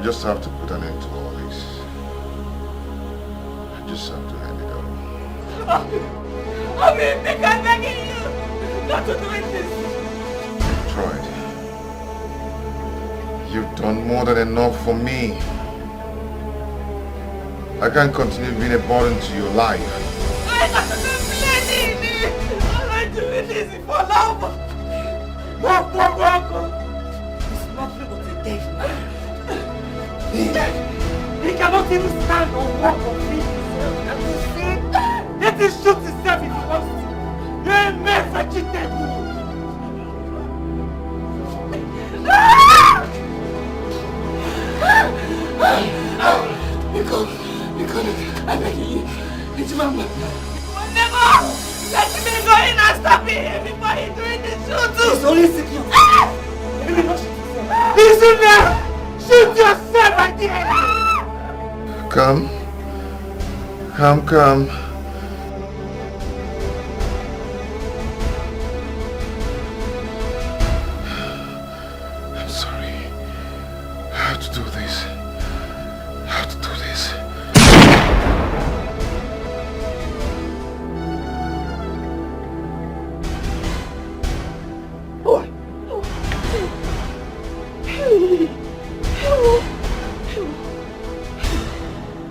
just have to put an end to all this. I just have to end it all. I'm begging you not to do this. You've tried. You've done more than enough for me. I can't continue being a burden to your life. I got to be bleeding. I'm not doing this for love. It's nothing but a dead man. He cannot even stand or walk or feed himself. And you see, let him shoot himself if he wants to. You're a mess, a cheated fool. Because I beg you, it's Mama. Never! Let me go in and stop him before he's doing the shooting. He's only secure. Izuna! Shoot yourself at the end! Come. I'm sorry. I have to do this.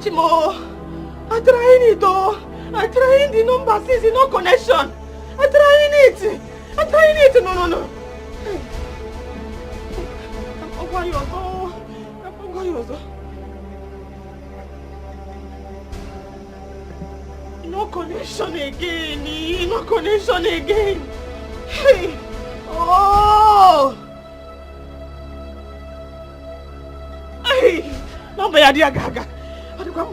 Chimo, I'm trying it though. I'm trying the number, since no connection. I'm trying it. No. No connection again. Hey. Oh. Hey. Number ya dia gaga. Oh,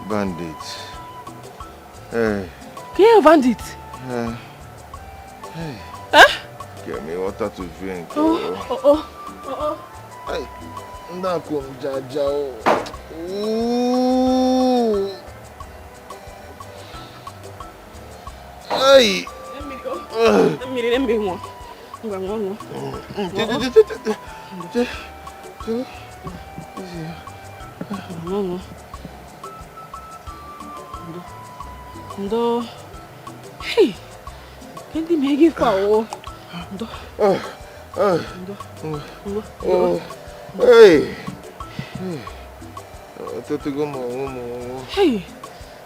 Bandits. Hey. Bandit? Hey. Huh? Get me water to drink. Hey. Nakum Jajao. Ooh. Hey. Let me go. Let me one. Ndo. Hey. Can't make it for. Ndo. Hey. Hey.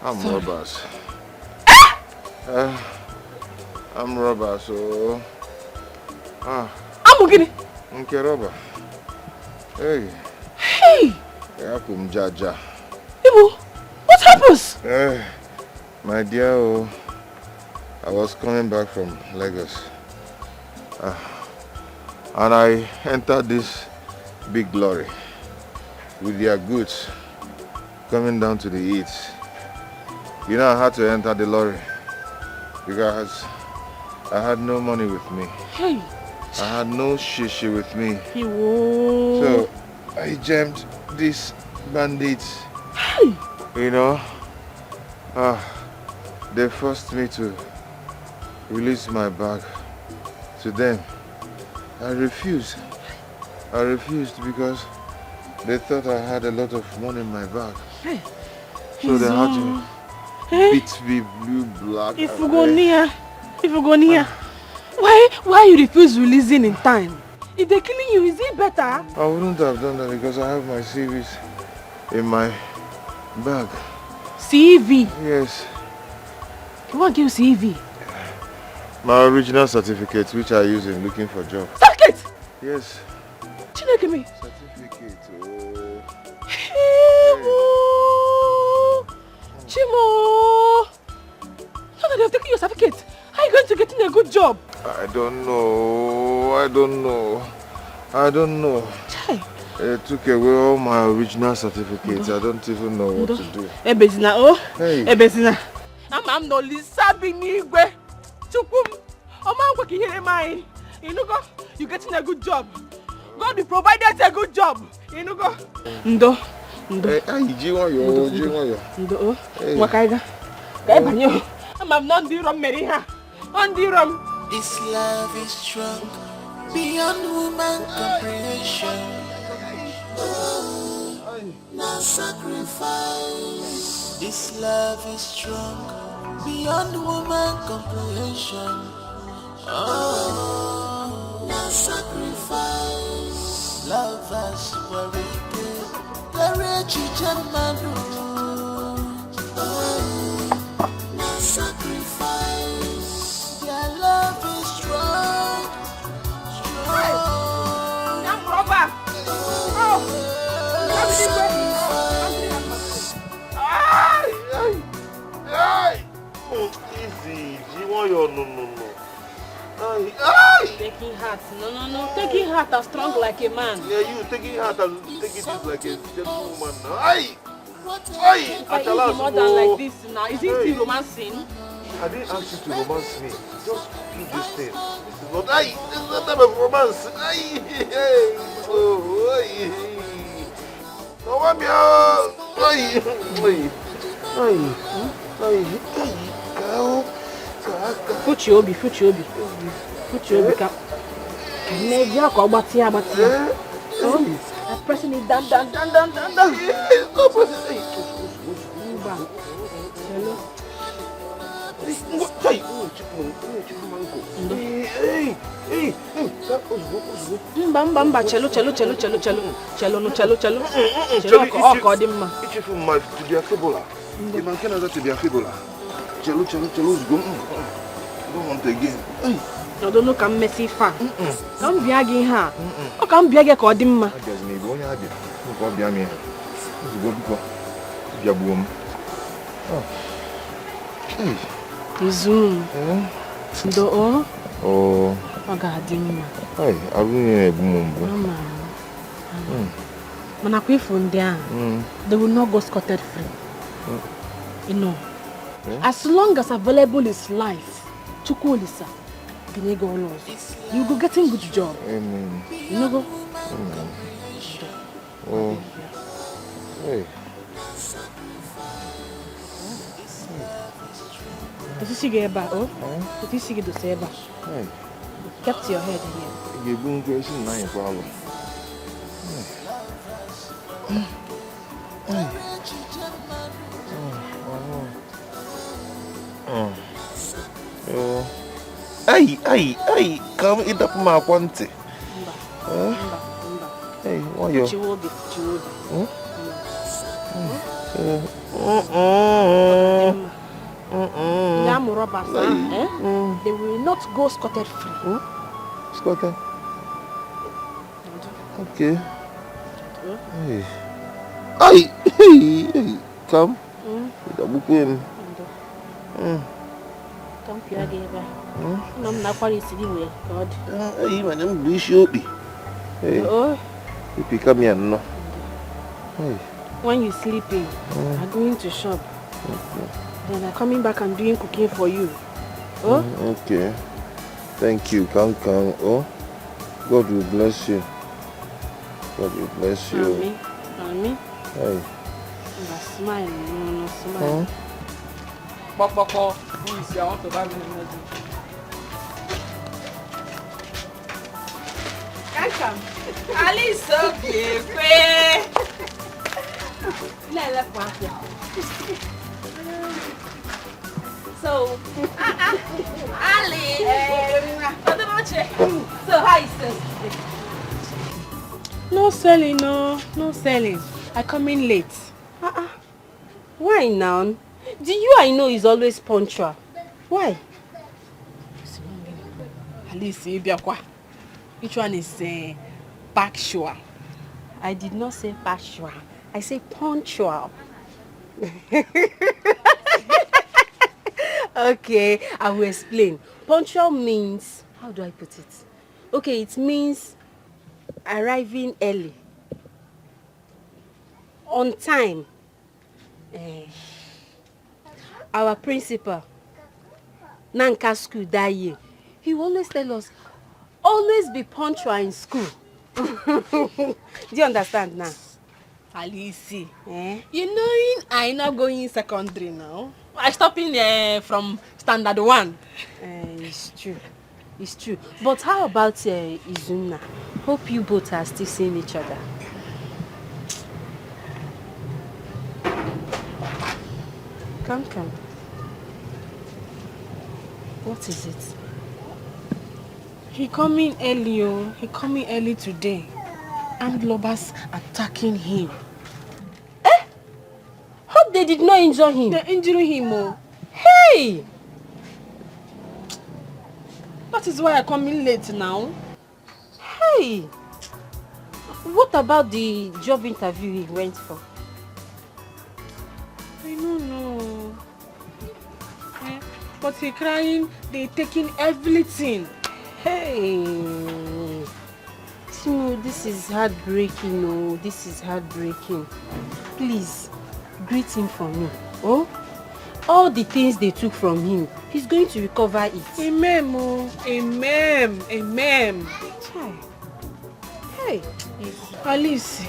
I'm robbers. I'm robber, so. I'm okay. Okay, robber. Hey. Hey. Yakum Jaja. Ibu, what happens? My dear, I was coming back from Lagos. And I entered this big lorry with their goods coming down to the east. You know, I had to enter the lorry because I had no money with me. Hey. I had no shishi with me. Ewo. So I jammed these bandits. Hey. You know, they forced me to release my bag to them. I refused because they thought I had a lot of money in my bag. Hey. So they had to. beat me blue black. If you go near, why you refuse to listen in time? If they're killing you, is it better? I wouldn't have done that because I have my CVs in my bag. CV? Yes. You want to give CV? My original certificate, which I use in looking for job. Certificate? Yes. Chineke me. Certificate. Chimo! Now that they've taken your certificate, how are you going to get in a good job? I don't know. Chai. They took away all my original certificates. I don't even know what to do. Ebezina, oh? Hey. Ebezina. I'm no Lisa Binigwe. Chukum. You know, you're getting a good job. God will provide us a good job. You know, go. Ndo. Wakaiga. I'm not the rum, Meriha. On the rum. This love is strong beyond human comprehension. No sacrifice. This love is strong beyond human comprehension. No sacrifice. Love us very good. The rich gentleman. No sacrifice. Their love is strong. Young robber. Oh. Oh, easy. Do you want your no? Taking heart. No. Taking heart as strong like a man. Yeah, you taking heart and taking this like a gentlewoman. If I eat more than like this now, is it still romancing? I didn't ask you to romance me. Just do this thing. This is not type of romance. Put your obi. Maybe I'll go back here. I'm pressing it down. Stop pressing it. Hello. Mba, chelo. Don't want again. I don't know can messy fan. Come be again ha. O can be again ko dimma. There's me go nya be. Ko be am here. Go biko. Bia buom. Hey. Izuna. Ndo Oh. Oga dimma. Hey, abu ni ebumumbu. Mama. Mana kwe fundi a. They will not go scotted free. You know. As long as available is life, Chukwulisa, you go getting good job. Amen. You know go. Amen. Oh. Hey. Did you see Eba? Oh? Did you see the Seba? Hey. Kept your head here. You bring question nine problem. Hey, come eat up my quantity. Hey, what you? Chiwobi. They will not go scotted free. Scotted? Okay. Hey, come. Double queen. Come here, Gaba. I'm not quite sitting with God. Hey, my name is Shobi. Hey, you pick up me and no. Hey. When you're sleeping, I'm going to shop. Then I'm coming back and doing cooking for you. Oh? Okay. Thank you. Come. Oh, God will bless you. God will bless you. Amen. Hey. Smile. No, smile. Pokpoko, who is here? I want to buy me a Come. Alice, okay. Let's So, Ali, so how is it? No selling, no selling. I come in late. Why now? The you I know is always punctual. Why? Alice, which one is factual? I did not say factual. I say punctual. Okay, I will explain. Punctual means, how do I put it? Okay, it means arriving early. On time. Our principal, Nanka school that year, he always tell us, always be punctual in school. Do you understand now? Alice, you knowing I not going in secondary now. I stopping from standard 1. It's true. It's true. But how about Izuna? Hope you both are still seeing each other. Come. What is it? He coming early, He coming early today. And Lobas attacking him. Hope they did not injure him. They injuring him, Hey! That is why I come in late now. Hey! What about the job interview he went for? I don't know. But he crying, they taking everything. Hey! Timo, this is heartbreaking, oh. This is heartbreaking. Please, greet him for me. Oh? All the things they took from him, he's going to recover it. Amen, Amen. Hey. Alice,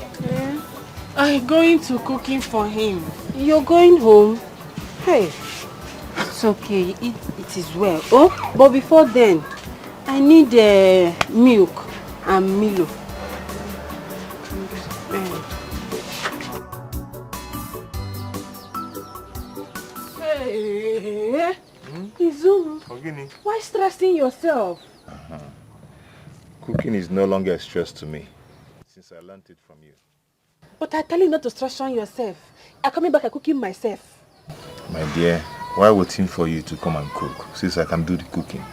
I'm going to cooking for him. You're going home? Hey. It's okay. It is well. Oh, but before then, I need milk and Milo. Hey, Izuna, why stressing yourself? Cooking is no longer a stress to me since I learned it from you. But I tell you not to stress on yourself. I'm coming back and cooking myself. My dear, why waiting for you to come and cook since I can do the cooking?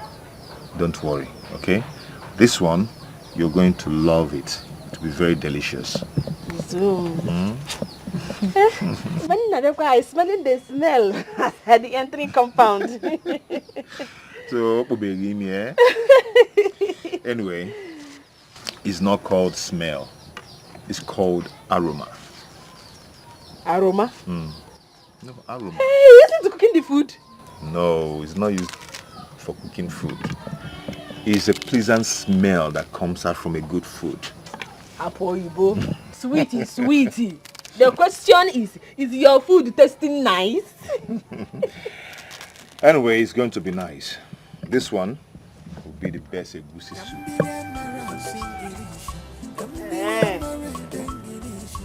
Don't worry, okay? This one, you're going to love it. It will be very delicious. I smelling the smell at the entering compound. So, anyway, it's not called smell. It's called aroma. Aroma? No, aroma. Hey, is it cooking the food? No, it's not used for cooking food. It's a pleasant smell that comes out from a good food. Apoibo. Sweetie. The question is your food tasting nice? Anyway, it's going to be nice. This one will be the best egusi soup.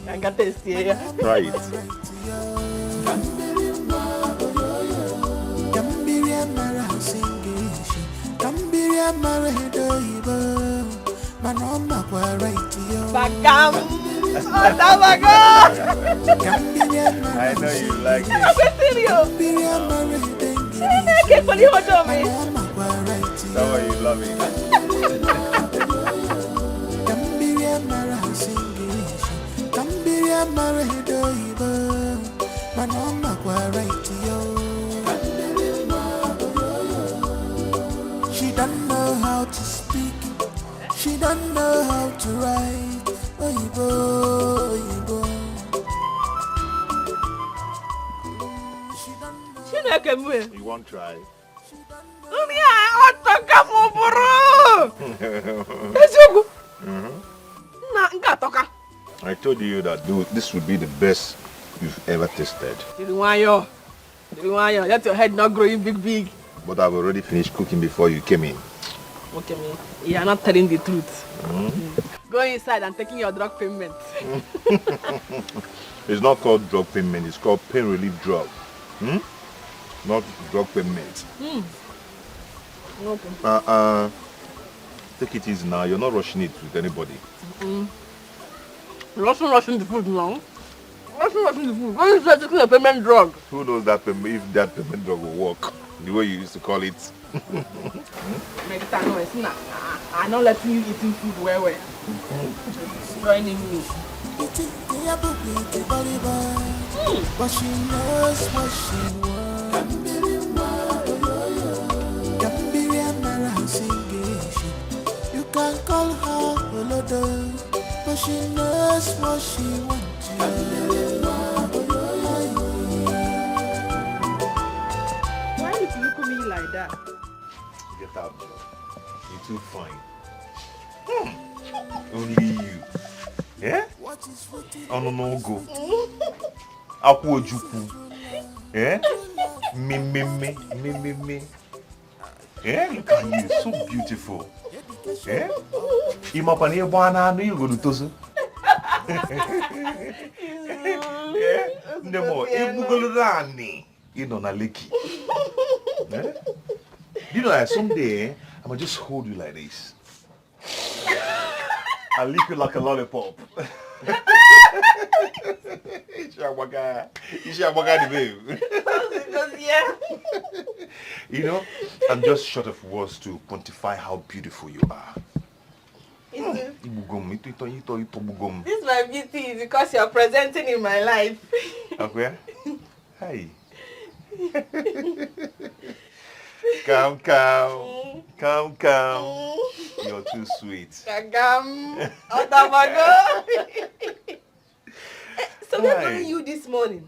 I got this here. Try it. Bagam. I know you like it. That's why you love it. She don't know how to speak. She don't know how to write. Oyibo. You won't try? I told you that this would be the best you've ever tasted. Let your head not growing big. But I've already finished cooking before you came in. Okay, man. You are not telling the truth. Go inside and taking your drug payment. It's not called drug payment, it's called pain relief drug. not drug payment. Okay. Take it easy now. You're not rushing it with anybody. Rushing the food now. Rushing the food. What is that taking a payment drug? Who knows that if that payment drug will work the way you used to call it? Maybe I know it's not. I'm not letting you eating food where. Joining me. Eating the apple with the volleyball. But she knows what she wants. Gambiri Amara singing. You can call her Olodo, but she knows what she wants. Why did you look at me like that? Get out, Joe. You're too fine. Only you. Yeah? Oh no go. Akwo juku. Yeah? Me. Yeah? Look at you, so beautiful. Yeah? Imapani bwana no you go to tozo. Yeah? Nemo, ibugolani. You know na leki. Yeah? You know that someday I'ma just hold you like this. I'll lick you like a lollipop. You know, I'm just short of words to quantify how beautiful you are. This my beauty is because you're presenting in my life. Okay? Hi. Come. You're too sweet. Kagam. Otamago. So we're going you this morning.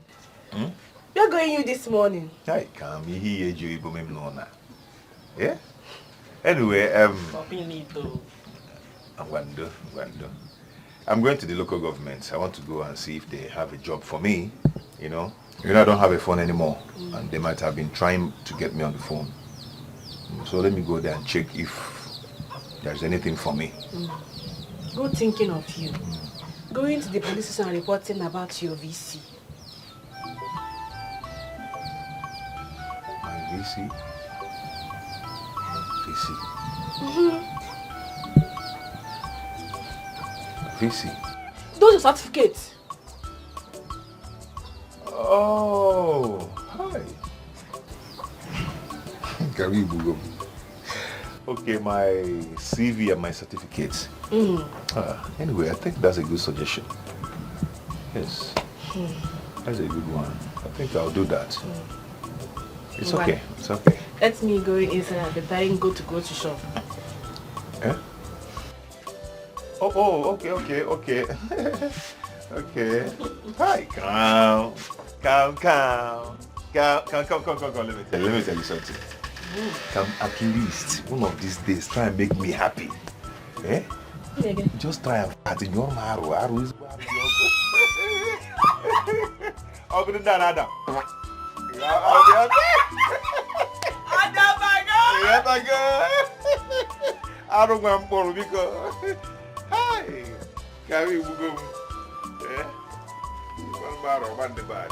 We're going you this morning. Hi, come. Yeah? Anyway, I'm going to the local government. I want to go and see if they have a job for me, you know. I don't have a phone anymore, and they might have been trying to get me on the phone. So let me go there and check if there's anything for me. Good thinking of you. Going to the police station and reporting about your VC. My VC? VC? Those are certificates. Oh, hi. Karibu. Okay, my CV and my certificates. Anyway, I think that's a good suggestion. Yes, that's a good one. I think I'll do that. It's okay. It's okay. Let me go inside and be buying go to shop. Eh? Oh, okay. Okay. Hi, come. Let me tell you something. Come, at least one of these days try and make me happy. Eh? Just try and fat in your marrow. Arrow is I'll be done, Adam. I'll be okay. Adam, my God. I don't want to because hi. Carry you go. Eh? One marrow, one the bad.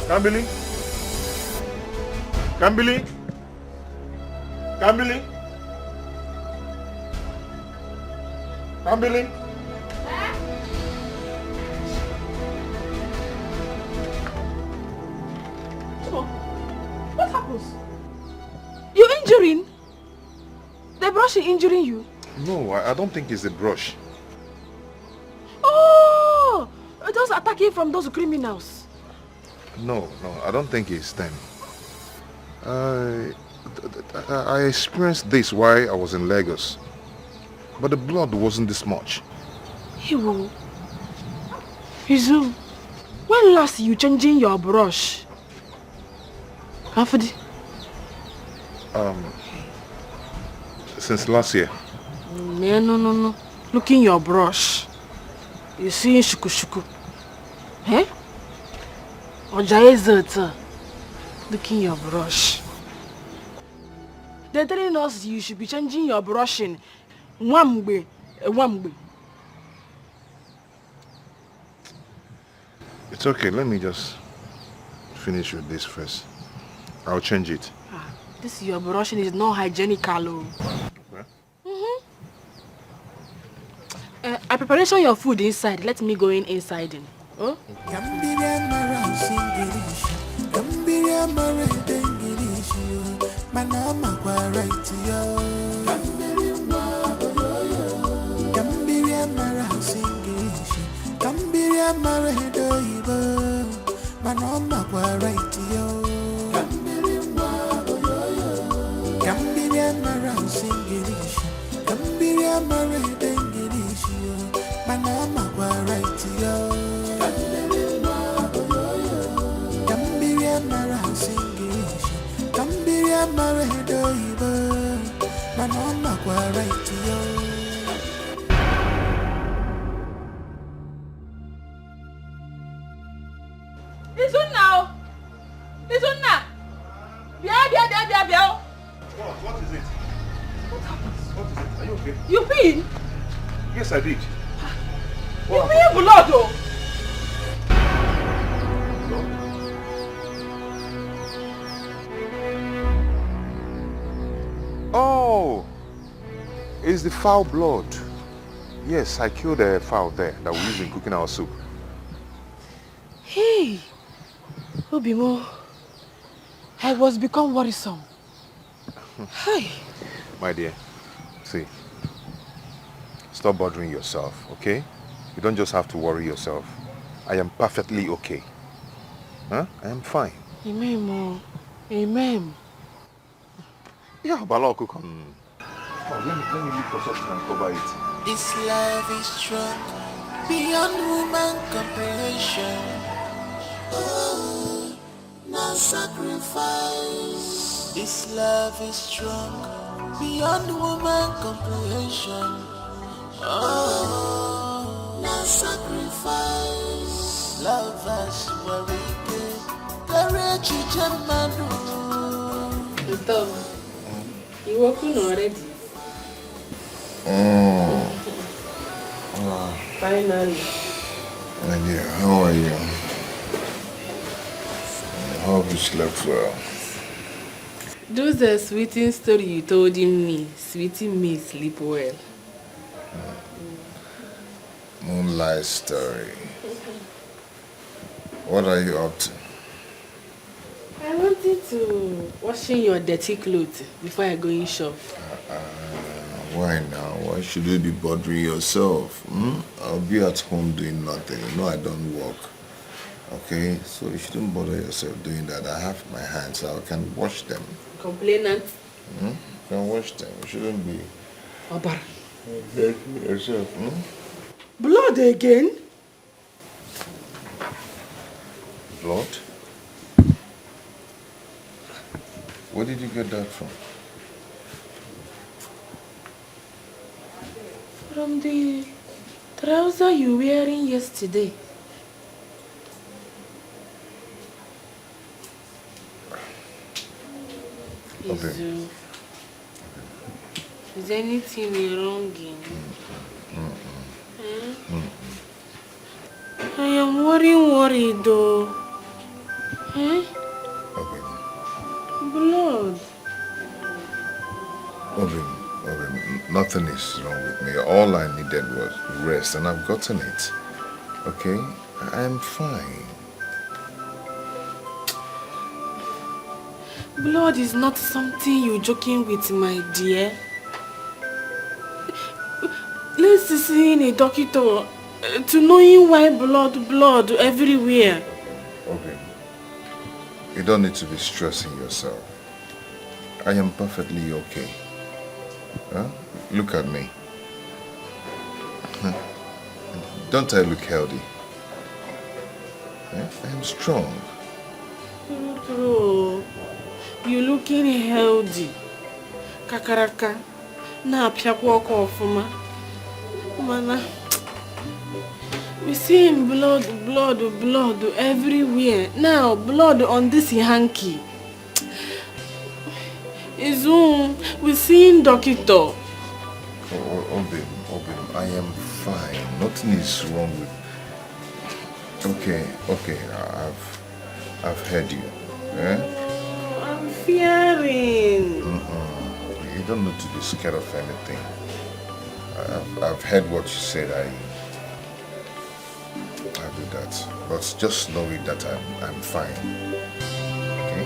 Kambili? So, what happens? You're injuring? The brush is injuring you? No, I don't think it's the brush. Oh! Those attacking from those criminals. No, I don't think it's them. I experienced this while I was in Lagos. But the blood wasn't this much. Izuna, when last you changing your brush? After Since last year. No. Look in your brush. You see shuku. Eh? Ojaye zeta. Look in your brush. They're telling us you should be changing your brushing. Wamgbe. It's okay, let me just finish with this first. I'll change it. This your brushing is not hygienical. Okay. I preparation your food inside. Let me go inside. Oh? Izuna! Bia. What is it? What happened? What is it? Are you okay? You peed? Yes, I did. You peed blood, though. Oh, it's the foul blood. Yes, I killed a fowl there that we use in cooking our soup. Hey, Obimo, I was become worrisome. Hey. My dear, see, stop bothering yourself, okay? You don't just have to worry yourself. I am perfectly okay. Huh? I am fine. Amen, Mo. Amen. Yeah, Bala cook on. Oh, let me look for something and cover it. This love is strong, beyond human comprehension. Oh, no sacrifice. This love is strong, beyond human comprehension. Oh, no sacrifice. Love us where we get courage to Tom, you working already? Finally. My dear, how are you? I hope you slept well. Those are sweeting story you told me. Sweeting me sleep well. Moonlight story. What are you up to? I wanted to washing your dirty clothes before I go in shop. Why now? Why should you be bothering yourself? I'll be at home doing nothing. You know I don't work. Okay? So you shouldn't bother yourself doing that. I have my hands, so I can wash them. Complainant. You can wash them. You shouldn't be Obar. yourself. Blood again? Blood? Where did you get that from? From the trouser you wearing yesterday. Okay. Is anything wrong in I am worried though. Okay. Blood. Nothing is wrong with me. All I needed was rest, and I've gotten it. Okay? I am fine. Blood is not something you're joking with, my dear. Let's see a doctor to knowing why blood everywhere. Okay. You don't need to be stressing yourself. I am perfectly okay. Huh? Look at me. Don't I look healthy? Yeah? I am strong. True. You're looking healthy. Kakaraka. Na piakwa ofuma. Mana. We see blood everywhere. Now blood on this hanky. Izun, we're seeing doctor. Obim, I am fine. Nothing is wrong with... Okay, I've heard you. Eh? I'm fearing. You don't need to be scared of anything. I've heard what you said. I'll do that. But just know it that I'm fine. Okay?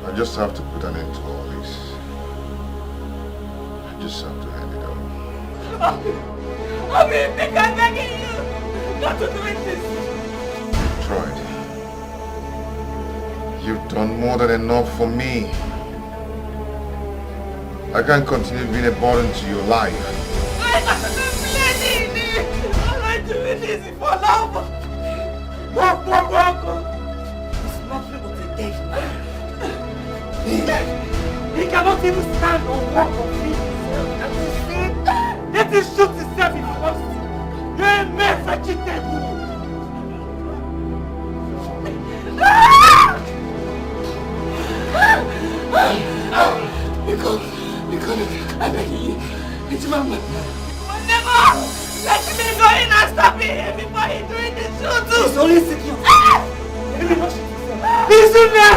I just have to put an end to all this. I just have to hand it over. I mean, think I'm begging you not to do this. You've tried. You've done more than enough for me. I can't continue being a burden to your life. I'm not bleeding me. I'm not doing this for love. Walk. It's nothing but a dead man. He cannot even stand or walk or feed himself. And you see, let him shoot himself if he wants to. You're a mere vegetable. Because I beg you, it's Mama. Never! Let me go in and stop him before he's doing the shoot. He's only secure. Izuna!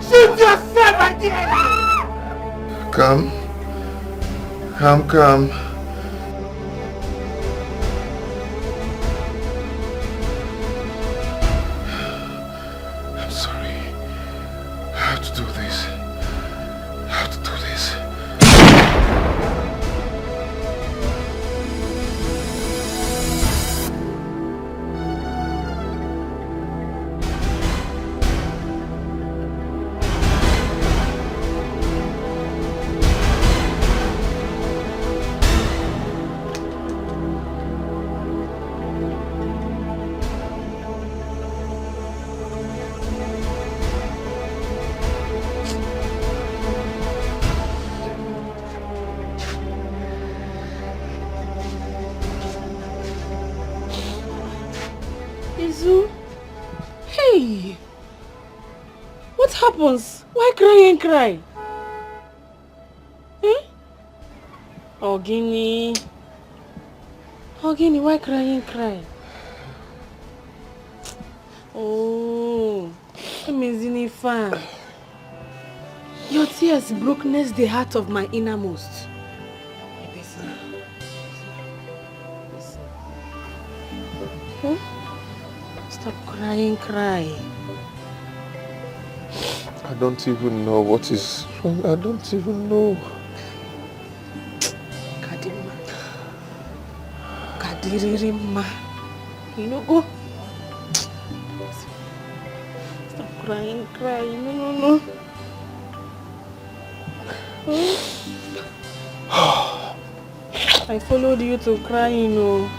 Shoot yourself at the end! Come. I'm sorry. I have to do this. Hey! What happens? Why cry and cry? Hmm? Ogini, why cry and cry? Oh, amazing fan. Your tears brokenness the heart of my innermost. Hmm? Stop crying. I don't even know what is wrong. I don't even know. Kadirima. You know, go. Stop crying. No. I followed you to cry, you know.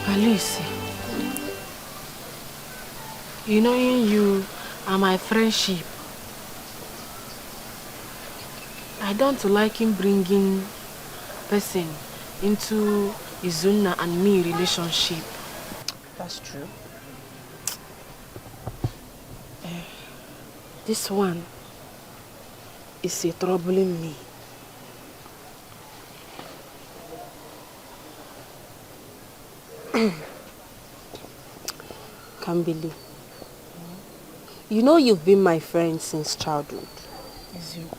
Alice, you knowing you are my friendship, I don't like him bringing person into Izuna and me relationship. That's true. This one is a troubling me. Kambili, you know you've been my friend since childhood. Izuna.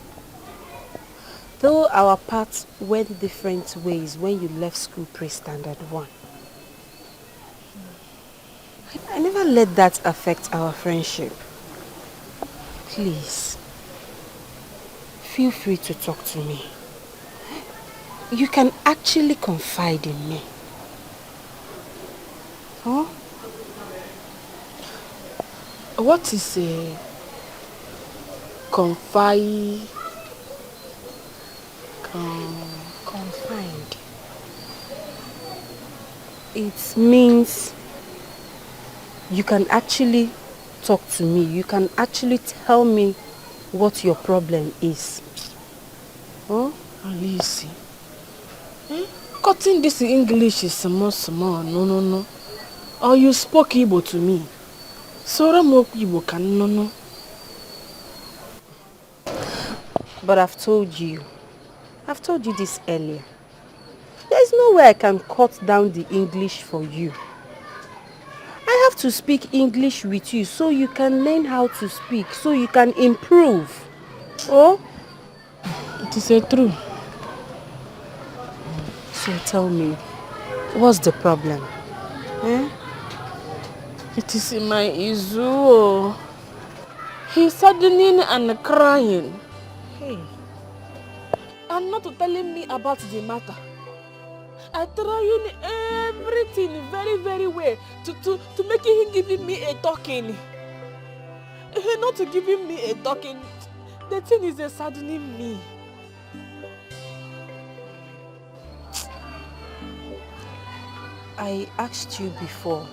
Though our paths went different ways when you left school pre-standard 1. I never let that affect our friendship. Please, feel free to talk to me. You can actually confide in me. Huh? What is a confined? Confined. It means you can actually talk to me. You can actually tell me what your problem is. Huh? Alice. Cutting this English is small. No. Or you spoke Igbo to me. Sora mo Igbo can no. But I've told you this earlier. There's no way I can cut down the English for you. I have to speak English with you so you can learn how to speak, so you can improve. Oh? It is a true. So tell me, what's the problem? Eh? It is in my Izu. He's saddening and crying. Hey. And not telling me about the matter. I trying everything very well to make him giving me a talking. He not giving me a talking. The thing is saddening me. I asked you before.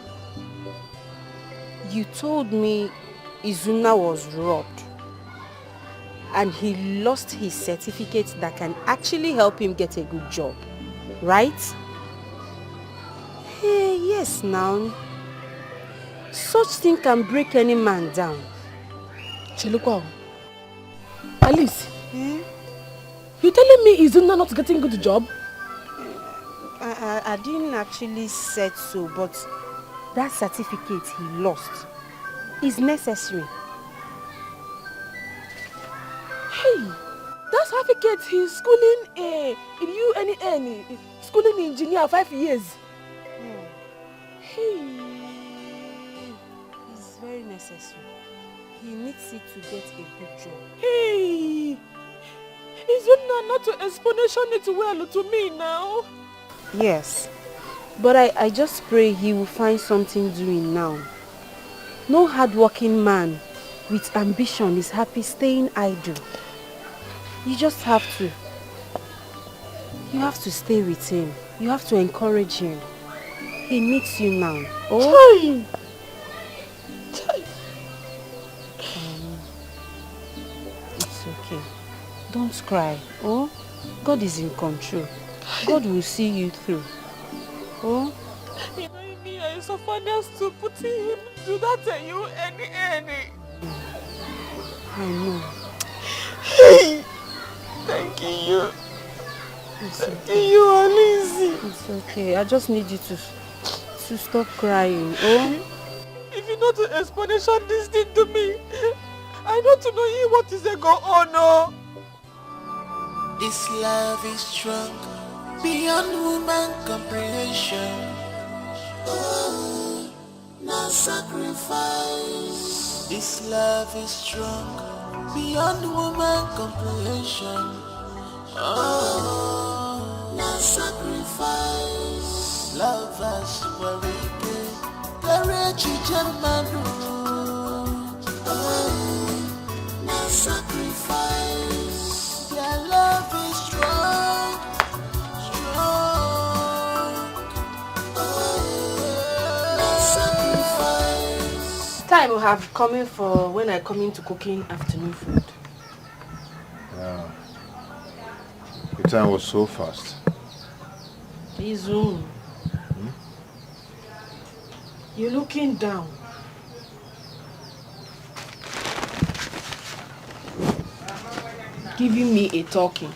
You told me Izuna was robbed and he lost his certificate that can actually help him get a good job, right? Hey, yes now. Such thing can break any man down. Chelukwa. Alice, you telling me Izuna not getting a good job? I didn't actually say so, but that certificate he lost is necessary. Hey, that certificate he's schooling schooling engineer 5 years. Hey, It's very necessary. He needs it to get a good job. hey, Izuna not to explanation it well to me now. Yes, but I just pray he will find something doing now. No hardworking man with ambition is happy staying idle. You just have to. You have to stay with him. You have to encourage him. He needs you now. Oh. Hey. It's okay. Don't cry. Oh, God is in control. God will see you through. Oh. You know me, I so funny to put him do that to you any. I know. Hey, thank you. Thank you, Alice. It's okay. I just need you to stop crying. Oh. If you know the explanation this thing to me, I don't know what is going on. Oh. This love is strong beyond human comprehension. Oh, no sacrifice. This love is strong beyond human comprehension. Oh, no sacrifice. Love us where we give courage each man. Oh, no sacrifice. Their love is strong. Time will have coming for when I come into cooking afternoon food. Yeah. The time was so fast. Izuna. You're looking down. Giving me a talking.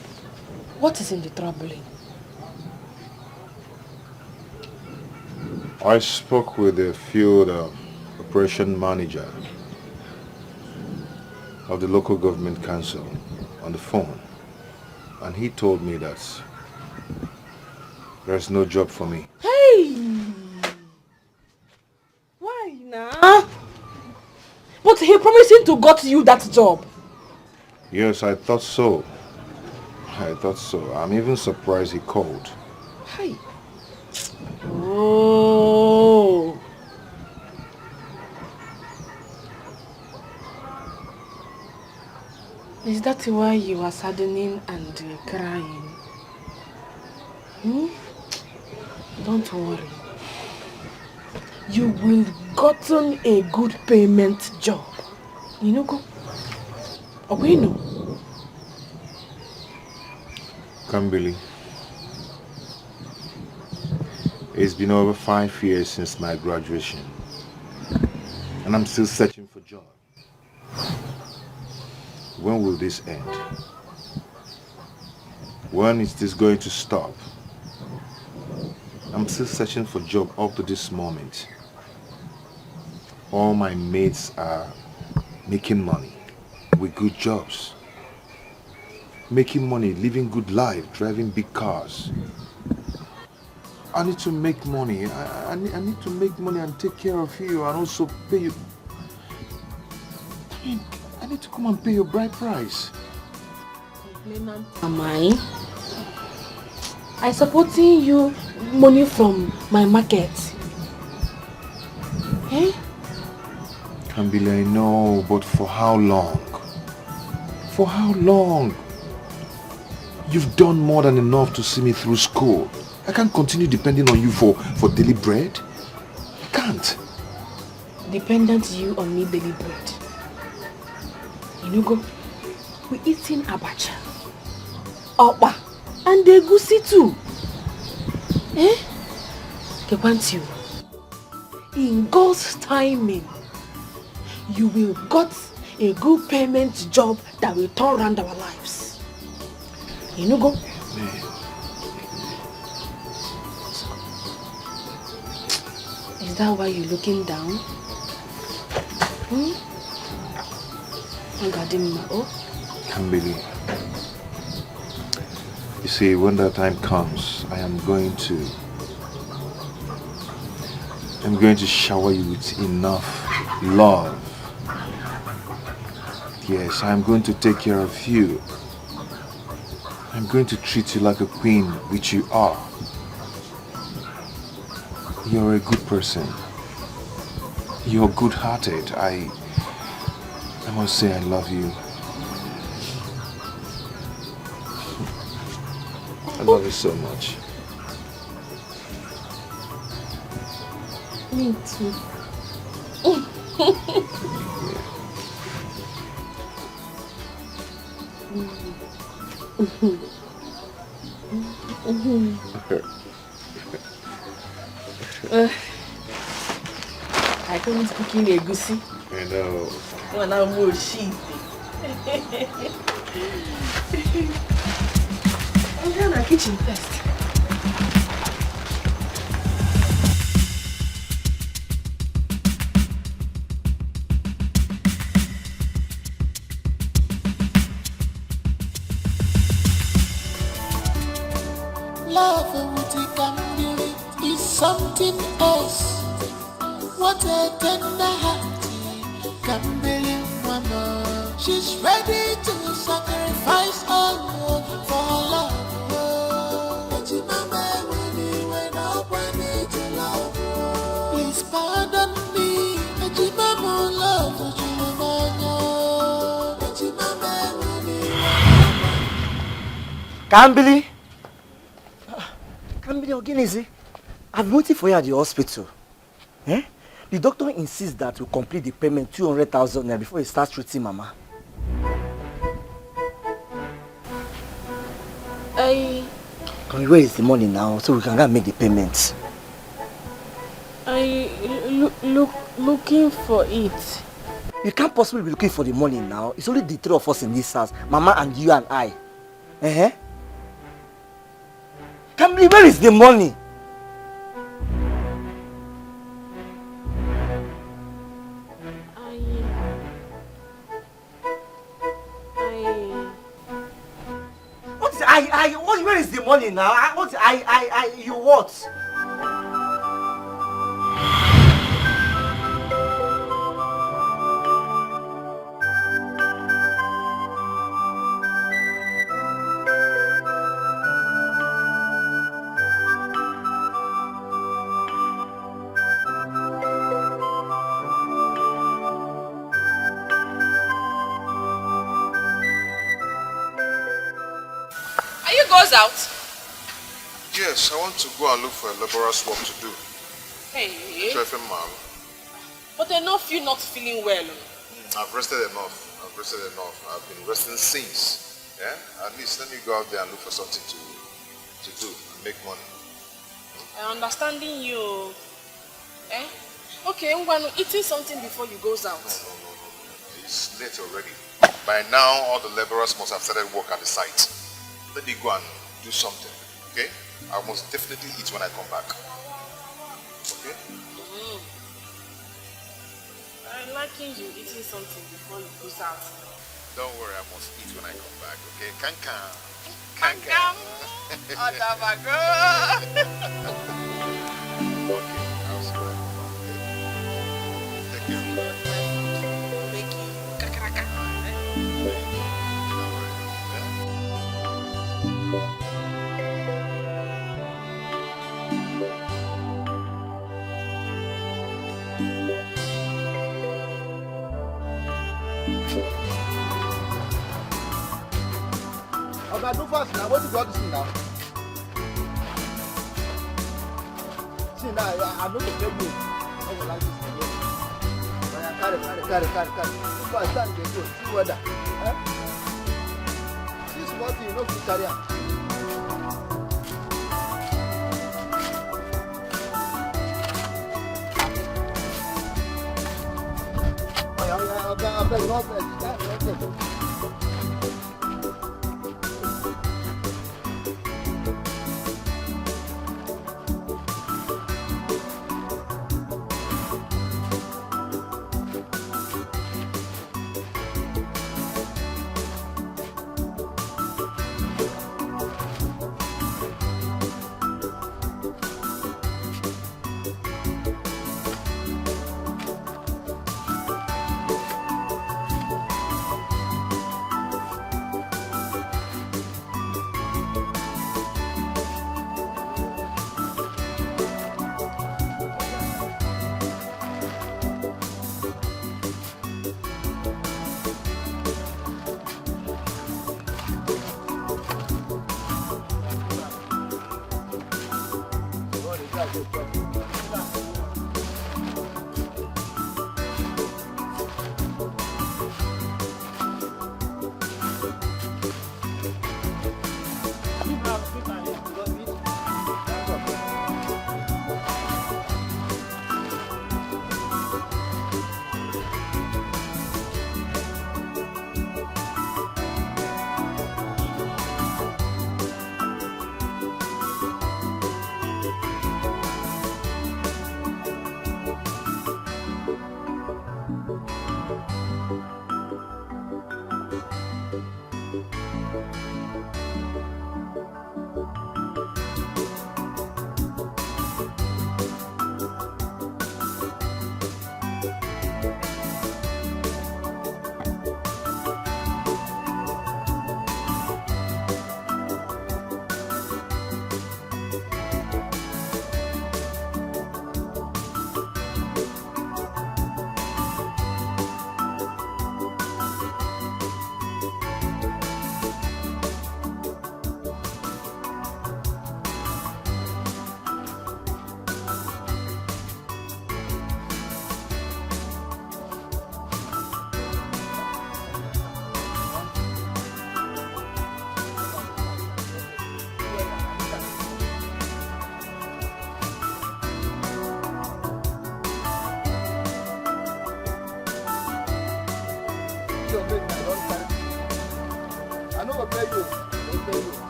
What is in the troubling? I spoke with the field operation manager of the local government council on the phone, and he told me that there's no job for me. Hey! Why now? But he promising to got you that job. Yes, I thought so. I'm even surprised he called. Hey. Oh. Is that why you are saddening and crying? Don't worry. You will gotten a good payment job. You know, go. Okay, no. Kambili, it's been over 5 years since my graduation, and I'm still searching for a job. When will this end? When is this going to stop? I'm still searching for a job up to this moment. All my mates are making money with good jobs. Making money, living good life, driving big cars. I need to make money. I need to make money and take care of you and also pay you. I mean, I need to come and pay your bride price. Am I supporting you money from my market. Eh? Kambili, I know, but for how long? For how long? You've done more than enough to see me through school. I can't continue depending on you for daily bread. I can't. Dependent you on me daily bread. You know, go. We're eating abacha, opa, and egusi too. Eh? I want you. In God's timing, you will got a good payment job that will turn around our lives. You know, go. Is that why you're looking down? Kambili, you see, when that time comes, I'm going to shower you with enough love. Yes, I'm going to take care of you. I'm going to treat you like a queen, which you are. You're a good person. You're good-hearted. I must say I love you. I love you so much. Me too. I couldn't cooking egusi. I know. When I'm more sheep. I'm in the kitchen first. Love with it can be is something else. What a tender heart can be, mama. She's ready to sacrifice all for love. But you mama, when nobody to love. Please pardon me. But you mama love. But you mama, Kambili! Kambili, again, is it? I've been waiting for you at the hospital. Eh? The doctor insists that we complete the payment 200,000 before he starts treating Mama. Where is the money now so we can go and make the payment? Looking for it. You can't possibly be looking for the money now. It's only the three of us in this house. Mama and you and I. Kambili, where is the money? where is the money now? You what? Goes out? Yes, I want to go and look for a laborer's work to do. Hey. But enough you not feeling well. I've rested enough. I've been resting since. Yeah? At least let me go out there and look for something to do and make money. I'm understanding you. Eh? Okay, I'm going to eating something before you goes out. No. It's late already. By now, all the laborers must have started work at the site. Let me go and do something, okay? I must definitely eat when I come back. Okay? I'm liking you eating something before you go out. Don't worry, I must eat when I come back, okay? Kankam. Okay, I'll see you. Take care. Make you kakaraka. I do fast now. What you got to see now? See now, I know the baby. I will like this. Carry. If I stand there, see weather. This is what you know to carry out.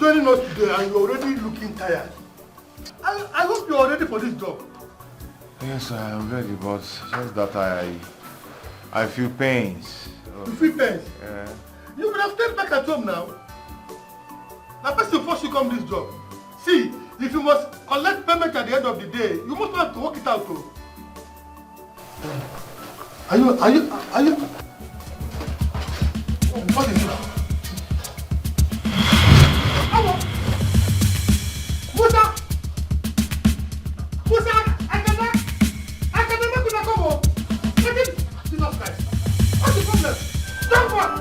joining us today and you're already looking tired. I hope you're ready for this job. Yes, I am ready, but just that I feel pains. You feel pains? Yeah. You would have stayed back at home now. Now first you force you come this job. See, if you must collect payment at the end of the day, you must have to work it out too. Are you? What is it? Hello? Musa! Musa! I can never come home. What is Jesus Christ? What's the problem? Don't work!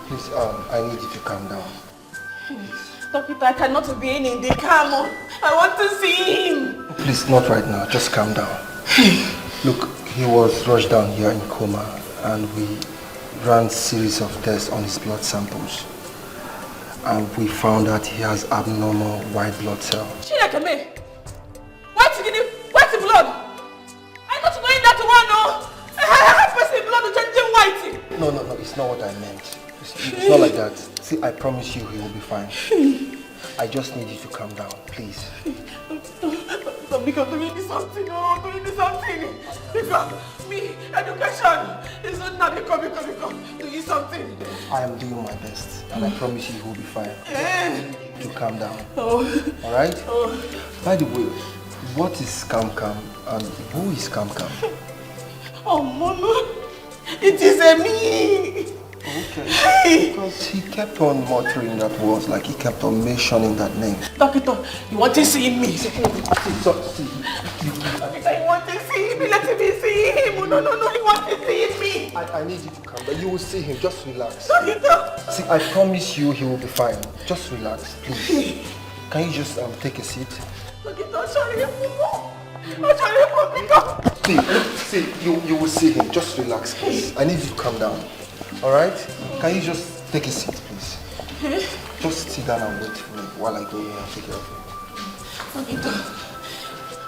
Please, I need you to calm down. Dokita, I cannot be in the car. I want to see him. Please, not right now. Just calm down. Look, he was rushed down here in coma and we ran a series of tests on his blood samples. And we found that he has abnormal white blood cell. Chinekeme! White blood! I'm not going that one, no! I have person blood changing white! No, it's not what I meant. It's not like that. See, I promise you he will be fine. I just need you to calm down, please. Because doing this something, doing something. Because me, education is not because doing something. I am doing my best and I promise you he will be fine. To calm down. Alright? By the way, what is Scam and who is Scam? Oh, Mama, it is me. Okay. Because he kept on muttering that words, like he kept on mentioning that name. Doctor, you want to see me? See. I want to see him. Let me see him. No, he wants to see me. I need you to calm down. You will see him. Just relax. Doctor. See, I promise you he will be fine. Just relax, please. Can you just take a seat? Doctor, See, you will see him. Just relax, please. I need you to calm down. Alright? Can you just take a seat, please? Just sit down and wait for me while I go here and take care of you.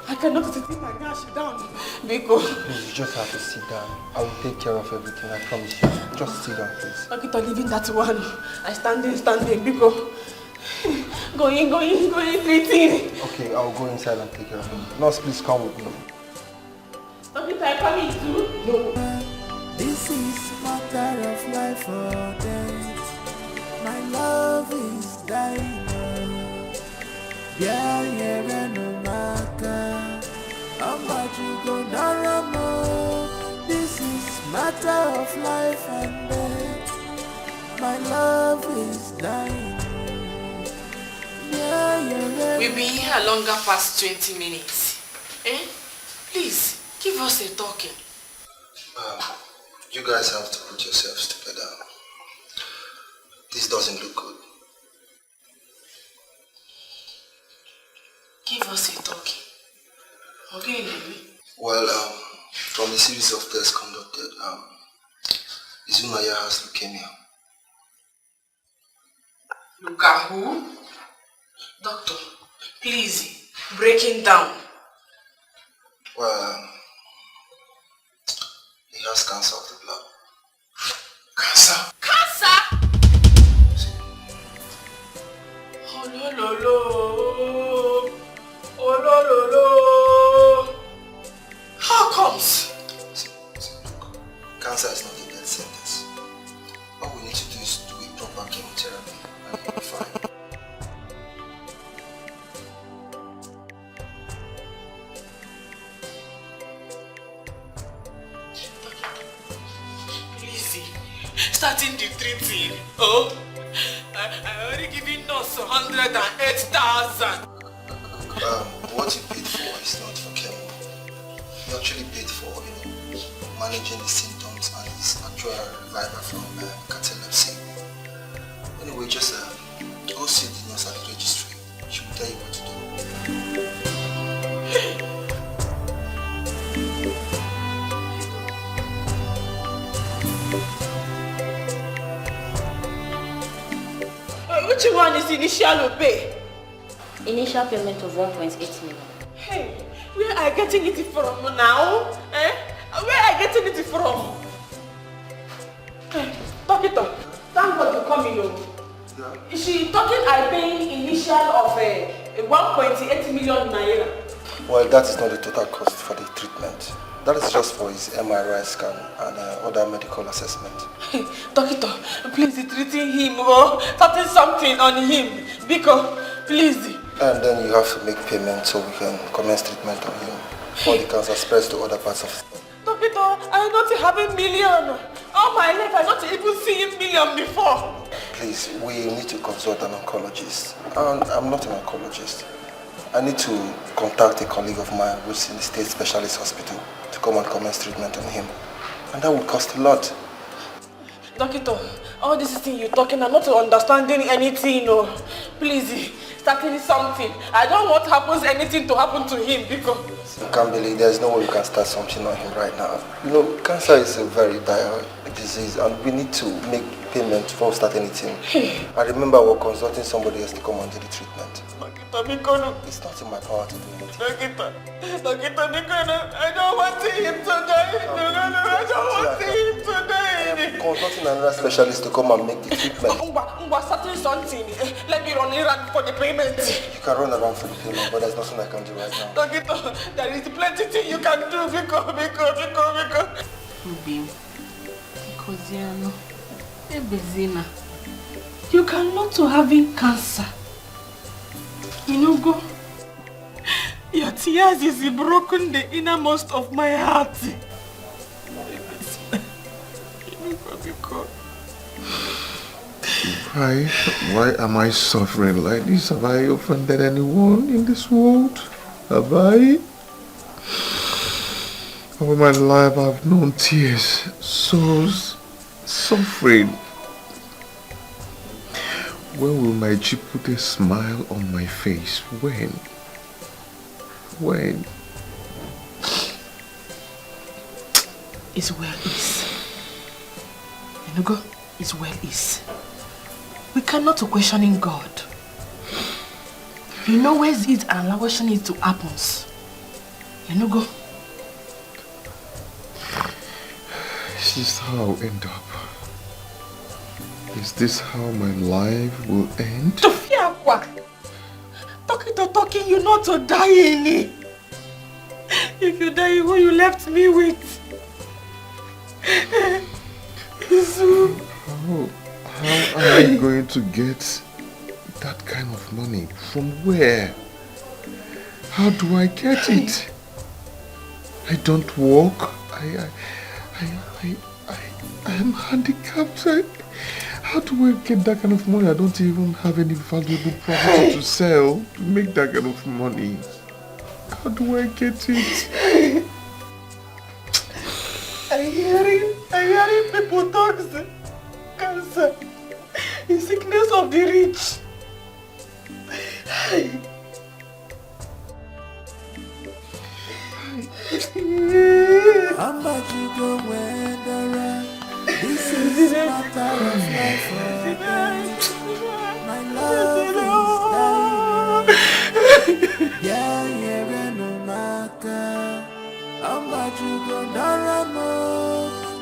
I cannot sit my gosh down. Biko. Please, you just have to sit down. I will take care of everything, I promise you. Just sit down, please. Doctor, leaving that one. I standing, Biko. Going, treating. Okay, I'll go inside and take care of him. Nurse, please come with me. Doctor, I come too? No. This is matter of life or death. My love is dying. Yeah, no matter how much you go down. This is matter of life and death. My love is dying. Yeah. We've been here longer past 20 minutes. Please, give us a talking. You guys have to put yourselves together. This doesn't look good. Give us a talking. Okay, Lily. Well, from the series of tests conducted, Izuna has leukemia. Look at who? Doctor, please, breaking down. Well, he has cancer of the blood. Cancer? Oh, how comes? Cancer is not a death sentence. All we need to do is do a proper chemotherapy and you'll be fine. Starting the treating. Oh, I already given us 108,000. What you paid for is not for chemo. You actually paid for, managing the symptoms and his actual revival from catalepsy. Anyway, just go see the nurse at the registry. She will tell you what to do. Which one is initial pay? Initial payment of 1.8 million. Hey, where are you getting it from now? Eh? Where are you getting it from? Hey, Doctor, thank God you come in. Yeah. She talking I paying initial of 1.8 million naira. Well, that is not the total cost for the treatment. That is just for his MRI scan and other medical assessment. Doctor, please treating him or starting something on him. Because, please. And then you have to make payment so we can commence treatment on him. Before the cancer spreads to other parts of his body. Doctor, I not have a million. All my life, I not even see a million before. Please, we need to consult an oncologist. And I'm not an oncologist. I need to contact a colleague of mine who's in the state specialist hospital to come and commence treatment on him. And that would cost a lot. Doctor, all this thing you're talking, I'm not understanding anything. No. Please, starting something. I don't want anything to happen to him because... You can't believe there's no way we can start something on him right now. You know, cancer is a very dire disease and we need to make payment before we start anything. I remember we're consulting somebody else to come and do the treatment. It's not in my power to do anything. Doctor, I don't want him to die. No, I don't want him to die. I'm consulting another specialist to come and make the treatment. We're starting something. Let me run around for the payment. You can run around for the payment, but there's nothing I can do right now. Doctor, there is plenty thing you can do because. Ruby, Koziano, Ebezina, you cannot to having cancer. You know, go. Your tears is broken the innermost of my heart. Why am I suffering like this? Have I offended anyone in this world? Have I? All my life I've known tears, sorrows, suffering. When will my G put a smile on my face? When? It's well is. You know, it's well is. We cannot questioning God. You know where is it and allowing it to happen. You know, go. Is this how I'll end up? Is this how my life will end? To fear what? Talking, you not to die in it. If you die, who you left me with? How am I going to get that kind of money? From where? How do I get it? I don't walk. I am handicapped. How do I get that kind of money? I don't even have any valuable property to sell to make that kind of money. How do I get it? I'm hearing people talk cancer, the sickness of the rich. How much you go when the run? This is matter of life or death. My love is dying. Yeah, no matter. How much you go Daramo?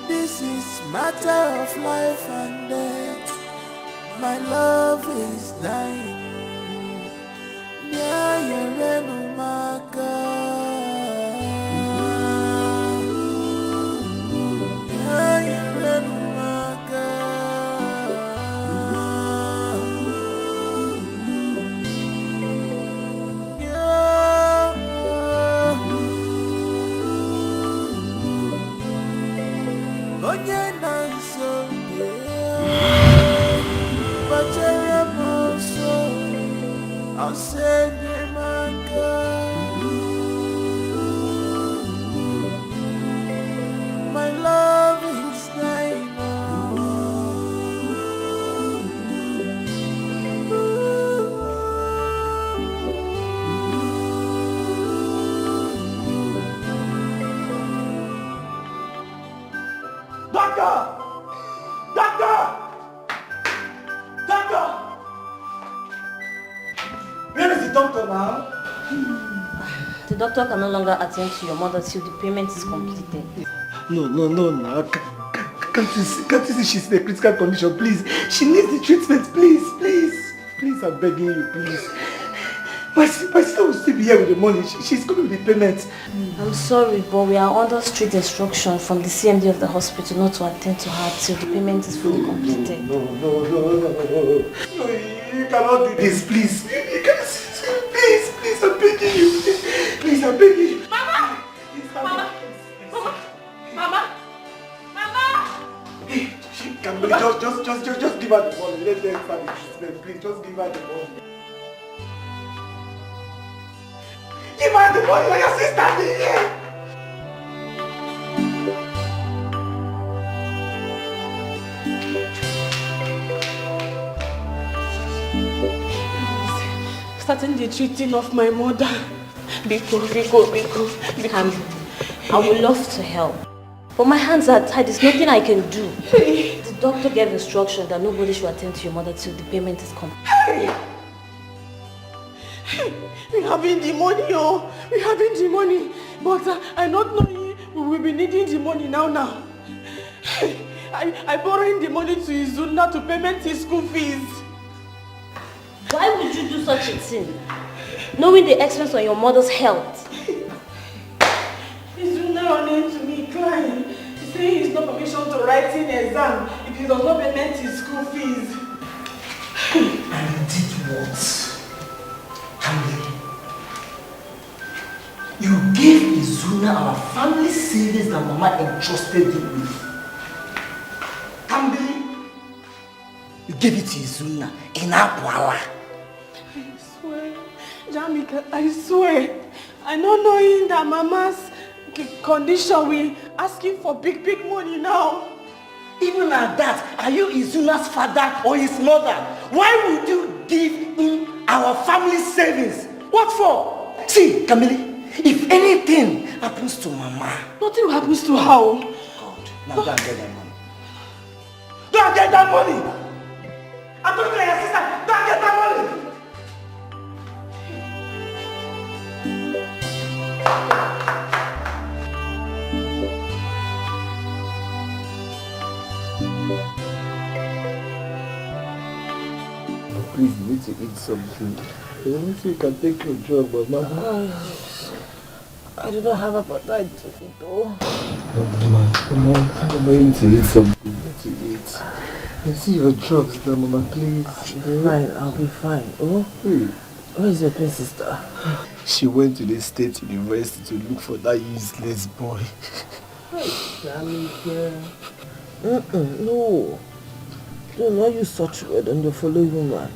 This is matter of life and death. My love is dying. Yeah, no matter. I'll send you my God. doctor now? The doctor can no longer attend to your mother till the payment is completed. No. Can't you see she's in a critical condition? Please. She needs the treatment. Please. Please, I'm begging you, please. My sister will still be here with the money. She's coming with the payment. I'm sorry, but we are under strict instruction from the CMD of the hospital not to attend to her till the payment is fully completed. No. You cannot do this, please. You can't. Please, I'm begging you. Please, I'm begging you. Mama! Camille, just give her the money. Let them start the treatment, please. Just give her the money. Give her the money, like your sister did here. Starting the treating of my mother. Biko. I would love to help, but my hands are tied. There's nothing I can do. The doctor gave instruction that nobody should attend to your mother till the payment is complete. We having the money, oh. We having the money. But I not know we will be needing the money now. I borrowing the money to Izuna to payment his school fees. Why would you do such a thing? Knowing the expense on your mother's health. Izuna running to me crying. He's saying he's no permission to write in exam if he does not payment his school fees. And you did what? Camille, you gave Izuna our family savings that Mama entrusted you with. Camille, you gave it to Izuna in Apuala. I swear, Jamika, I swear. I not knowing that Mama's condition, we asking for big money now. Even at that, are you Izuna's father or his mother? Why would you give him our family savings? What for? See, Camille, if anything happens to Mama... Nothing happens to her. God, now go and get that money. Go and get that money! I'm talking to your sister, go and get that money! Please, you need to eat something. You need to can take your job, but Mama... I do not have appetite to eat, though. Mama, come on. You need to eat something. You need to eat. You see your drugs now, Mama, please. I'll be fine. Oh? Where is your twin sister? She went to the state university to look for that useless boy. No. Do not use such word on your fellow human.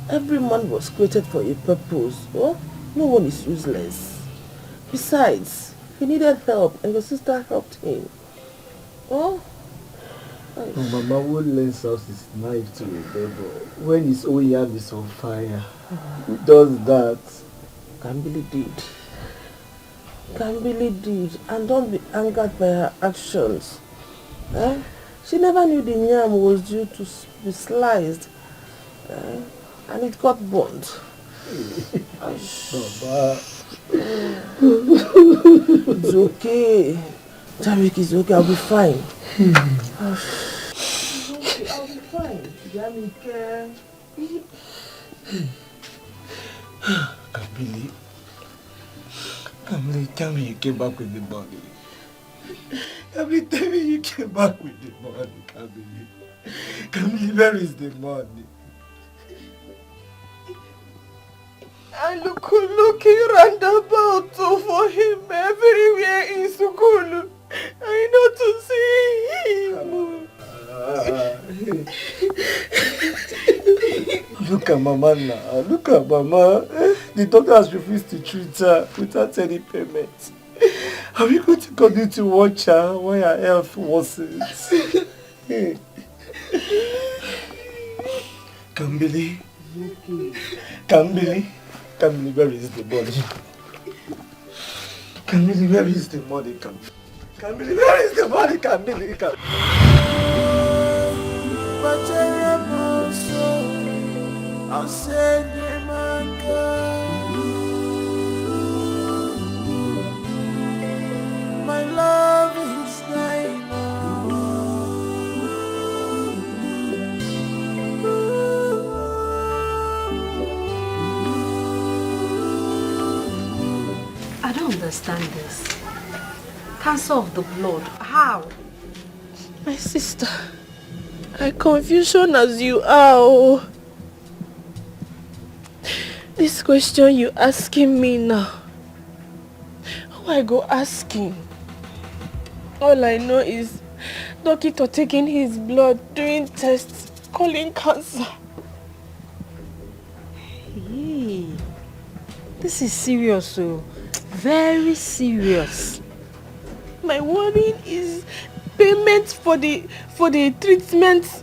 Every man was created for a purpose. Oh? No one is useless. Besides, he needed help and your sister helped him. Oh? Mama won't lend us his knife to a devil when his own yam is on fire. Who does that? Kambili did. And don't be angered by her actions. Eh? She never knew the yam was due to be sliced. And it got burnt. Mama. It's okay. Jamik is okay, I'll be fine. I'll be fine. Jamik. Camille, tell me you came back with the money. Camille, tell me you came back with the money, Camille. Camille, where is the money? I looking roundabout for him everywhere in school. I know to see him. Look at Mama now. Look at Mama. The doctor has refused to treat her without any payment. Are we going to continue to watch her while her health worsens? Camille, where is the money? Camille, where is the money? Camille, where is the money? Camille. I'll send you my God. understand this. Cancer of the blood. How? My sister, I confusion as you are. Oh. This question you asking me now, who I go asking? All I know is doctor taking his blood, doing tests, calling cancer. Hey, this is serious, oh. Very serious. My worry is payment for the treatment,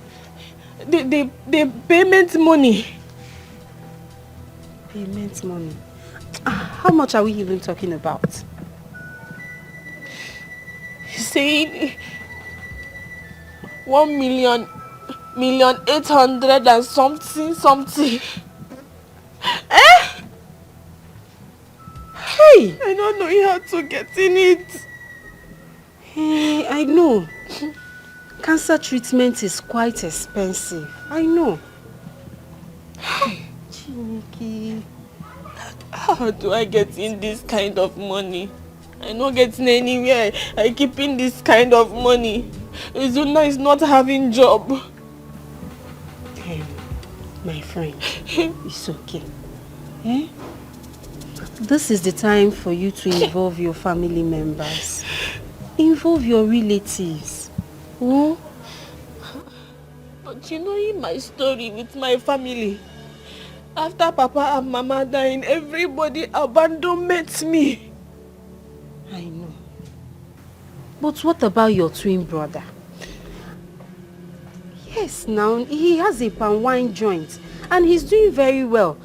the payment money. Payment money. How much are we even talking about? He's saying 1,800,000 and something. Eh? Hey! I don't know how to get in it. Hey, I know. Cancer treatment is quite expensive. I know. Chineke. How do I get in this kind of money? I'm not getting anywhere. I keep in this kind of money. Izuna is not having job. Hey, my friend, it's okay. Eh? This is the time for you to involve your family members. Involve your relatives. Oh? But you know in my story with my family, after Papa and Mama dying, everybody abandoned me. I know. But what about your twin brother? Yes, now he has a palm wine joint and he's doing very well.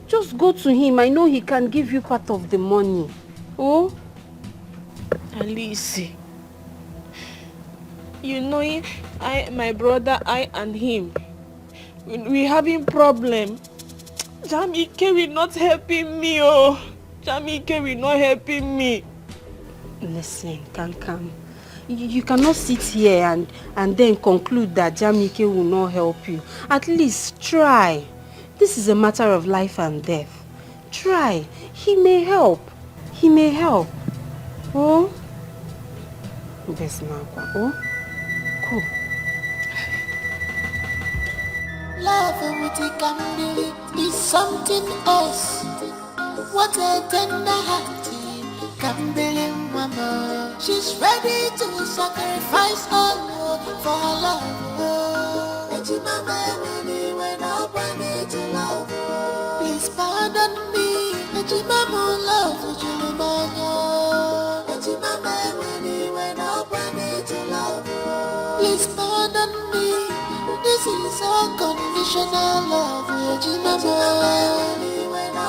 Just go to him. I know he can give you part of the money. Oh? Alice, you know, my brother, I and him, we having problem. Jamike will not helping me, oh. Jamike will not helping me. Listen, Kankam. You cannot sit here and then conclude that Jamike will not help you. At least try. This is a matter of life and death. Try. He may help. He may help. Oh? Oh? Cool. Love with it can be is something else. What a tender heart can believe, mama. She's ready to sacrifice all for her love. And you mama, when I to love. Please pardon me. And you mama love you, mama. And you mama, when I to love. Please pardon me. This is unconditional love. And you mama, when I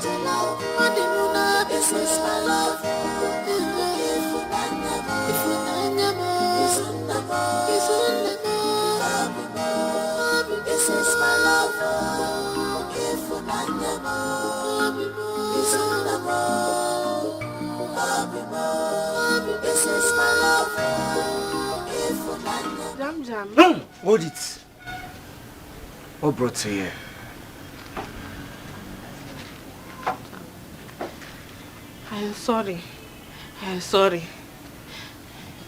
to love. This is my love. This is my love. This is my love. Jam Jam. Hold it. What brought you here? I'm sorry. I'm sorry.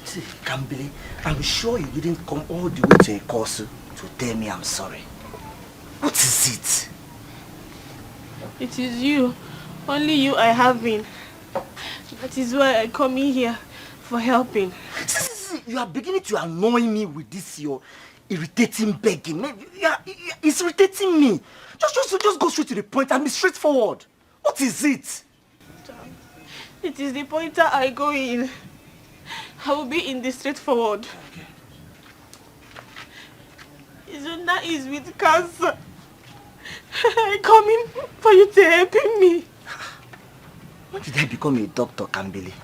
See, Kambili, I'm sure you didn't come all the way to Ikosu to tell me I'm sorry. What is it? It is you. Only you I have been. That is why I come in here for helping. See, you are beginning to annoy me with this your irritating begging. It's irritating me. Just go straight to the point and be straightforward. What is it? It is the pointer I go in. I will be in the straightforward. Okay. Izuna is with cancer. I come in for you to help me. When did I become a doctor, Kambili?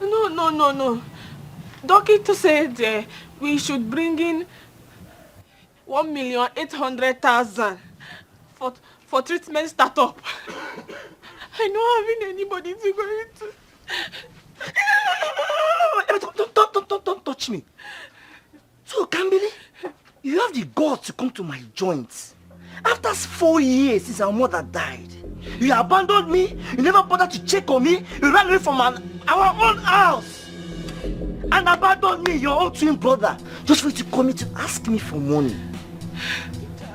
No. Doctor said we should bring in 1,800,000 for treatment startup. I not having anybody to go into. Don't touch me. So, Kambili, you have the guts to come to my joints. After 4 years since our mother died. You abandoned me. You never bothered to check on me. You ran away from our own house. And abandoned me, your own twin brother, just for you to come here to ask me for money.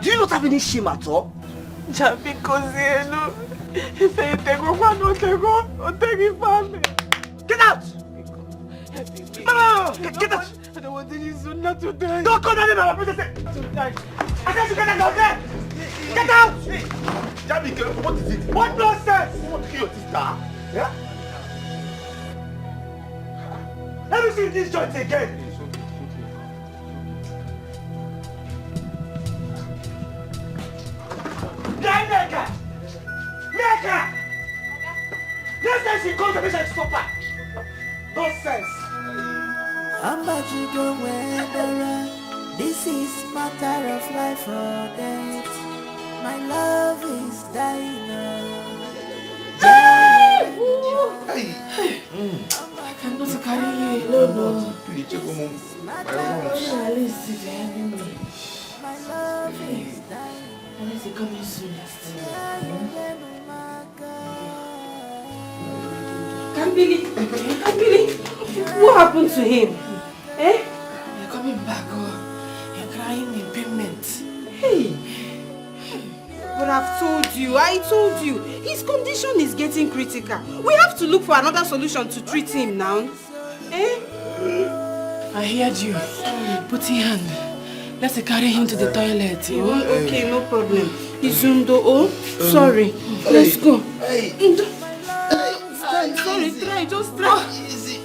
Do you not have any shame at all? Get out! No! Get out! I don't want Izuna to die. Don't call that name, my princess! To die. I said you get out, okay? Get out! Jamie, what is it? What nonsense! You want to kill your sister? Yeah? Let me see this joint again. Neka! Next time she comes, I wish I'd stop her. Nonsense! This is matter of life or death. My love is dying Hey! I cannot carry you alone. Please, check on My love is dying. Unless you're coming soon. Can't believe. What happened to him? Eh? You're coming back, oh. You're crying in payment. Hey! But I told you, his condition is getting critical. We have to look for another solution to treat him now. Eh? I heard you. Put your hand. Let's carry him to the toilet. Okay, no problem. Izundo, sorry. Let's go. Sorry, just try. Easy.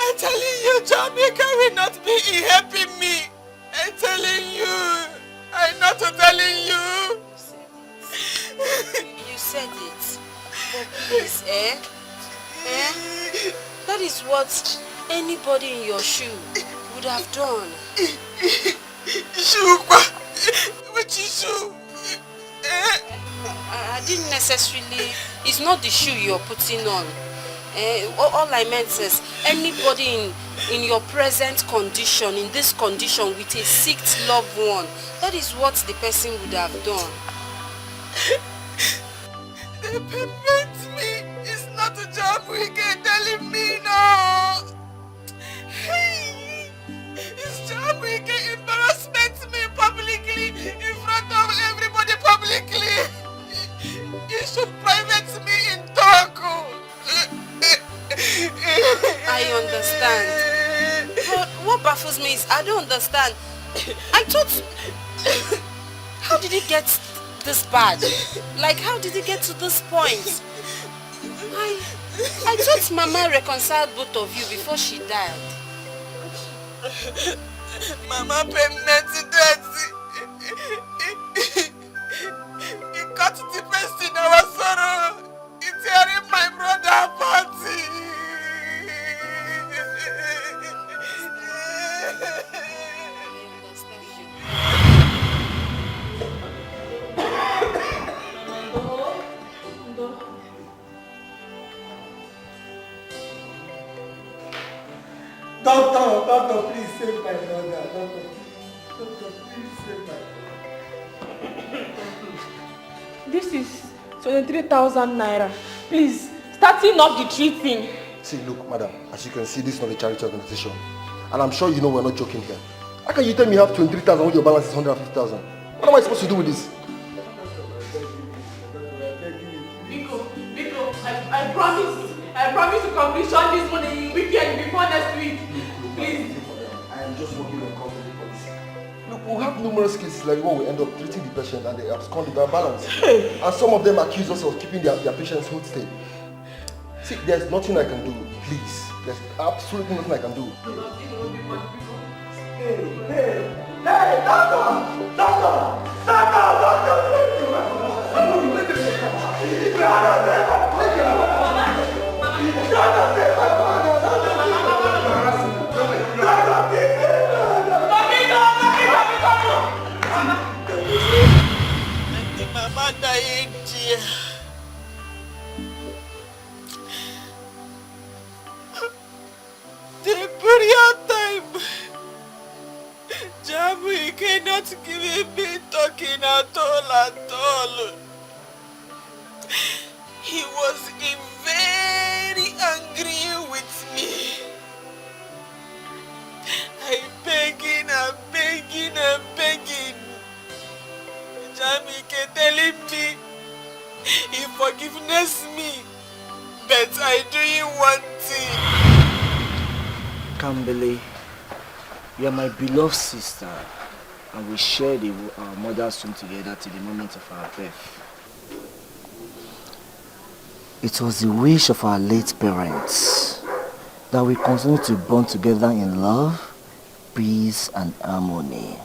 I'm telling you, Jamaica will not be helping me. I'm telling you. I'm not telling you. You said it. But please, that is what anybody in your shoe would have done. Shoe? Which shoe? I didn't necessarily... It's not the shoe you're putting on. All I meant is anybody in your present condition, in this condition with a sick loved one, that is what the person would have done. They permit me. It's not a job we can telling me now. Hey, it's job we can embarrassment me publicly in front of everybody publicly. You should private me in talk. I understand. But what baffles me is I don't understand. I thought... How did it get this bad? Like, how did it get to this point? I thought Mama reconciled both of you before she died. Mama permitted that. It got the best in our sorrow. It's tearing my brother apart. Doctor, please save my brother. Doctor, please save my brother. This is 23,000 naira. Please, starting off the treating. See, look, madam, as you can see, this is not a charity organization. And I'm sure you know we're not joking here. How can you tell me you have 23,000 when your balance is 150,000? What am I supposed to do with this? Biko, I promise to completion this money weekend before next week. Please. I am just working on conflict policy. Look, we have numerous cases like where we end up treating the patient and they abscond with our balance. And some of them accuse us of keeping their patients hold stay. See, there's nothing I can do, please. There's absolutely nothing I can do. Hey, doctor! Mama dying, dear. The burial time. not giving me talking at all. He was very angry with me. I'm begging. Jamike telling me he forgiveness me, but I doing one thing. Kambele, you are my beloved sister, and we shared our mother's womb together to the moment of our birth. It was the wish of our late parents that we continue to bond together in love, peace, and harmony.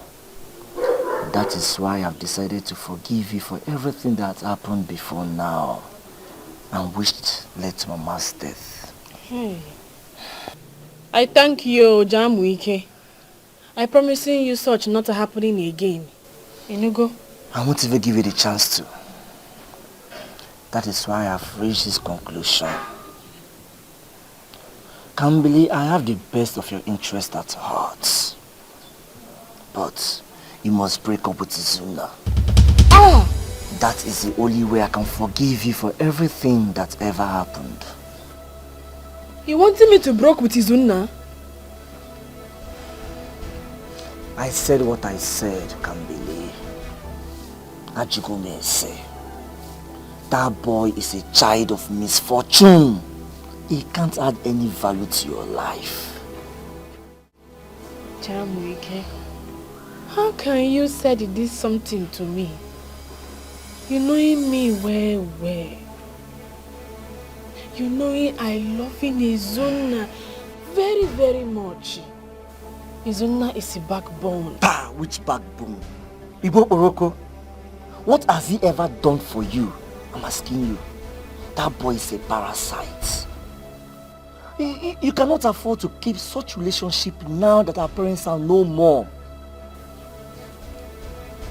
That is why I've decided to forgive you for everything that happened before now and wished led to Mama's death. Hey. I thank you, Jamwike. I promising you such not happening again. Inugo? I won't even give you the chance to. That is why I've reached this conclusion. Kambili, I have the best of your interest at heart. But you must break up with Izuna. Oh! That is the only way I can forgive you for everything that ever happened. You wanted me to break with Izuna? I said what I said, Kambili. Ajigome say. That boy is a child of misfortune. He can't add any value to your life. Jamwike, how can you say this something to me? You knowing me well. You knowing I love Izuna very, very much. Izuna is a backbone. Bah, which backbone? Ibo Oroko, what has he ever done for you? I'm asking you. That boy is a parasite. You cannot afford to keep such relationship now that our parents are no more.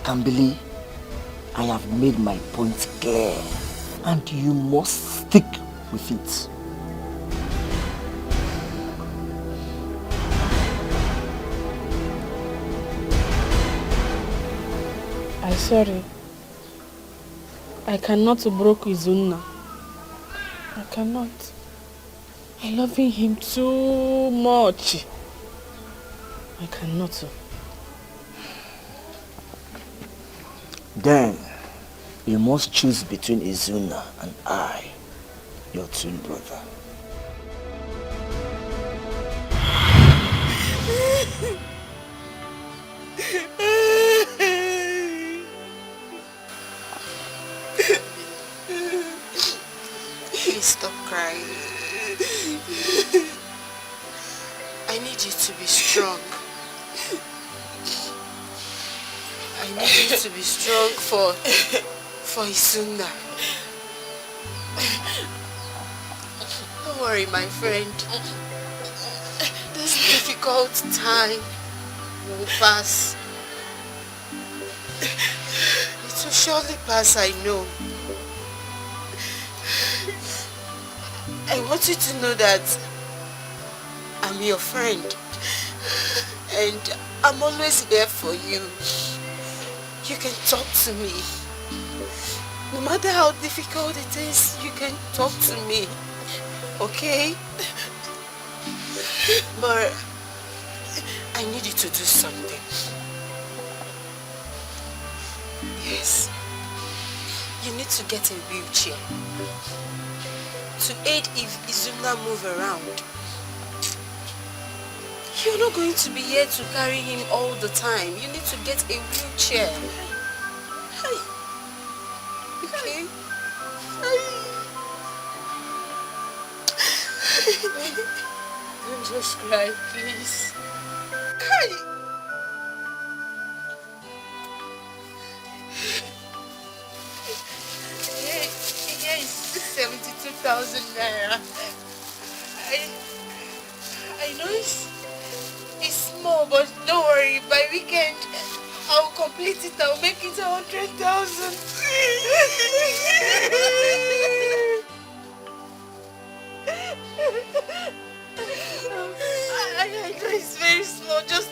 Kambili, I have made my point clear, and you must stick with it. I'm sorry. I cannot break Izuna. I cannot. I love him too much. I cannot. Then, you must choose between Izuna and I, your twin brother. Please stop crying. I need you to be strong. I need you to be strong for Izuna. Don't worry, my friend. This difficult time will pass. It will surely pass, I know. I want you to know that I'm your friend and I'm always there for you. You can talk to me. No matter how difficult it is, you can talk to me. Okay? But I need you to do something. Yes. You need to get a wheelchair to aid if Izuna move around. You're not going to be here to carry him all the time. You need to get a wheelchair. Hi. Okay? Don't just cry, please. Hi. Here is 72,000 naira. I know it's small, but don't worry. By weekend, I'll complete it. I'll make it 100,000. I know it's very small. Just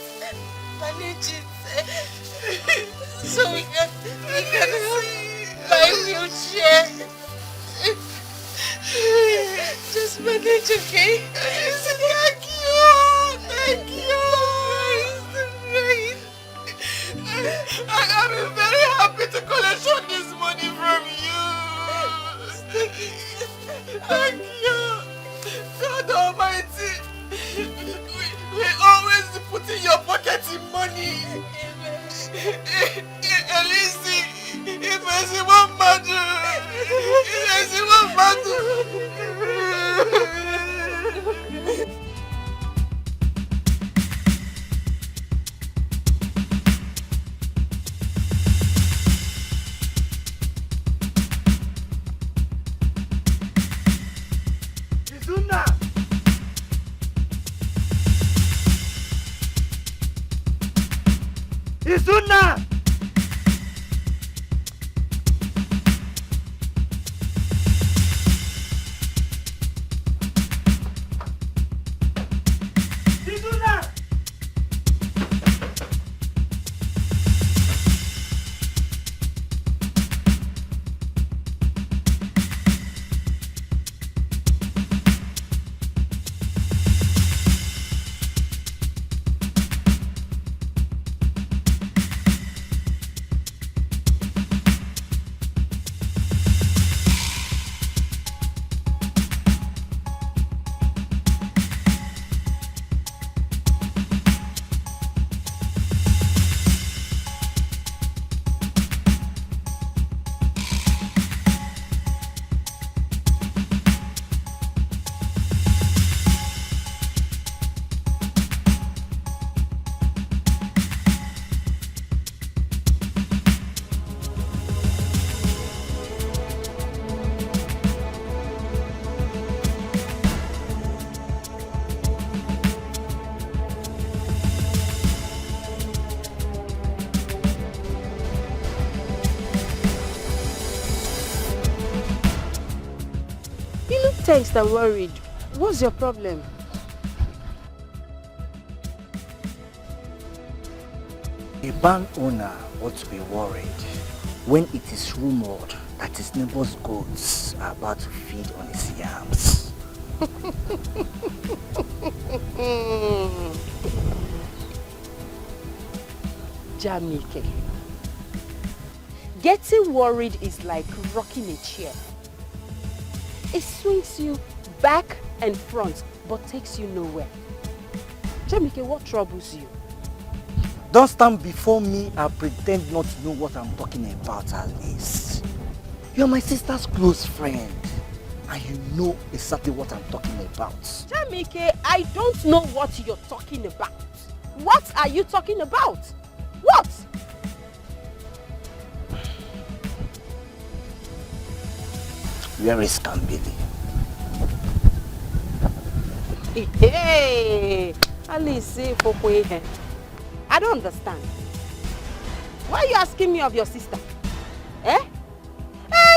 manage it. so we can have my wheelchair. Just manage, okay? Thank you! Thank you! I'm very happy to collection this money from you. Thank you. God Almighty. We always put in your pocket in money. Elise, if I see one matter, Izuna! Izuna! Izuna! Tensed and worried. What's your problem? A barn owner ought to be worried when it is rumored that his neighbor's goats are about to feed on his yams. Jamike. Getting worried is like rocking a chair. It swings you back and front, but takes you nowhere. Jamike, what troubles you? Don't stand before me and pretend not to know what I'm talking about, Alice. You're my sister's close friend, and you know exactly what I'm talking about. Jamike, I don't know what you're talking about. What are you talking about? What? Where is Kambili? Hey, Alice, I don't understand. Why are you asking me of your sister? Eh?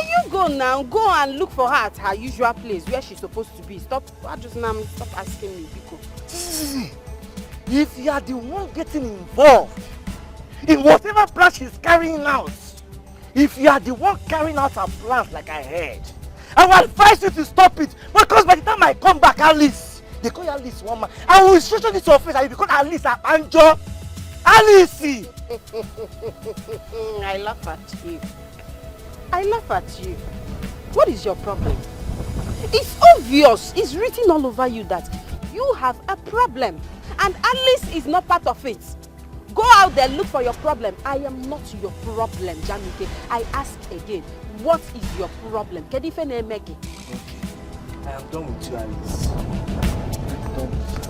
You go now. Go and look for her at her usual place where she's supposed to be. Stop asking me, Biko. If you are the one getting involved in whatever plan she's carrying out, if you are the one carrying out her plans like I heard, I will advise you to stop it, because by the time I come back, Alice, they call you Alice woman, I will shoot you to your face and you become Alice Anjo. Alice! I laugh at you. I laugh at you. What is your problem? It's obvious. It's written all over you that you have a problem. And Alice is not part of it. Go out there, look for your problem. I am not your problem, Jamike. I ask again, what is your problem? Okay, I am done with you, Alice. I'm done with you.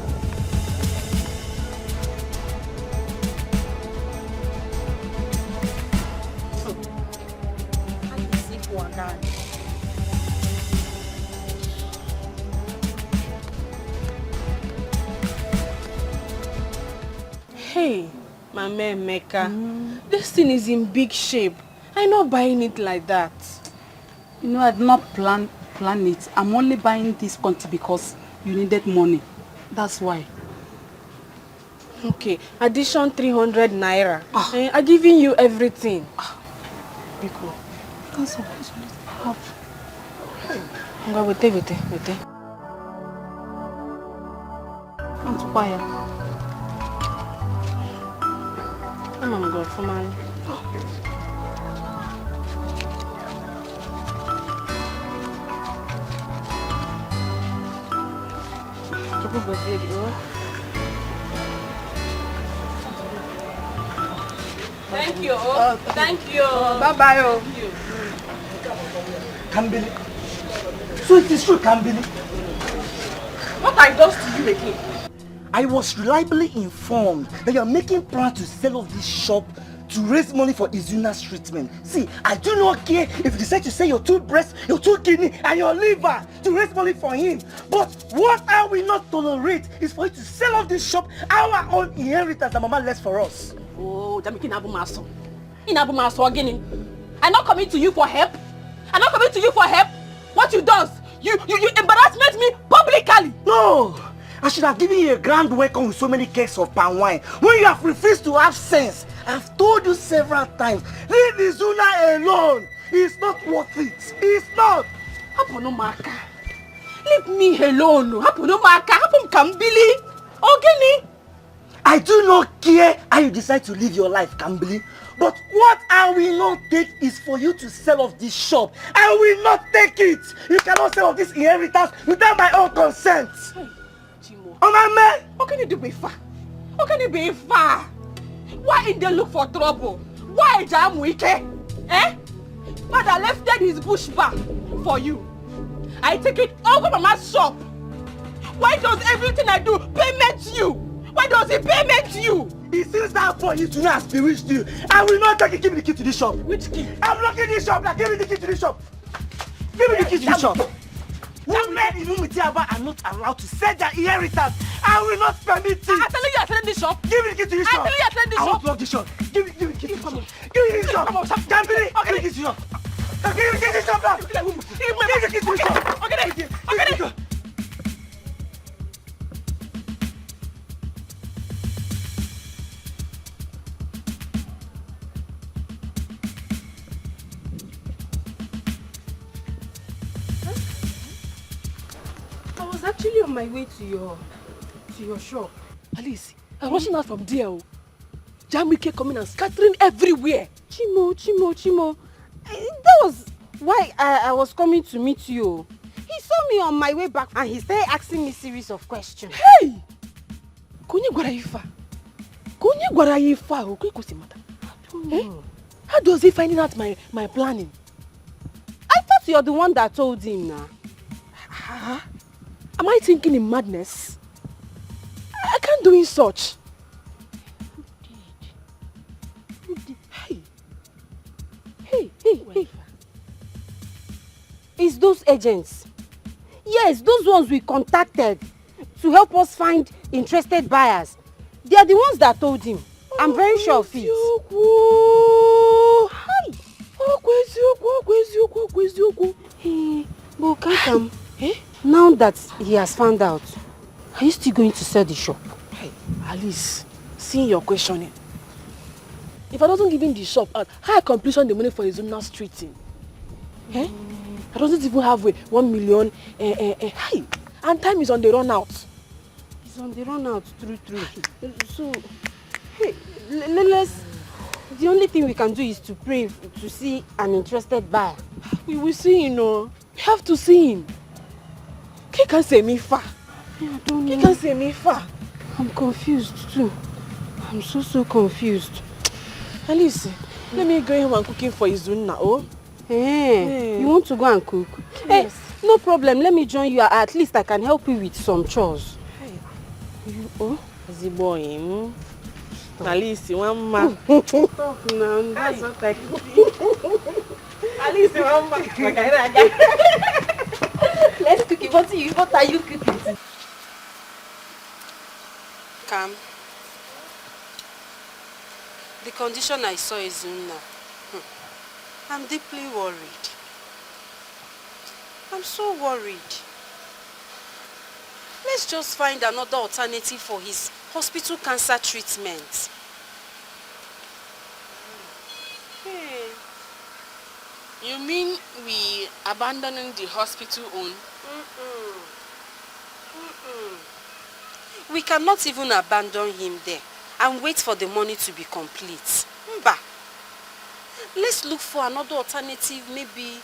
Hey, Mama Emeka, this thing is in big shape. I'm not buying it like that. You know, I did not plan it. I'm only buying this quantity because you needed money. That's why. Okay, addition 300 naira. I'm giving you everything. Biko. Cancel. Have. Wait. I'm tired. I'm going for man. Thank you. Thank you. Bye-bye. Kambili. So it is true, Kambili. What I done to you again? I was reliably informed that you are making plans to sell off this shop to raise money for Izuna's treatment. See, I do not care if you decide to sell your 2 breasts, your 2 kidney, and your liver to raise money for him. But what I will not tolerate is for you to sell off this shop, our own inheritance that Mama left for us. Oh, Jamaican Abumaso. In Abumaso again. I'm not coming to you for help. I'm not coming to you for help. What you does? You embarrassment me publicly. No! I should have given you a grand welcome with so many cakes of palm wine. When you have refused to have sense, I've told you several times, leave Izuna alone. It's not worth it. It's not. Haponomaka. Leave me alone. Haponomaka. Hapon Kambili. Ogini. I do not care how you decide to live your life, Kambili. But what I will not take is for you to sell off this shop. I will not take it. You cannot sell off this inheritance without my own consent. Hey, Chimo. Oh, my man. How can you do far? How can you be far? Why did they look for trouble? Why jam wike? Father left his bush bar for you. I take it over Mama's shop. Why does everything I do payment you? Why does he payment you? It seems that for you to not has bewitched you. I will not take it. Give me the key to this shop. Which key? I'm locking this shop. Now give me the key to this shop. Give me the key to this shop. Women in Umutiaba are not allowed to sell their inheritance. I will not permit it. I tell you you're selling this shop. Give me the key to this shop. I tell you you're selling this I shop. want to lock this shop. Give me the key to this shop. Give me this shop. Gambili. Give me the key to this shop. Give me the key to this shop now. Give me the key to this shop. Okay. I was actually on my way to your shop. Alice, I was rushing out from there. Jamike coming and scattering everywhere. Chimo. That was why I was coming to meet you. He saw me on my way back and he started asking me a series of questions. Hey! Konye gwara yifa. Okay, how does he finding out my planning? I thought you're the one that told him now. Am I thinking in madness? I can't do in such. Who did? Hey. It's those agents. Yes, those ones we contacted to help us find interested buyers. They are the ones that told him. I'm very sure of it. Hey, but Kankam, now that he has found out, are you still going to sell the shop? Hey, Alice, seeing your questioning. If I doesn't give him the shop, how I completion the money for his Izuna's treating? I doesn't even have 1 million. Hey, and time is on the run out. It's on the run out, true. So, hey, let's. The only thing we can do is to pray to see an interested buyer. We will see, We have to see him. He can't say me far. I don't know. He can't say me far. I'm confused too. I'm so confused. Alice, let me go home and cooking for Izuna, oh? Hey, you want to go and cook? Yes. Hey, no problem. Let me join you. At least I can help you with some chores. Hey. You, oh? The boy, Alice, one man. Stop now. That's what I cook. Alice, one man. Let's cook it. What are you cooking? Come. The condition I saw is Izuna. I'm deeply worried. I'm so worried. Let's just find another alternative for his hospital cancer treatment. You mean we abandoning the hospital own? We cannot even abandon him there and wait for the money to be complete. Mba. Let's look for another alternative, maybe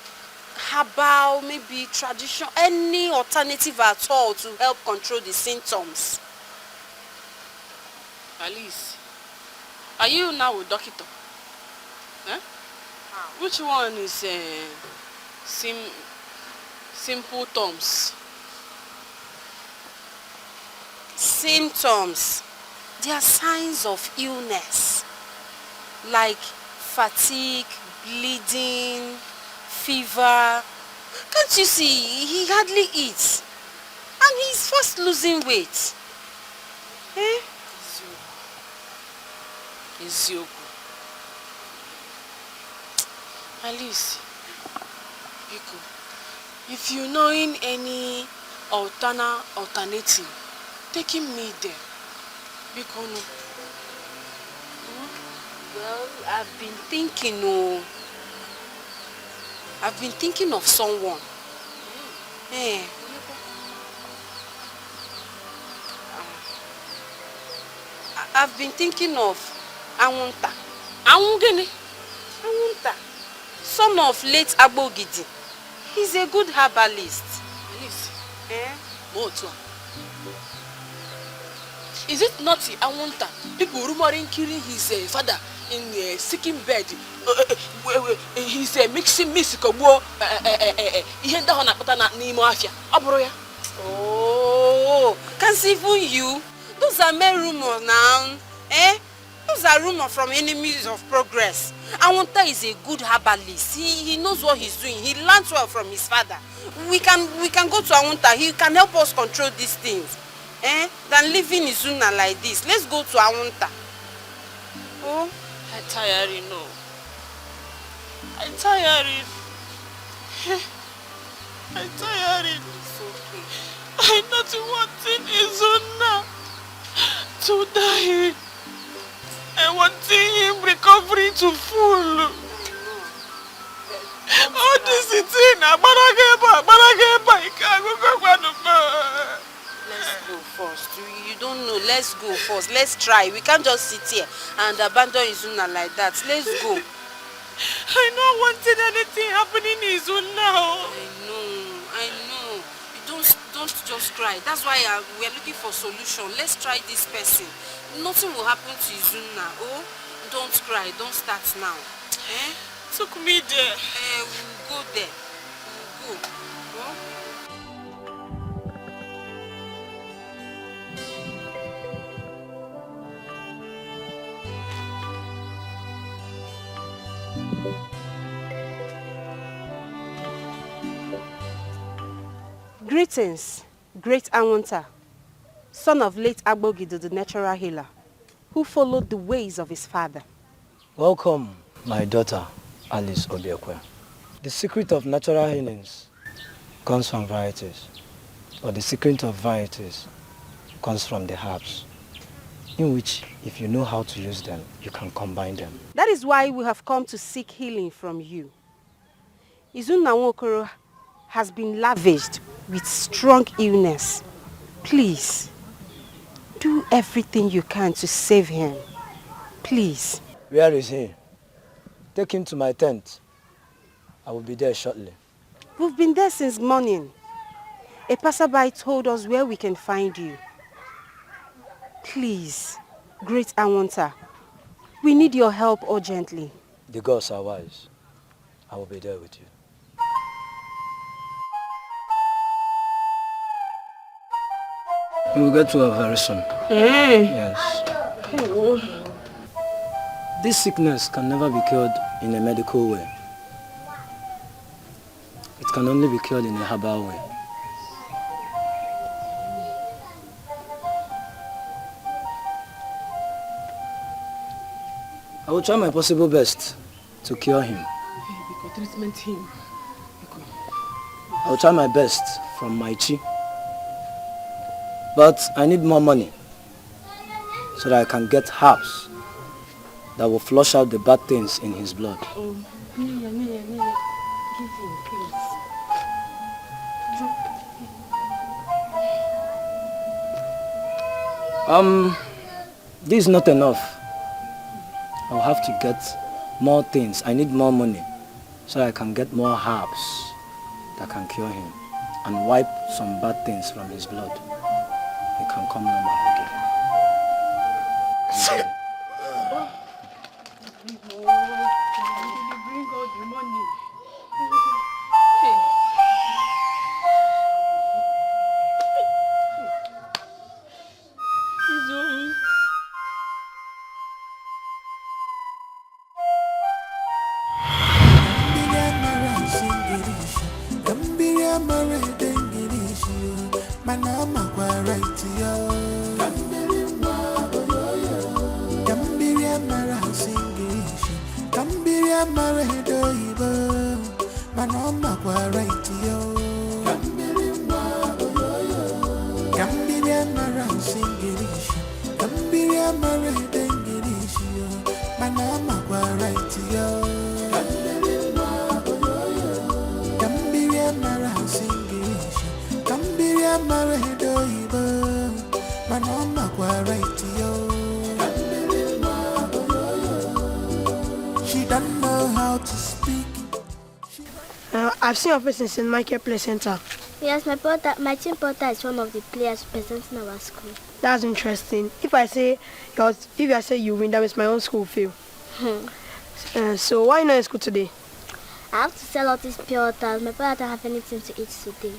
herbal, maybe tradition, any alternative at all to help control the symptoms. Alice, are you now a doctor? Huh? Which one is simple terms? Symptoms. They are signs of illness, like fatigue, bleeding, fever. Can't you see? He hardly eats. And he's fast losing weight. Eh? Izioku. Alice, Biko, if you knowing any alternative, taking me there. Biko, no. Well, I've been thinking of someone. Eh. I've been thinking of Awunta. Awungene? Awunta. Son of late Agbogidi. He's a good herbalist. Alice. Eh? Motua. Is it not Awunta? People rumoring killing his father in a sick bed. He's mixing music. Oh, can't even you? Those are mere rumors now. Eh? Those are rumors from enemies of progress. Awunta is a good herbalist. He knows what he's doing. He learned well from his father. We can go to Awunta. He can help us control these things. Eh? Than living Izuna like this. Let's go to Awunta. Oh? I'm tired, no. I'm tired. I'm tired. It's okay. I'm not wanting Izuna to die. I want him recovering to full. Oh, this is it. Let's go first. You don't know. Let's go first. Let's try. We can't just sit here and abandon Izuna like that. Let's go. I don't want anything happening in Izuna. I know. You don't just cry. That's why we are looking for solution. Let's try this person. Nothing will happen to Izuna. Oh, don't cry. Don't start now. Eh? Took me there. We'll go there. We'll go. Oh? Greetings, great Awunta, son of late Agbogido, the natural healer, who followed the ways of his father. Welcome, my daughter, Alice Obiekwe. The secret of natural healings comes from varieties, but the secret of varieties comes from the herbs, in which, if you know how to use them, you can combine them. That is why we have come to seek healing from you. Izuna Nwokoro has been lavished with strong illness. Please, do everything you can to save him. Please. Where is he? Take him to my tent. I will be there shortly. We've been there since morning. A passerby told us where we can find you. Please, great Awunta, we need your help urgently. The gods are wise. I will be there with you. We will get to her very soon. Yes. This sickness can never be cured in a medical way. It can only be cured in a herbal way. I will try my possible best to cure him. Because treatment him. I will try my best from my chi. But I need more money. so that I can get herbs that will flush out the bad things in his blood. Oh, Mia, give him, please. This is not enough. I'll have to get more things. I need more money so I can get more herbs that can cure him and wipe some bad things from his blood. He can come normal again. Bring all the money. I've seen your face in St. Michael Play Center. Yes, my twin brother is one of the players representing our school. That's interesting. If I say you win, that means my own school fail. So why not in school today? I have to sell all these pure waters. My brother don't have anything to eat today.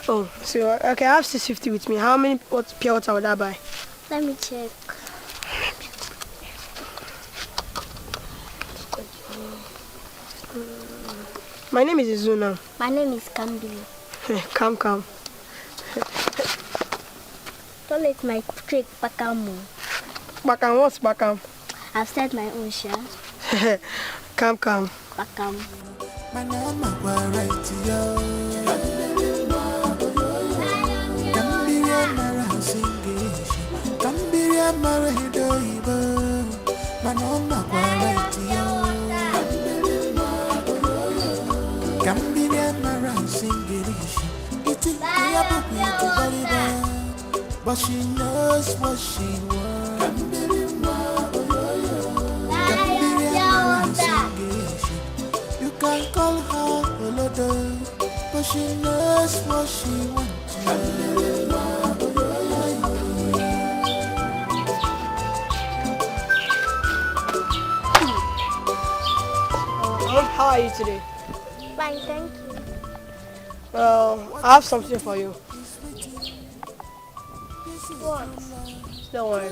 Oh, so okay, I have 650 with me. How many pure water would I buy? Let me check. My name is Izuna. My name is Kambili. Come. Don't let my trick Bakam. Bakam, what's Bakam? I've said my own share. Come. Bakam. But she knows what she wants. You can call her Olodo, but she knows what she wants. How are you today? Fine, thank you. Well, I have something for you. What? Don't worry.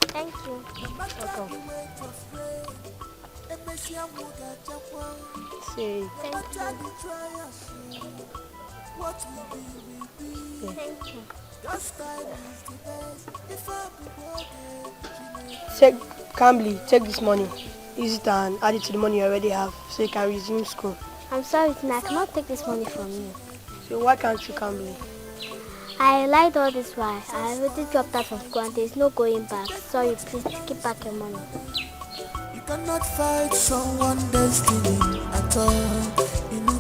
Thank you. Welcome. See. Thank you. Take this money. Use it and add it to the money you already have so you can resume school. I'm sorry, Tina, I cannot take this money from you. So why can't you come me? I lied all this while. I already dropped out from school and there's no going back. Sorry, please keep back your money. You cannot fight someone's destiny at all. You know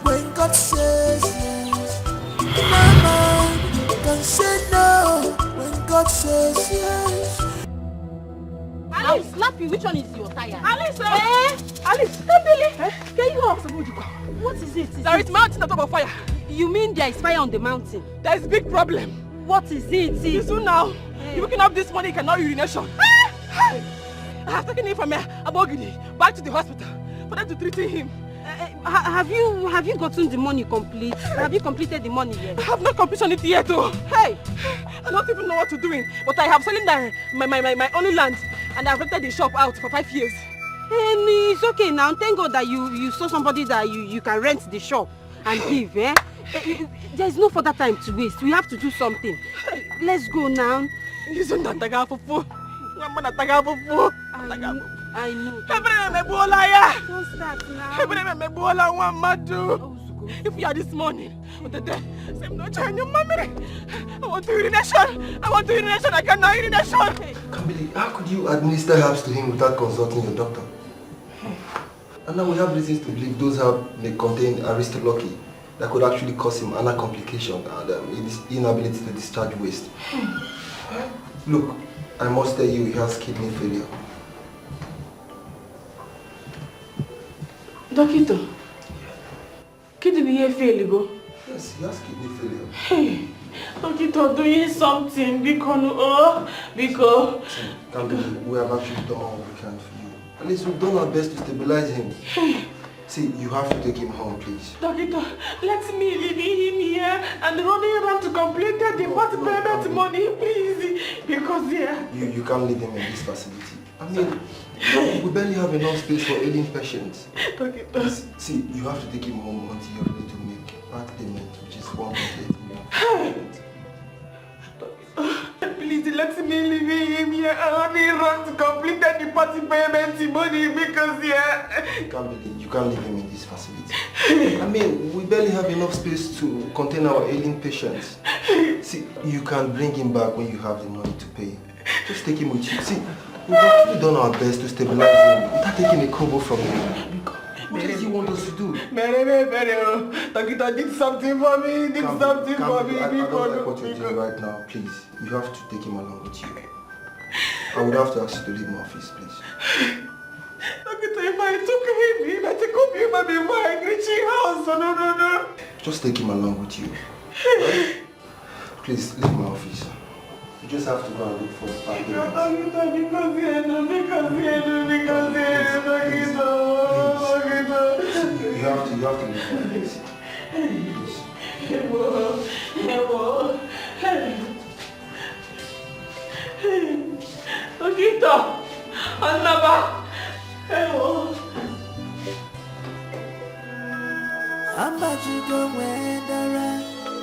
when God says yes. My mind can say no when God says yes. I will slap you. Which one is your tire? Alice! Alice, can you go? What is it? There is mountain on top of fire. You mean there is fire on the mountain? There is a big problem. What is it? Soon now. You're picking up this money, you cannot urination. I have taken him from Abogini back to the hospital for them to treat him. Have you gotten the money complete? Have you completed the money yet? I have not completed it yet, oh. Hey, I don't even know what to do, but I have selling my only land and I've rented the shop out for 5 years. It's okay now. Thank God that you saw somebody that you can rent the shop and give, eh? There's no further time to waste. We have to do something. Let's go now. I know. Don't start now. If you are this morning, I want to urination. I cannot urination. Kambili, how could you administer herbs to him without consulting your doctor? And now we have reasons to believe those herbs may contain aristolochi that could actually cause him another complication and inability to discharge waste. Look, I must tell you he has kidney failure. Doctor, kidney failure? Yes, he has kidney failure. Hey, Doctor, doing something because Kambili, we have actually done all we can for you. At least we've done our best to stabilize him. See, you have to take him home, please. Doctor, let me leave him here and running around to complete the payment money, please. Because You can't leave him in this facility. I mean, we barely have enough space for ailing patients. Doctor. See, you have to take him home until you're ready to make part payment, which is 1.8 million. Please let me leave him here and running around to complete the party payment money because You can't leave him in this facility. I mean, we barely have enough space to contain our ailing patients. See, you can bring him back when you have the money to pay. Just take him with you. See, we've actually done our best to stabilize him without taking a kobo from him. What does he want us to do? Doctor did something for me, I don't like what you're doing right now. Please, you have to take him along with you. I would have to ask you to leave my office, please. Doctor, if I took him, I take up him before I reach his house. No. Just take him along with you. Right? Please, leave my office. You just have to go and look for the parking lot. You have to leave my office. Please.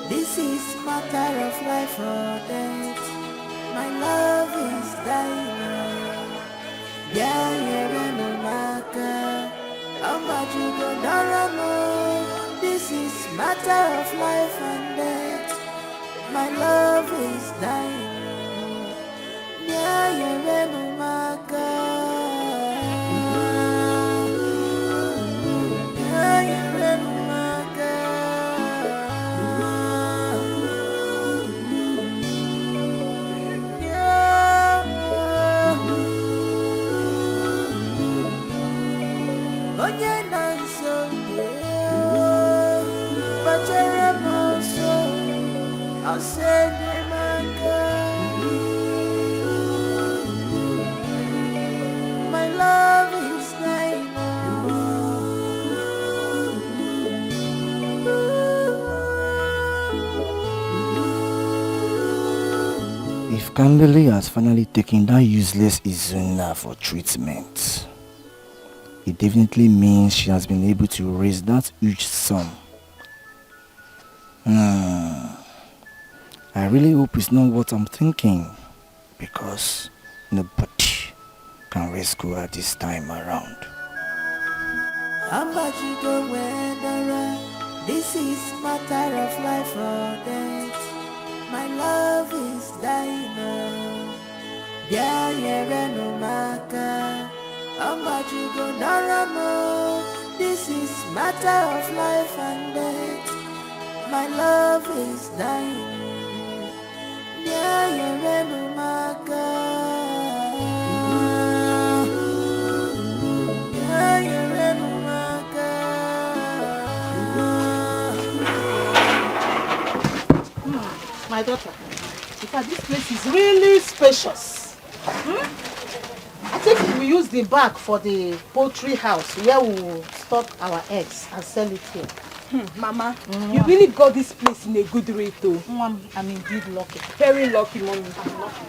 This is matter of life or death. My love is dying. This is matter of life and death. My love is dying. My love is dying. If Kambili has finally taken that useless Izuna for treatment, it definitely means she has been able to raise that huge sum. I really hope it's not what I'm thinking, because nobody can rescue her this time around. This is matter of life or death. My love is dying. This is matter of life and death. My love is dying. My daughter, because this place is really spacious. I think we use the back for the poultry house where we will stock our eggs and sell it here. Mama, you really got this place in a good rate though. I'm indeed lucky. Very lucky, mommy. I'm lucky.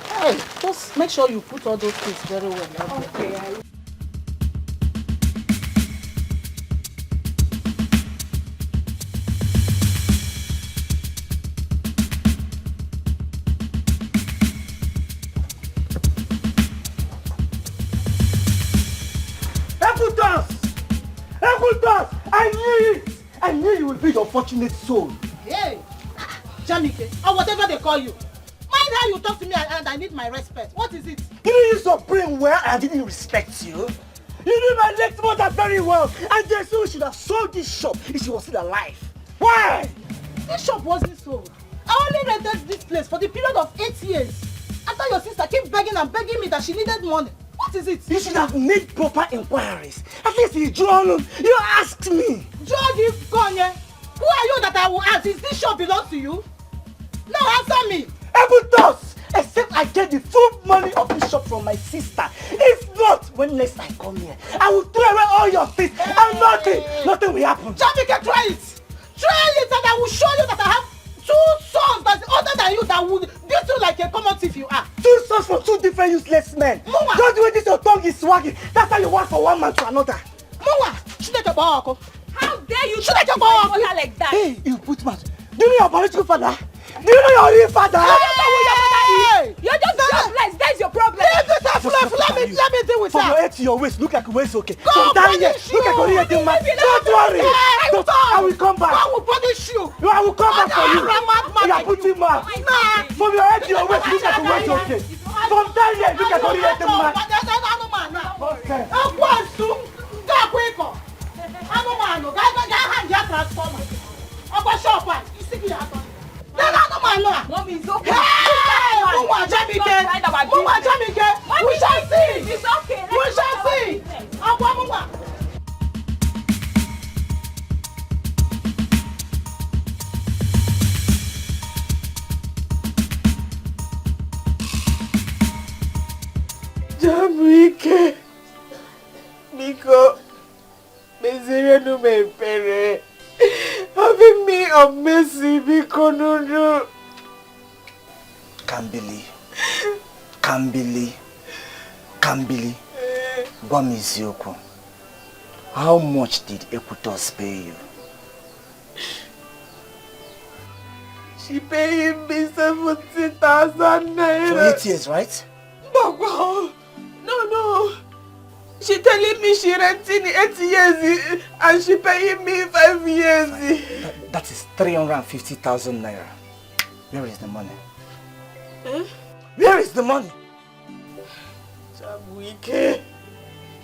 Hey, just make sure you put all those things very well. Okay. Ebudos! I knew it! I knew you would be the unfortunate soul. Hey! Jamike, or whatever they call you. Mind how you talk to me and I need my respect. What is it? You didn't use your brain well and I didn't respect you. You knew my late mother very well, and there's no should have sold this shop if she was still alive. Why? This shop wasn't sold. I only rented this place for the period of 8 years. After your sister kept begging and begging me that she needed money. What is it? You should have made proper inquiries. At least you asked me. Georgie Konye, who are you that I will ask? Is this shop belongs to you? No, answer me. Ebudos! Except I get the full money of this shop from my sister. If not, when next I come here, I will throw away all your things and nothing will happen. Jamike, try it. Try it and I will show you that I have 2 sons that's other than you that would beat you like a common thief you are. 2 sons from 2 different useless men. Mwa! Just the way this your tongue is swagging, that's how you work from one man to another. Mwa! Chineke Bawako. How dare you talk to my mother like that? Hey, you put mouth. Do you know your biological father? Do you know your real father? Hey! You're just jobless. That's your problem. Let me deal with From her. your head to your waist, look like a waist, okay? God From down here, punish look like a you. real man. Don't worry. I will come back. I will punish you. I will come back for you. You are putting mouth. From your head to your waist, look like a waist, okay? From down here, look like a real man. Mommy, it's okay. Hey! Mama Jamike! We shall see! It's okay. We shall see! Mama! Jamike, Nico, Mesirenu Mepere, having me of mercy, Biko Nunu. Kambili. Gwamizioko. How much did Equitos pay you? She paid me 70,000 naira. For 8 years, right? No. She telling me she renting 8 years and she paying me 5 years. That is 350,000 naira. Where is the money? Where is the money? Jamike.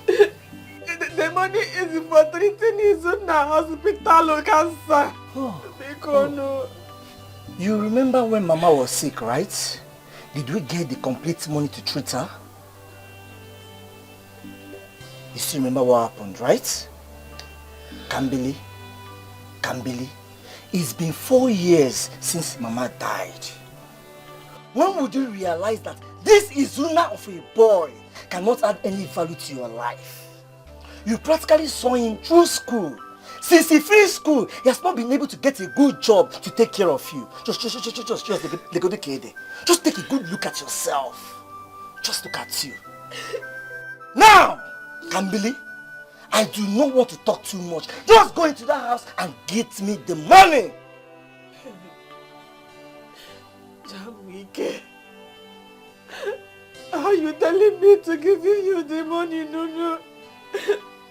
The money is for treating Izuna hospital cancer. No. You remember when Mama was sick, right? Did we get the complete money to treat her? You still remember what happened, right? Kambili, it's been 4 years since Mama died. When would you realize that this Izuna of a boy cannot add any value to your life? You practically saw him through school. Since he finished school, he has not been able to get a good job to take care of you. Just take a good look at yourself. Just look at you. Now, Kambili, I do not want to talk too much. Just go into that house and get me the money. Jamike, are you telling me to give you the money, Nunu?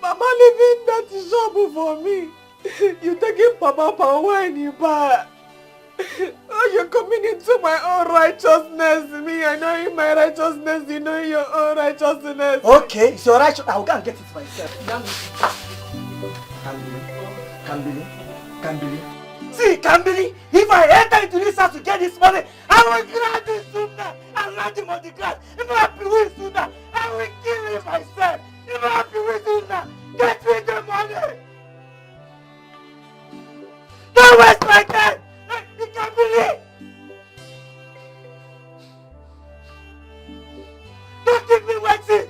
Mama leaving that shop for me. You taking Papa for wine you buy. Oh, you're coming into my own righteousness. Me, I know in my righteousness, you know your own righteousness. Okay, it's your righteousness. I will go and get it myself. Kambili. See, Kambili, if I enter into this house to get this money, I will grab this sooner and land him on the ground. If I'm happy with sooner, I will kill him myself. If I'm happy with sooner, get me the money. Don't waste my time. You can't believe. Don't keep me waiting.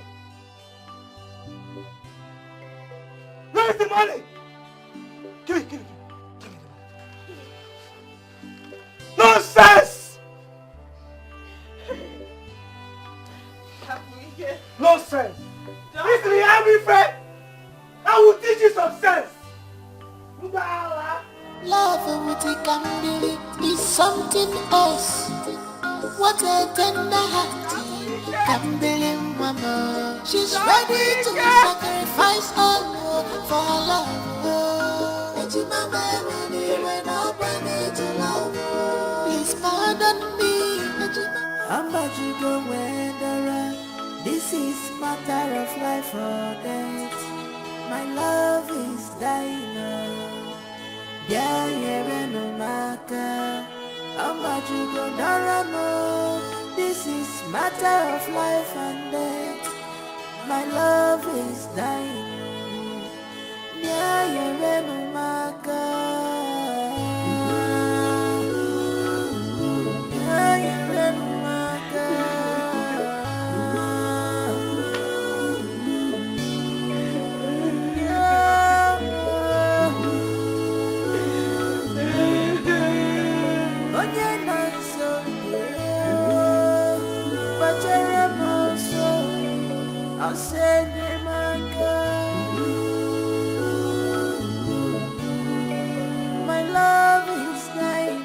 Where is the money? Give me the money. Nonsense! Nonsense! This is the army friend. I will teach you some sense. Love with the Kambili is something else. What a tender heart, Kambili mama. She's ready to sacrifice all for her love. I'm about to go where this is matter of life or death. My love is dying now. Yeah, yeah, no matter. I'm about to go Daramo. This is matter of life and death. My love is dying. Yeah, yeah, no matter. Yeah, yeah, no I'll send you my girl. My love is dying.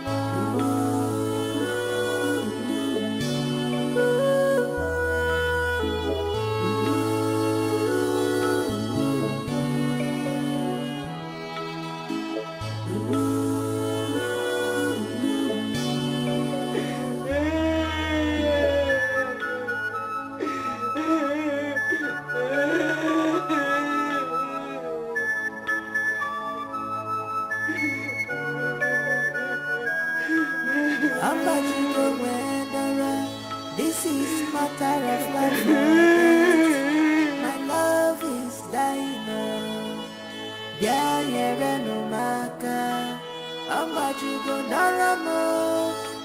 I'm about to go where this is matter of life. My love is dying now. Yeah, yeah, no matter. I'm about to go Daramo.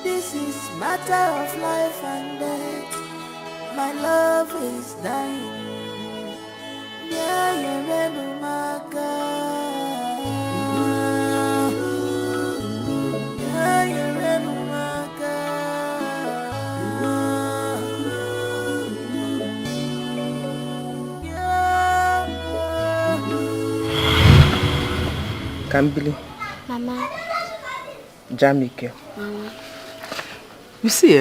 This is matter of life and death. My love is dying. Yeah, yeah, no matter. Yeah, yeah, no Kambili. Mama. Jamike. Mama. You see,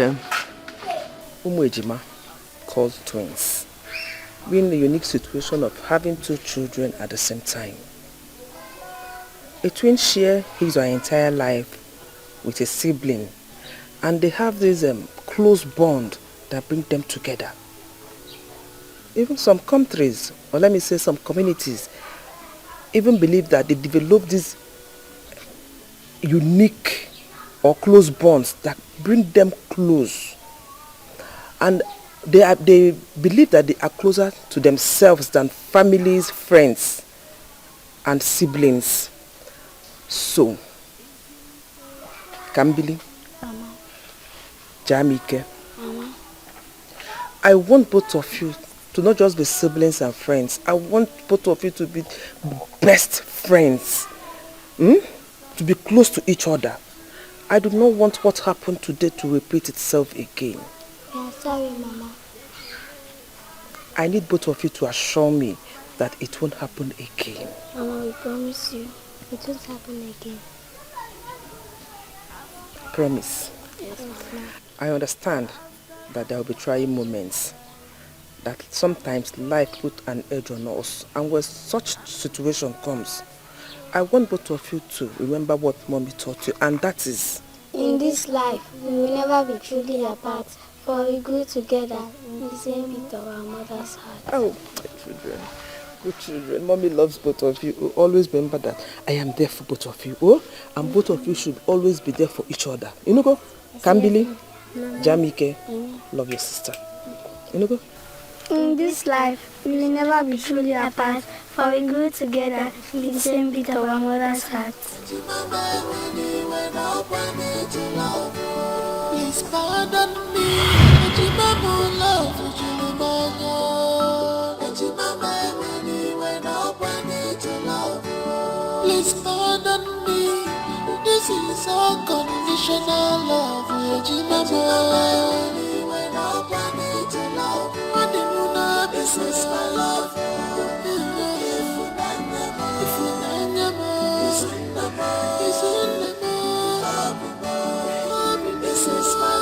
Ejima calls twins. We're in the unique situation of having two children at the same time. A twin share his or her entire life with a sibling, and they have this close bond that brings them together. Even some countries, or let me say some communities, even believe that they develop these unique or close bonds that bring them close. And they believe that they are closer to themselves than families, friends, and siblings. So, Kambili, Mama. Jamike, Mama. I want both of you to not just be siblings and friends. I want both of you to be best friends. To be close to each other. I do not want what happened today to repeat itself again. Yeah, sorry, Mama. I need both of you to assure me that it won't happen again. Mama, we promise you. It won't happen again. Promise. Yes, Mama. I understand that there will be trying moments. That sometimes life puts an edge on us. And when such situation comes, I want both of you to remember what Mommy taught you. And that is... In this life, we will never be truly apart. For we grew together in the same beat of our mother's heart. Oh, my children. Good children. Mommy loves both of you. Always remember that I am there for both of you. Oh? And both of you should always be there for each other. You know go? Kambili, Jamike, love your sister. You know go? In this life, we will never be truly apart. For we grew together in the same beat of our mother's heart. Please pardon me. Please pardon me. This is unconditional love. This is my love. This is my love.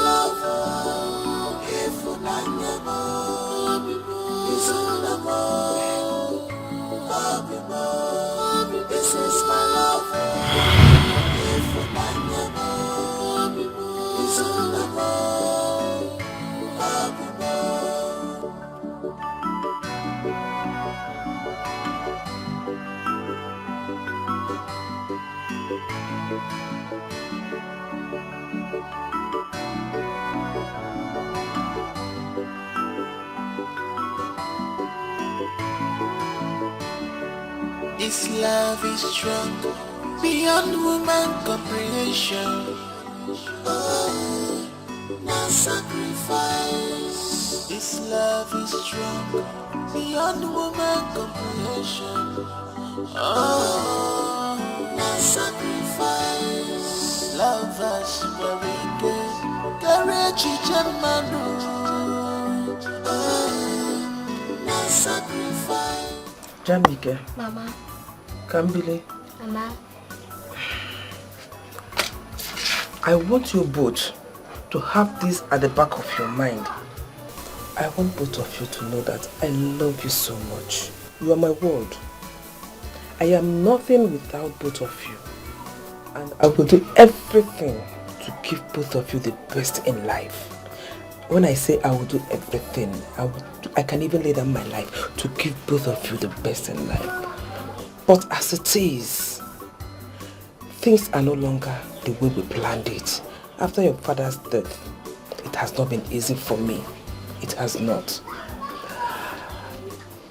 This is my love. This love is strong, beyond human comprehension. Oh, no sacrifice. This love is strong, beyond human comprehension. Oh, no sacrifice. Love us very good. Courage is a man. Oh, no sacrifice. Jamike. Mama. Kambile. Mama. I want you both to have this at the back of your mind. I want both of you to know that I love you so much. You are my world. I am nothing without both of you. And I will do everything to give both of you the best in life. When I say I will do everything, I can even lay down my life to give both of you the best in life. But as it is, things are no longer the way we planned it. After your father's death, it has not been easy for me. It has not.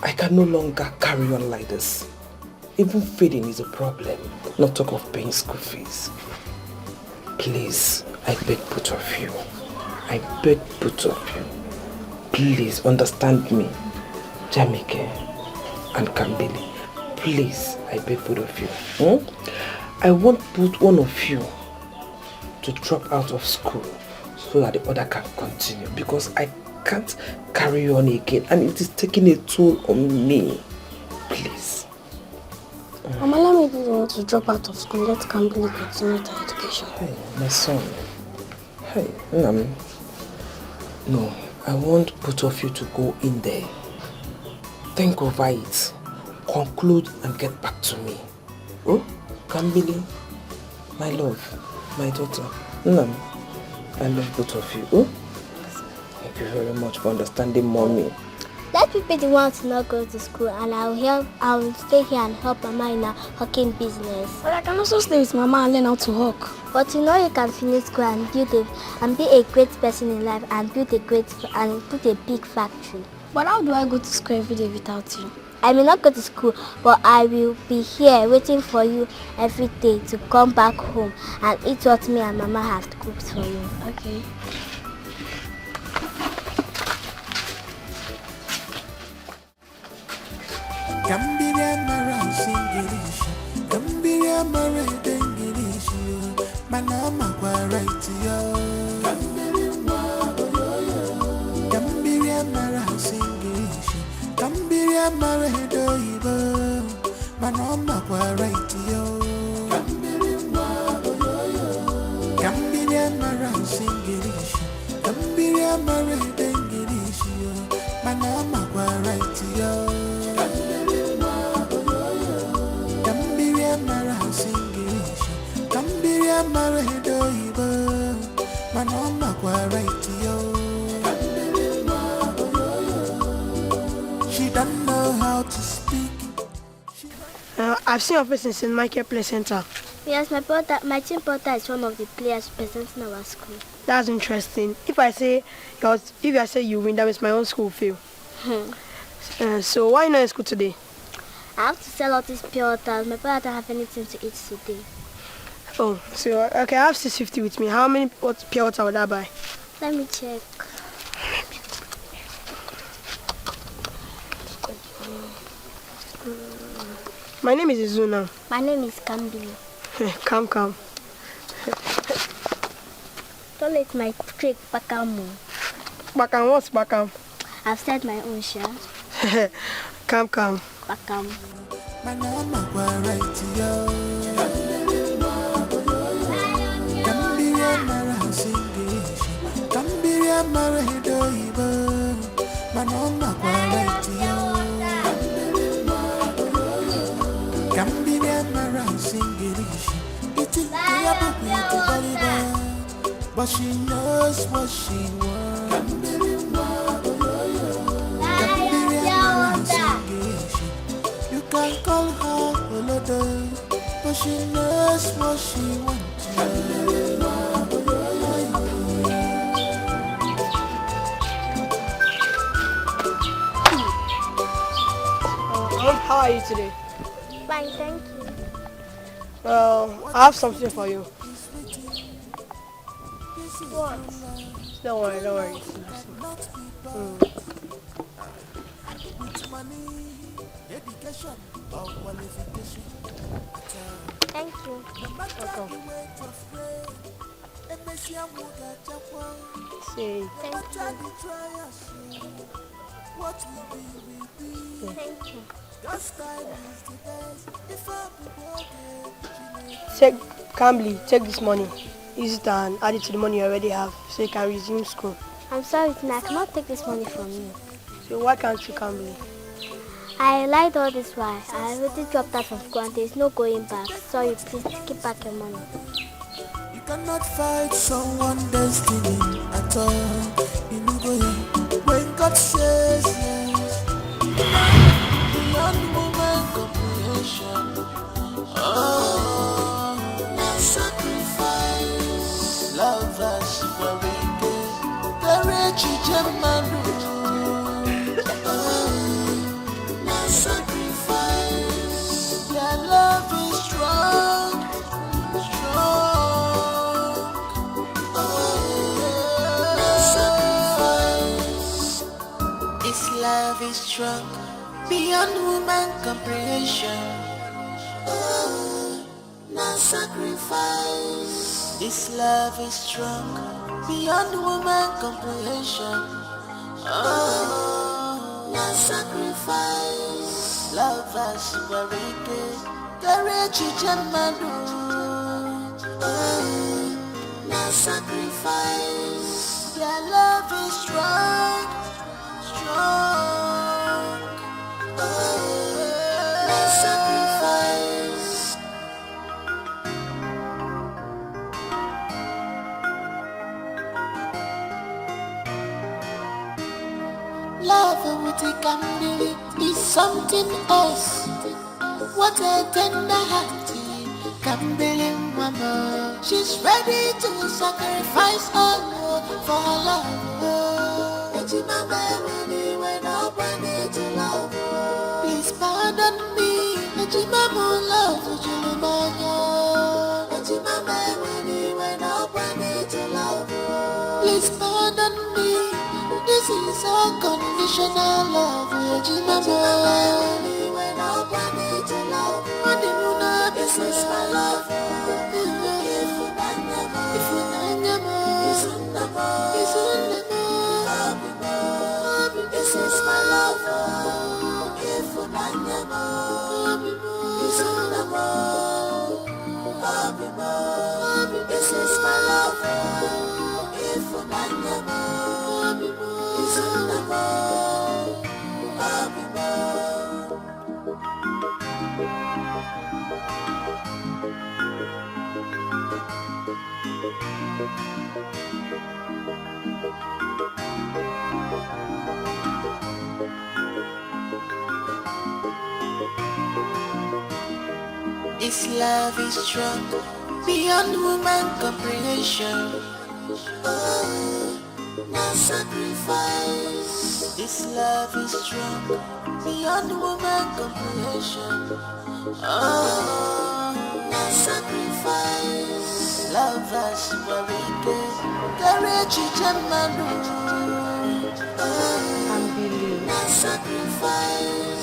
I can no longer carry on like this. Even feeding is a problem, not talk of paying school fees. Please, I beg both of you. I beg both of you. Please understand me, Jamike and Kambili. Please, I beg both of you. I want both one of you to drop out of school so that the other can continue, because I can't carry on again and it is taking a toll on me. Please. Mama, Lami didn't want to drop out of school. Let Kambili continue with her education. Hey, my son. Hey, no, I want both of you to go in there. Think over it. Conclude and get back to me. Oh, Kambili, my love, my daughter. I love both of you. Oh, thank you very much for understanding mommy. Let me be the one to not go to school, and I will stay here and help Mama in her hawking business. But I can also stay with Mama and learn how to hawk. But you know you can finish school and be a great person in life and build a big factory. But how do I go to school every day without you? I may not go to school, but I will be here waiting for you every day to come back home and eat what me and Mama have cooked for you. Okay. Gambiria mara singirishi, Gambiria mara dengirishi, manama kwa right yo. Gambiria mara singirishi, Gambiria mara doibo, manama kwa right yo. Gambiria mara singirishi, Gambiria mara dengirishi, manama kwa right yo. She don't know how to speak. I've seen your face in St. Michael Play Center. Yes, my team brother is one of the players representing our school. That's interesting. If I say you win, that means my own school fail. So why not in school today? I have to sell all these pure waters. My brother don't have anything to eat today. Oh, so okay, I have 650 with me. How many pure water would I buy? Let me check. My name is Izuna. My name is Kambili. Come. Don't let my trick Bakam. Bakam, what's Bakam? I've said my own share. Come. Bakam. But she knows what she wants. You can call her Olodo. but she knows what she wants. How are you today? Fine, thank you. Well, I have something for you. What? Don't worry, don't worry. Thank you. Welcome. See. Thank you. Thank you. Take this money. Use it and add it to the money you already have so you can resume school. I'm sorry, Tina, I cannot take this money from you. So why can't you Cambly? I lied all this while. I already dropped out from school and there's no going back. Sorry, please keep back your money. You cannot fight someone's destiny at all. You know, when God says yes, beyond human comprehension. Oh, now sacrifice, love us very good. The rich gentleman. Now sacrifice, their love is strong, strong. Now sacrifice, this love is strong, beyond human comprehension. Now sacrifice, this love is strong, beyond human comprehension. Now sacrifice, love us very good. The rich gentleman. Now sacrifice, their love is strong, strong. Now sacrifice. Love with a candle is something else. What a tender heart, Cambly mama. She's ready to sacrifice all for her love. Please pardon me, Mama love please pardon me. This is unconditional love, this is my love. This is my love. This is my love. This love is strong, beyond human comprehension. Now sacrifice. This love is strong, beyond human comprehension. Now sacrifice. Love us very good. Courage gentleman. Now sacrifice.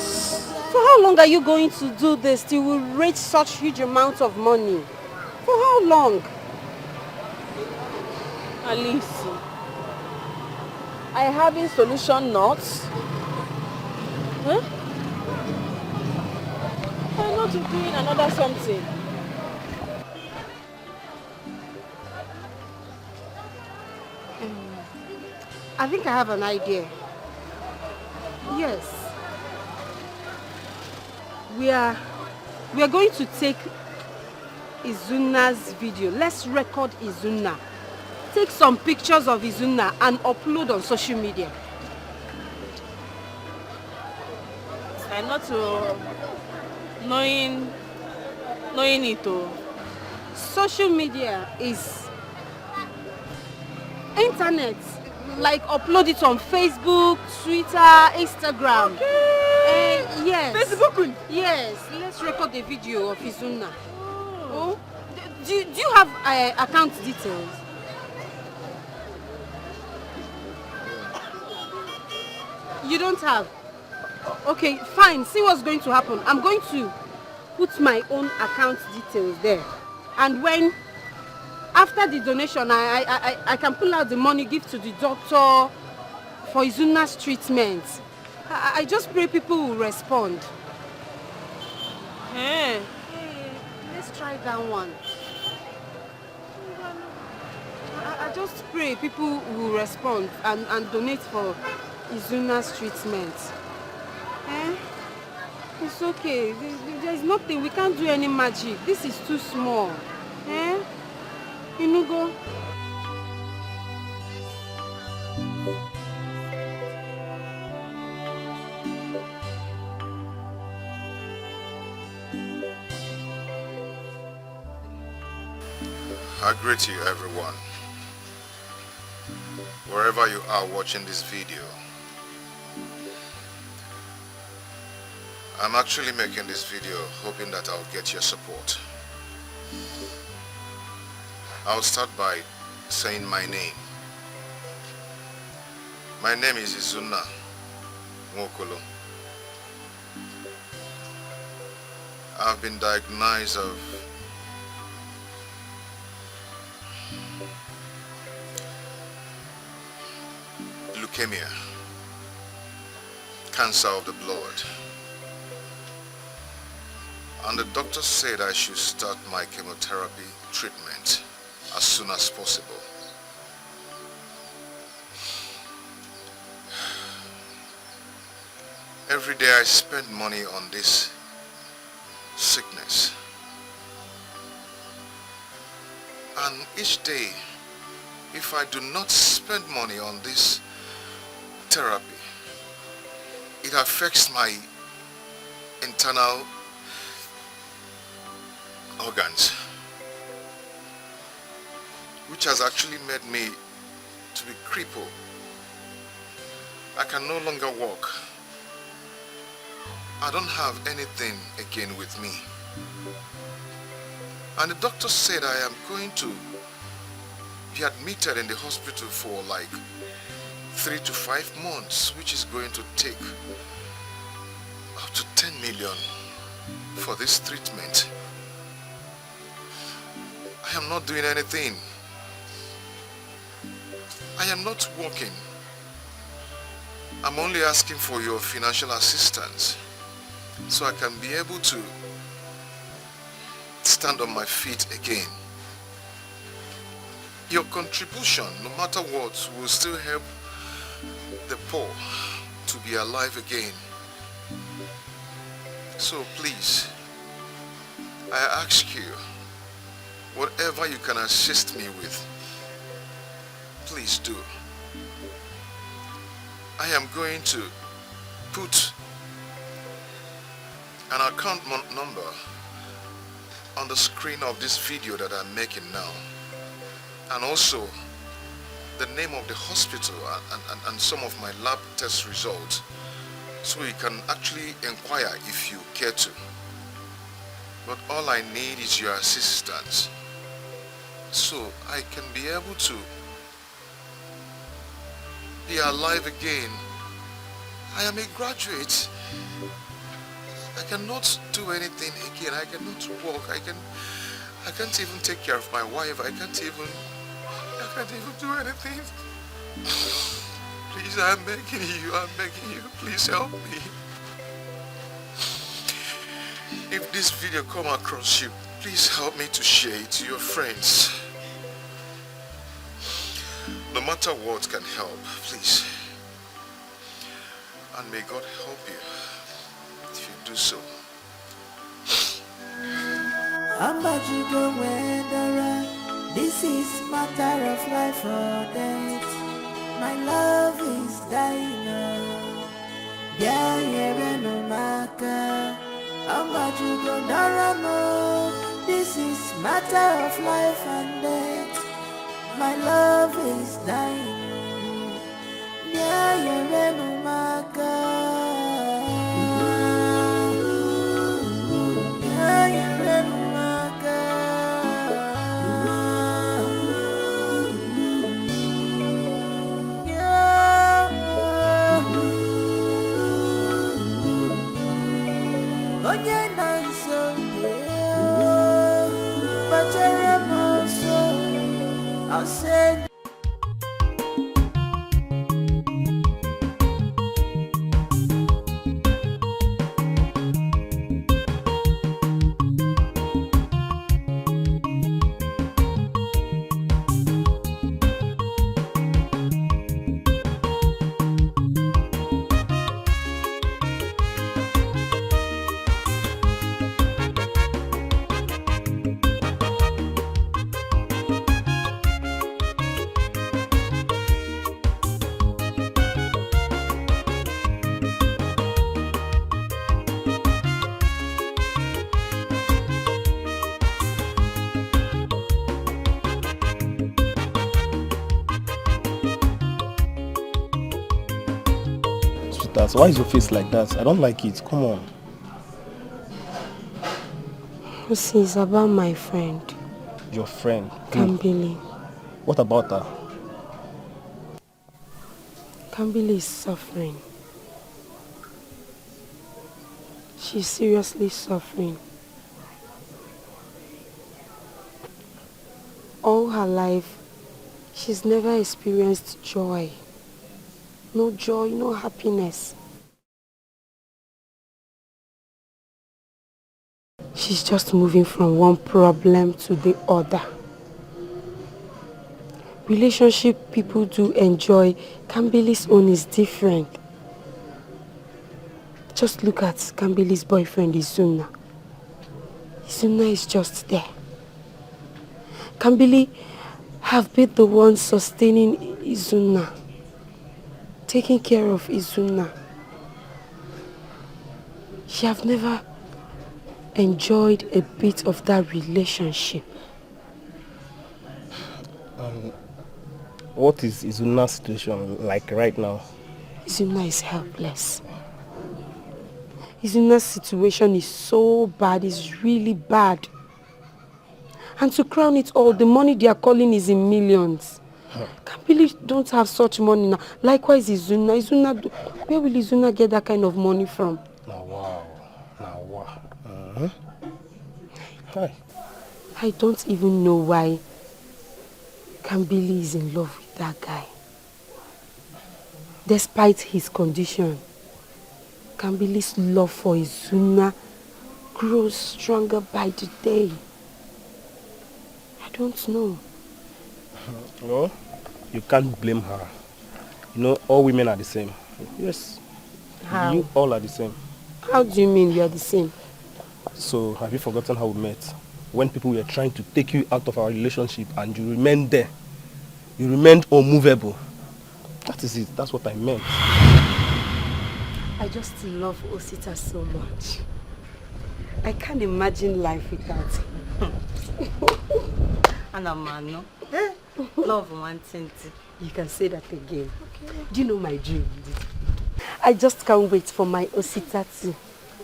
For how long are you going to do this till we raise such huge amounts of money? For how long? Alice, I having solution not? Huh? I'm not doing another something. I think I have an idea. Yes. We are going to take Izuna's video. Let's record Izuna. Take some pictures of Izuna and upload on social media. I'm not knowing it though. Social media is internet. Like upload it on Facebook, Twitter, Instagram. Okay. Yes. Facebook? Yes. Let's record the video of Izuna. Oh. Do you have account details? You don't have? Okay, fine. See what's going to happen. I'm going to put my own account details there. And when, after the donation, I can pull out the money, give to the doctor for Izuna's treatment. I just pray people will respond. Hey. Let's try that one. I just pray people will respond and donate for Izuna's treatment. It's okay. There's nothing. We can't do any magic. This is too small. Inugo. I greet you everyone, wherever you are watching this video. I'm actually making this video hoping that I'll get your support. I'll start by saying my name. My name is Izuna Mwokolo. I've been diagnosed of leukemia, cancer of the blood. And the doctor said I should start my chemotherapy treatment as soon as possible. Every day I spend money on this sickness. And each day, if I do not spend money on this therapy, it affects my internal organs, which has actually made me to be crippled. I can no longer walk. I don't have anything again with me. And the doctor said I am going to be admitted in the hospital for like 3 to 5 months, which is going to take up to 10 million for this treatment. I am not doing anything. I am not working. I'm only asking for your financial assistance so I can be able to stand on my feet again. Your contribution, no matter what, will still help the poor to be alive again. So please, I ask you, whatever you can assist me with, please do. I am going to put an account number on the screen of this video that I'm making now, and also the name of the hospital and some of my lab test results, so you can actually inquire if you care to. But all I need is your assistance so I can be able to be alive again. I am a graduate. I cannot do anything again. I cannot walk. I can't even take care of my wife. I can't even do anything. Please, I'm begging you, please help me. If this video come across you, please help me to share it to your friends. No matter what can help, please. And may God help you if you do so. This is matter of life or death. My love is dying. Yeah, no matter. This is matter of life and death. My love is dying. Yeah, you're my God. Yeah, you're my God. Yeah. Oh, yeah, nice. But I'm also, I'll say. Why is your face like that? I don't like it. Come on. See, it's about my friend. Your friend? Kambili. What about her? Kambili is suffering. She's seriously suffering. All her life, she's never experienced joy. No joy, no happiness. She's just moving from one problem to the other. Relationship people do enjoy. Kambili's own is different. Just look at Kambili's boyfriend, Izuna. Izuna is just there. Kambili have been the one sustaining Izuna, taking care of Izuna. She have never enjoyed a bit of that relationship. What is Izuna's situation like right now? Izuna is helpless. Izuna's situation is so bad, it's really bad. And to crown it all, the money they are calling is in millions. Kambili don't have such money now. Likewise, Izuna, where will Izuna get that kind of money from? Now wow. Hi. I don't even know why Kambili is in love with that guy. Despite his condition, Kambili's love for Izuna grows stronger by the day. I don't know. Well, you can't blame her. You know, all women are the same. Yes. How? You all are the same. How do you mean you are the same? So, have you forgotten how we met? When people were trying to take you out of our relationship and you remained there. You remained unmovable. That is it. That's what I meant. I just love Osita so much. I can't imagine life without him. Anamano. Love one thing. You can say that again. Okay. Do you know my dream? I just can't wait for my Osita to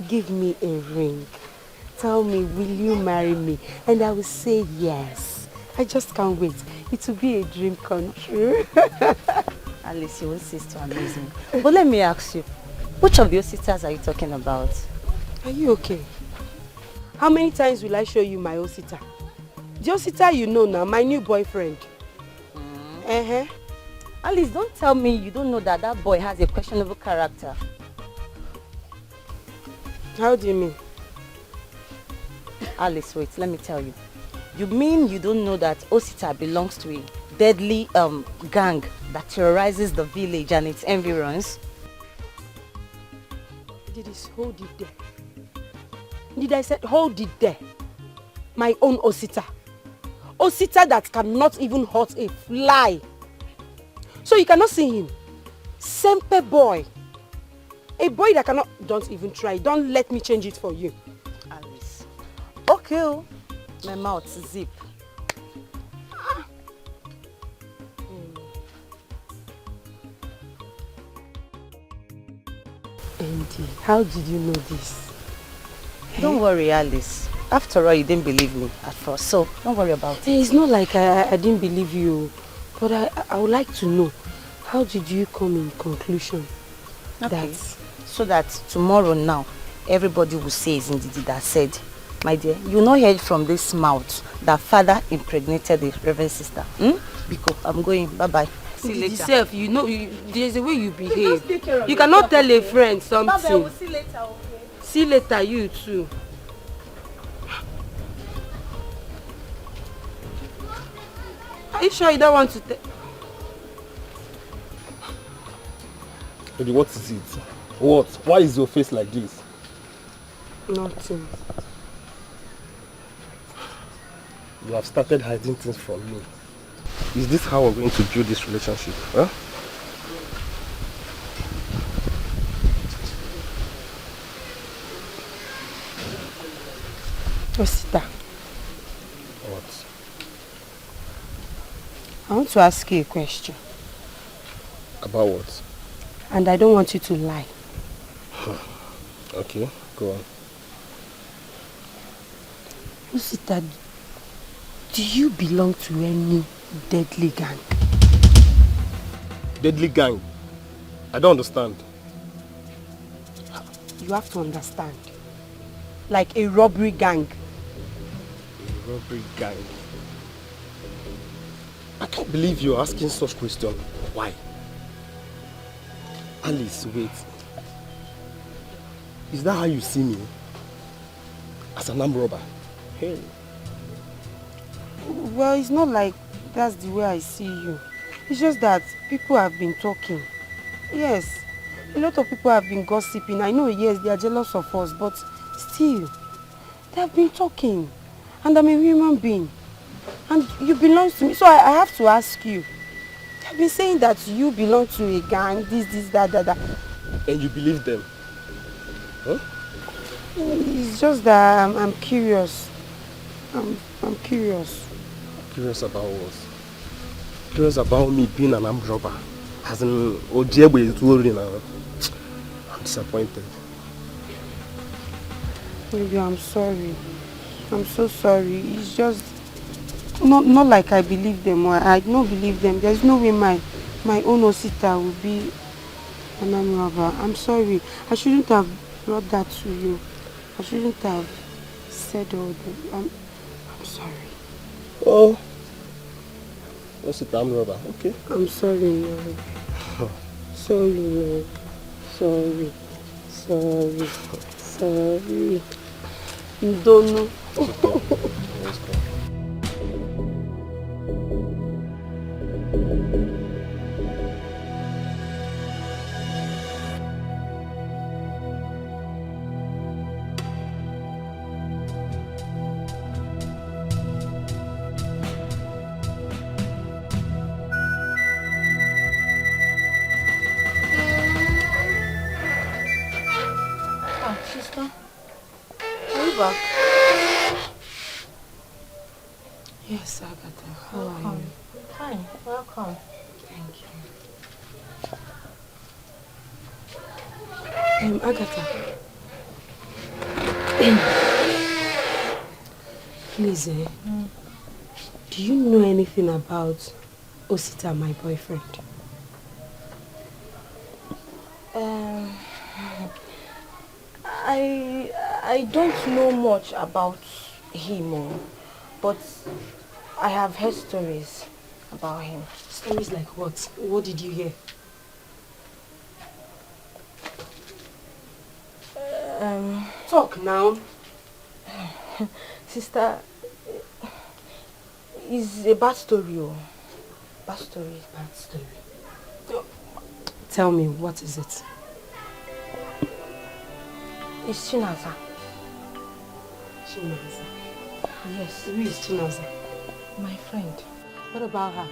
give me a ring. Tell me, will you marry me? And I will say yes. I just can't wait. It will be a dream come true. At least you won't cease to amaze me. But let me ask you, which of your sisters are you talking about? Are you okay? How many times will I show you my Osita? The Osita you know now, my new boyfriend. Alice, don't tell me you don't know that that boy has a questionable character. How do you mean? Alice, wait, let me tell you. You mean you don't know that Osita belongs to a deadly gang that terrorizes the village and its environs? Did he hold it there? Did I say hold it there? My own Osita. Osita that cannot even hurt a fly. So you cannot see him. Sempe boy. A boy that cannot... Don't even try. Don't let me change it for you. okay. Oh. My mouth zip. Andy, how did you know this? Don't worry, Alice. After all, you didn't believe me at first, so don't worry about it. It's not like I didn't believe you, but I would like to know, how did you come in conclusion Okay. So that tomorrow now, everybody will say it's Ndidi that said, my dear, you not heard from this mouth that father impregnated the reverend sister. Because I'm going. Bye-bye. See you later. Yourself, you know, there's a way you behave. Just take care of You cannot yourself, tell a friend something. Bye-bye, we'll see later, okay? See later, you too. Are you sure you don't want to tell? Baby, what is it? What? Why is your face like this? Nothing. You have started hiding things from me. Is this how we're going to build this relationship? Huh? Osita, What? I want to ask you a question. About what? And I don't want you to lie. Okay, go on. Osita, do you belong to any deadly gang? Deadly gang? I don't understand. You have to understand. Like a robbery gang. A robbery gang? I can't believe you're asking such question. Why? Alice, wait. Is that how you see me? As an armed robber? Hey. Well, it's not like that's the way I see you. It's just that people have been talking. Yes, a lot of people have been gossiping. I know, yes, they are jealous of us, but still, they have been talking. And I'm a human being. And you belong to me. So I have to ask you. They have been saying that you belong to a gang, this, that. And you believe them? Huh? It's just that I'm curious. I'm curious. Curious about what? Curious about me being an armed robber. As in, Ojebe is worrying now. I'm disappointed. Maybe I'm sorry. I'm so sorry. It's just not like I believe them or I don't believe them. There's no way my own Osita will be an armed robber. I'm sorry. I shouldn't have brought that to you. I shouldn't have said all that. I'm sorry. Oh. Osita, armed robber. Okay. I'm sorry, Lord. Sorry, Lord. Sorry. Don't know. Let's go. Sister, are you back? Yes, Agatha. How Welcome. are you? Fine, welcome. Thank you. Agatha. Please, do you know anything about Osita, my boyfriend? I don't know much about him, but I have heard stories about him. Stories like what? What did you hear? Talk now. Sister, it's a bad story. Bad story. Bad story. Tell me, what is it? It's Chinaza. Chinaza? Yes. Who is Chinaza? My friend. What about her?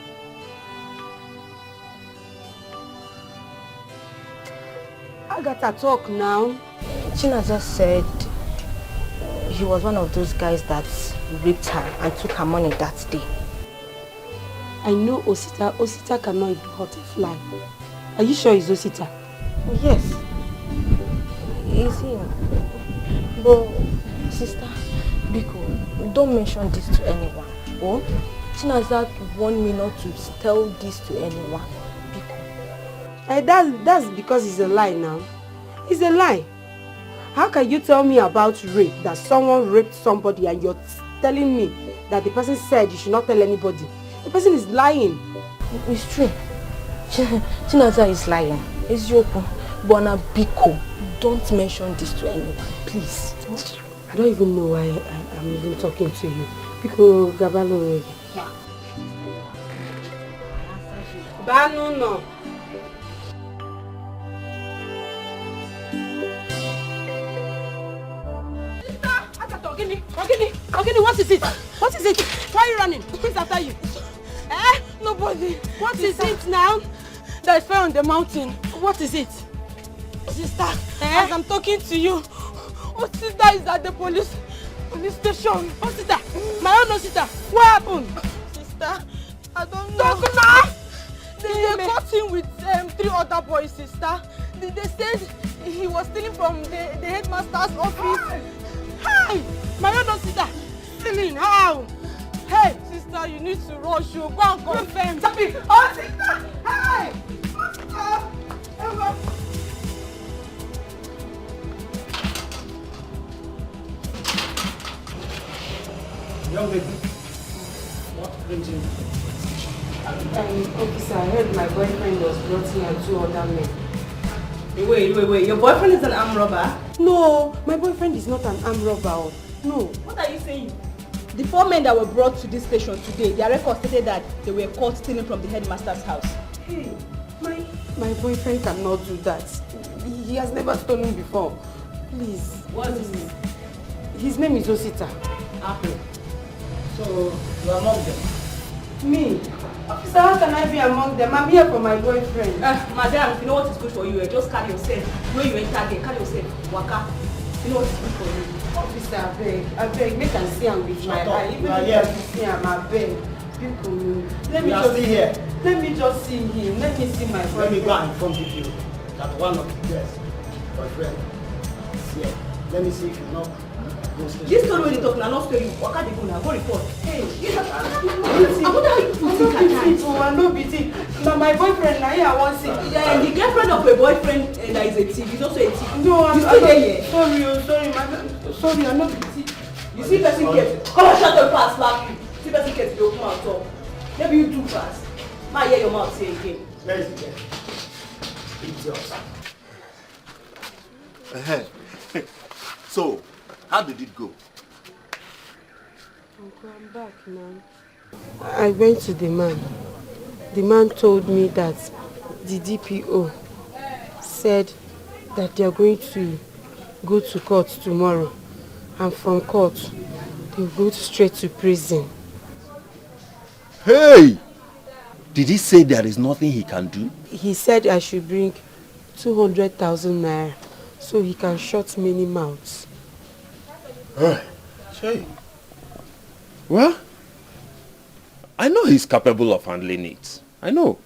Agatha, talk now. Chinaza said he was one of those guys that raped her and took her money that day. I know Osita. Osita cannot even hurt a fly. Are you sure it's Osita? Yes. Is him. But, sister, Biko, don't mention this to anyone. Oh? Chinazat warned me not to tell this to anyone. Biko. That's because it's a lie now. It's a lie. How can you tell me about rape, that someone raped somebody, and you're telling me that the person said you should not tell anybody? The person is lying. It's true. Chinaza is lying. It's Yoko. Bona Biko, don't mention this to anyone, please. I don't even know why I'm even talking to you. Biko, Gabalo. Banu no. Ogini, what is it? What is it? Why are you running? Who's after you? Nobody. What is it now? That fell on the mountain. What is it? Sister, as I'm talking to you, Osita is at the police station. Osita? My own Osita. What happened? Sister, I don't know. Talk now! They caught him with 3 other boys, sister. They said he was stealing from the headmaster's office. Hi! My own Osita. Stealing? How? Hey, sister, you need to rush. You go and confirm. Stop it! Oh, sister! Hey! Young lady, what brings you? Officer, I heard my boyfriend was brought here and 2 other men. Wait. Your boyfriend is an armed robber? No, my boyfriend is not an armed robber. No. What are you saying? The 4 men that were brought to this station today, their record stated that they were caught stealing from the headmaster's house. Hey, my boyfriend cannot do that. He has never stolen before. Please. What is his name? His name is Osita. Okay. So, you are among them? Me? Officer, how can I be among them? I'm here for my boyfriend. Madam, if you know what is good for you, just carry yourself. When you enter there, carry yourself. Waka. You know what is good for you. Officer, I beg. Make I see him with my eye. Even if I see him, I beg. Let me just see him. Let me see my boyfriend. Let me go and inform you that one of the guests, boyfriend, is here. Let me see if you know. This story when you talk now, not story. Waka the go now, go report. Hey, I know it. Now my boyfriend now here I want to see. Yeah, the girlfriend of a boyfriend that is a thief is also a thief. No, I'm still there. Sorry, I'm not busy. You see person get. Come on, shut up, pass slap you. See person get you open mouth talk. Maybe you do fast. Ma hear your mouth say again. Where is the girl? Idiot. So, how did it go? Uncle, I'm back now. I went to the man. The man told me that the DPO said that they are going to go to court tomorrow. And from court, they'll go straight to prison. Hey! Did he say there is nothing he can do? He said I should bring 200,000 naira so he can shut many mouths. Hey. Well, I know he's capable of handling it. I know.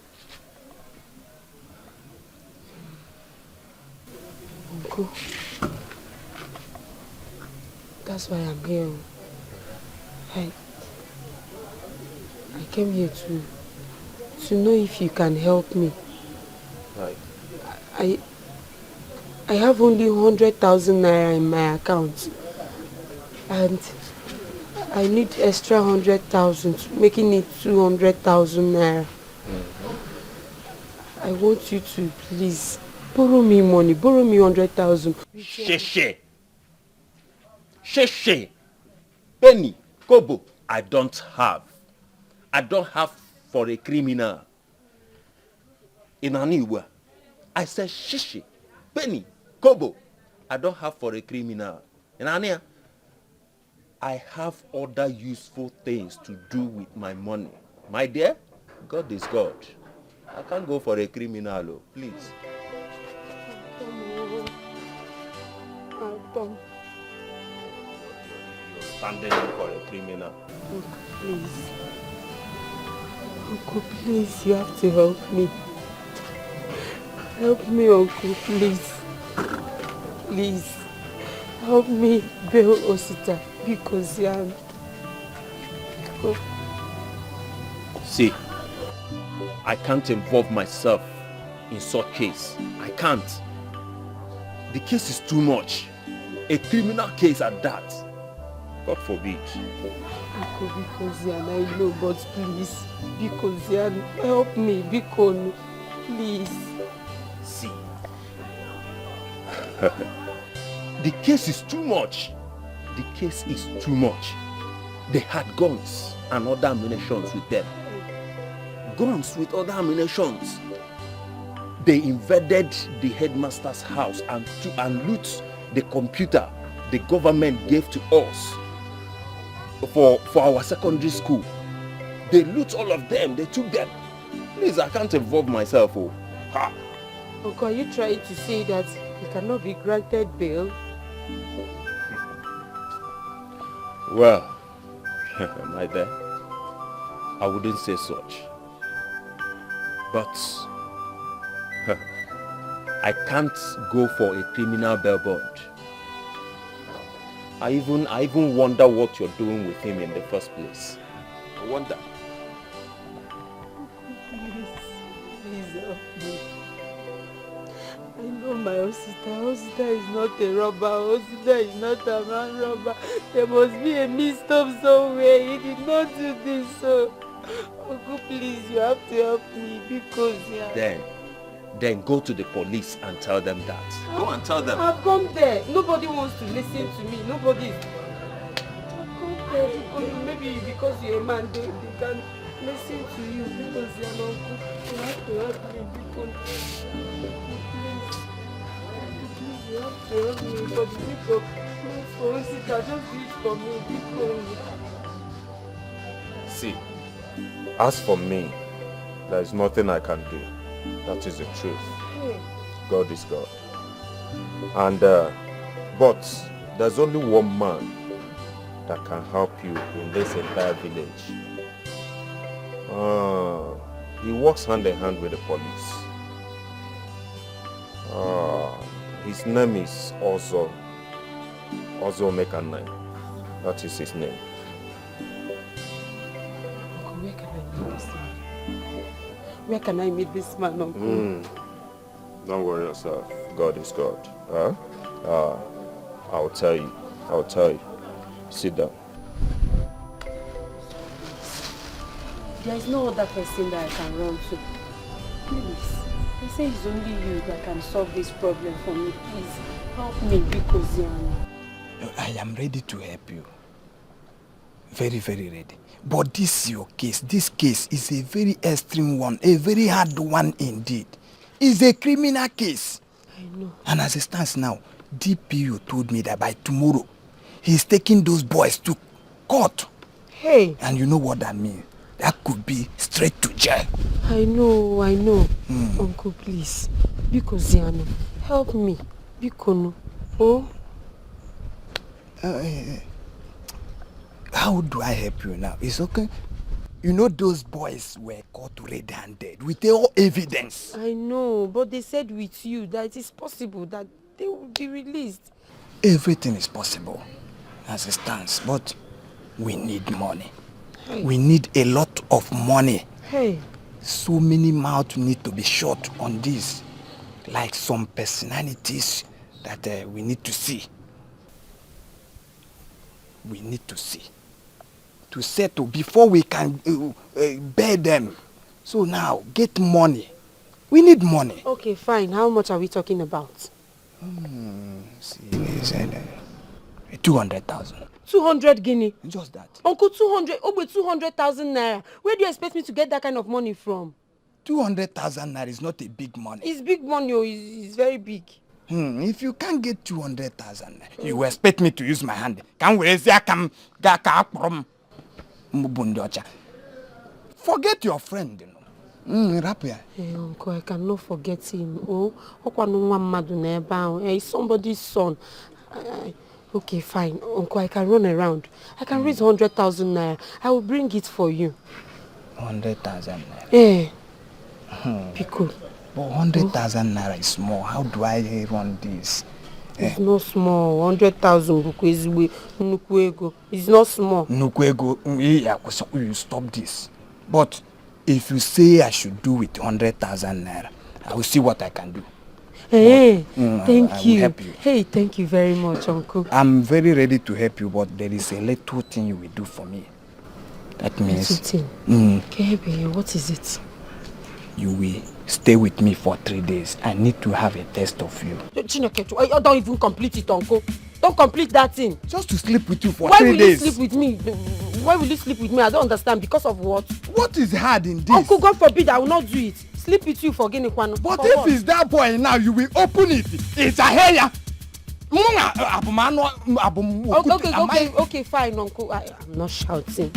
Uncle, that's why I'm here. I came here to know if you can help me. Right. I have only 100,000 naira in my account. And I need extra 100,000, making it 200,000 naira. I want you to please borrow me money, borrow me 100,000. Sheshe. Penny, kobo, I don't have for a criminal. In Aniwa, I said shishi, penny, kobo, I don't have for a criminal. In Ania, I have other useful things to do with my money. My dear, God is God. I can't go for a criminal, please. standing in for a criminal. Please. Uncle, please, you have to help me. Help me, Uncle, please. Please. Help me bail Osita because See, I can't involve myself in such case. I can't. The case is too much. A criminal case at that. God forbid. Uncle, because I know, but please, because help me, because please. See. The case is too much. The case is too much. They had guns and other ammunitions with them. Guns with other ammunitions. They invaded the headmaster's house and loot the computer the government gave to us for our secondary school. They loot all of them. They took them. Please, I can't involve myself. Oh. Ha. Uncle, are you trying to say that he cannot be granted bail? Well, my dear, I wouldn't say such. But I can't go for a criminal bail bond. I even wonder what you're doing with him in the first place. I wonder. Please help me. I know my Osita is not a robber. Osita is not a man robber. There must be a mix-up somewhere. He did not do this. So, Uncle, please, you have to help me because Then go to the police and tell them that. Go and tell them. I've gone there. Nobody wants to listen to me. Nobody. I've gone there because maybe because you're a man, they can listen to you because you're an uncle. You have to help me because please, you have to help me for the sake of Osita. Just do it for me because. See, as for me, there is nothing I can do. That is the truth. God is God. And but there's only one man that can help you in this entire village. He works hand in hand with the police. His name is Ozo Mekanai. That is his name. Where can I meet this man, Uncle? Don't worry yourself. God is God. I'll tell you. Sit down. There is no other person that I can run to. Please. They say it's only you that can solve this problem for me. Please help me because I am ready to help you. Very, very ready. But this your case. This case is a very extreme one, a very hard one indeed. It's a criminal case. I know. And as it stands now, DPU told me that by tomorrow, he's taking those boys to court. Hey. And you know what that means? That could be straight to jail. I know. Uncle, please. Because help me. Because oh. How do I help you now? It's okay. You know those boys were caught red-handed with all evidence. I know, but they said with you that it is possible that they will be released. Everything is possible as it stands, but we need money. Hey. We need a lot of money. Hey. So many mouths need to be shut on this, like some personalities that we need to see. We need to see. To settle before we can bear them. So now, get money. We need money. Okay, fine. How much are we talking about? See, they said 200,000. 200 guinea? Just that. Uncle, 200,000 naira. Where do you expect me to get that kind of money from? 200,000 naira is not a big money. It's big money, it's very big. If you can't get 200,000, you will expect me to use my hand. Forget your friend, Hey, Uncle, I cannot forget him. He's somebody's son. Okay, fine. Uncle, I can run around. I can raise 100,000 naira. I will bring it for you. 100,000 naira? Eh. Pico. But 100,000 naira is small. How do I run this? It's not small. 100,000 it's not small. You stop this. But if you say I should do with 100,000 naira, I will see what I can do. Hey, thank I you. will help you. Hey, thank you very much, Uncle. I'm very ready to help you, but there is a little thing you will do for me. That means... Little thing? Kebe, what is it? You will stay with me for 3 days. I need to have a test of you. Chineke, don't even complete it, Uncle. Don't complete that thing. Just to sleep with you for 3 days. Why will you sleep with me? Why will you sleep with me? I don't understand. Because of what? What is hard in this? Uncle, God forbid, I will not do it. Sleep with you for Guinea Kwano. But if what? It's that boy now, you will open it. It's a hair. Okay, fine, Uncle. I'm not shouting.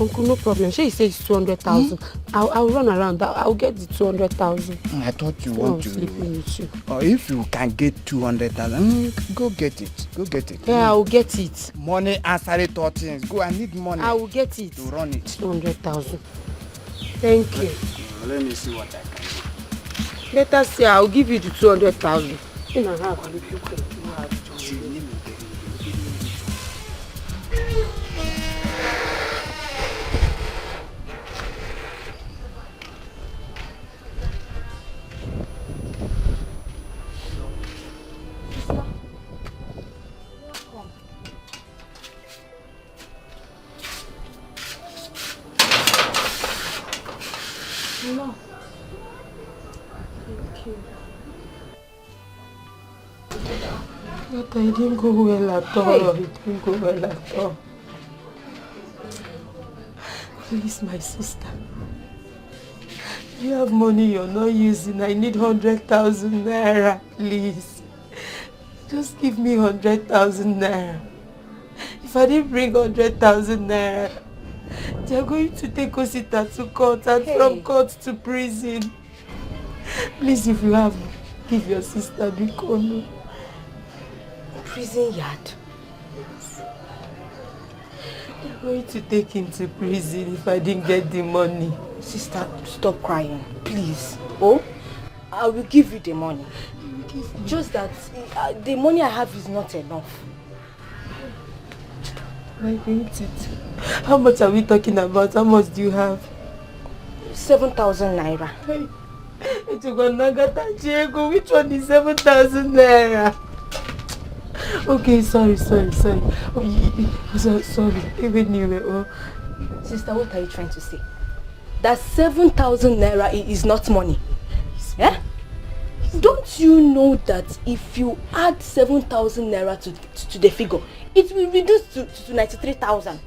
Uncle, no problem. She says 200,000. I'll run around. I'll get the 200,000. I thought you want to sleep with you. Or if you can get 200,000, go get it. Yeah, I'll get it. Money answer it all things. Go, I need money. I will get it. To run it. 200,000. Thank you. Let me see what I can do. Let us see. I'll give you the 200,000. No. Thank you. But I didn't go well at all. It didn't go well at all. Please, my sister. You have money you're not using. I need 100,000 naira, please. Just give me 100,000 naira. If I didn't bring 100,000 naira, they're going to take Osita to court and from court to prison. Please, if you have, give your sister Bikono. Prison yard? They're going to take him to prison if I didn't get the money. Sister, stop crying, please. Oh, I will give you the money. Just that the money I have is not enough. I hate it. How much are we talking about? How much do you have? 7,000 naira. Which one is 7,000 naira? Okay, sorry. Sorry. Even you. Sister, what are you trying to say? That 7,000 naira is not money. Eh? Don't you know that if you add 7,000 naira to the figure, it will reduce to 93,000?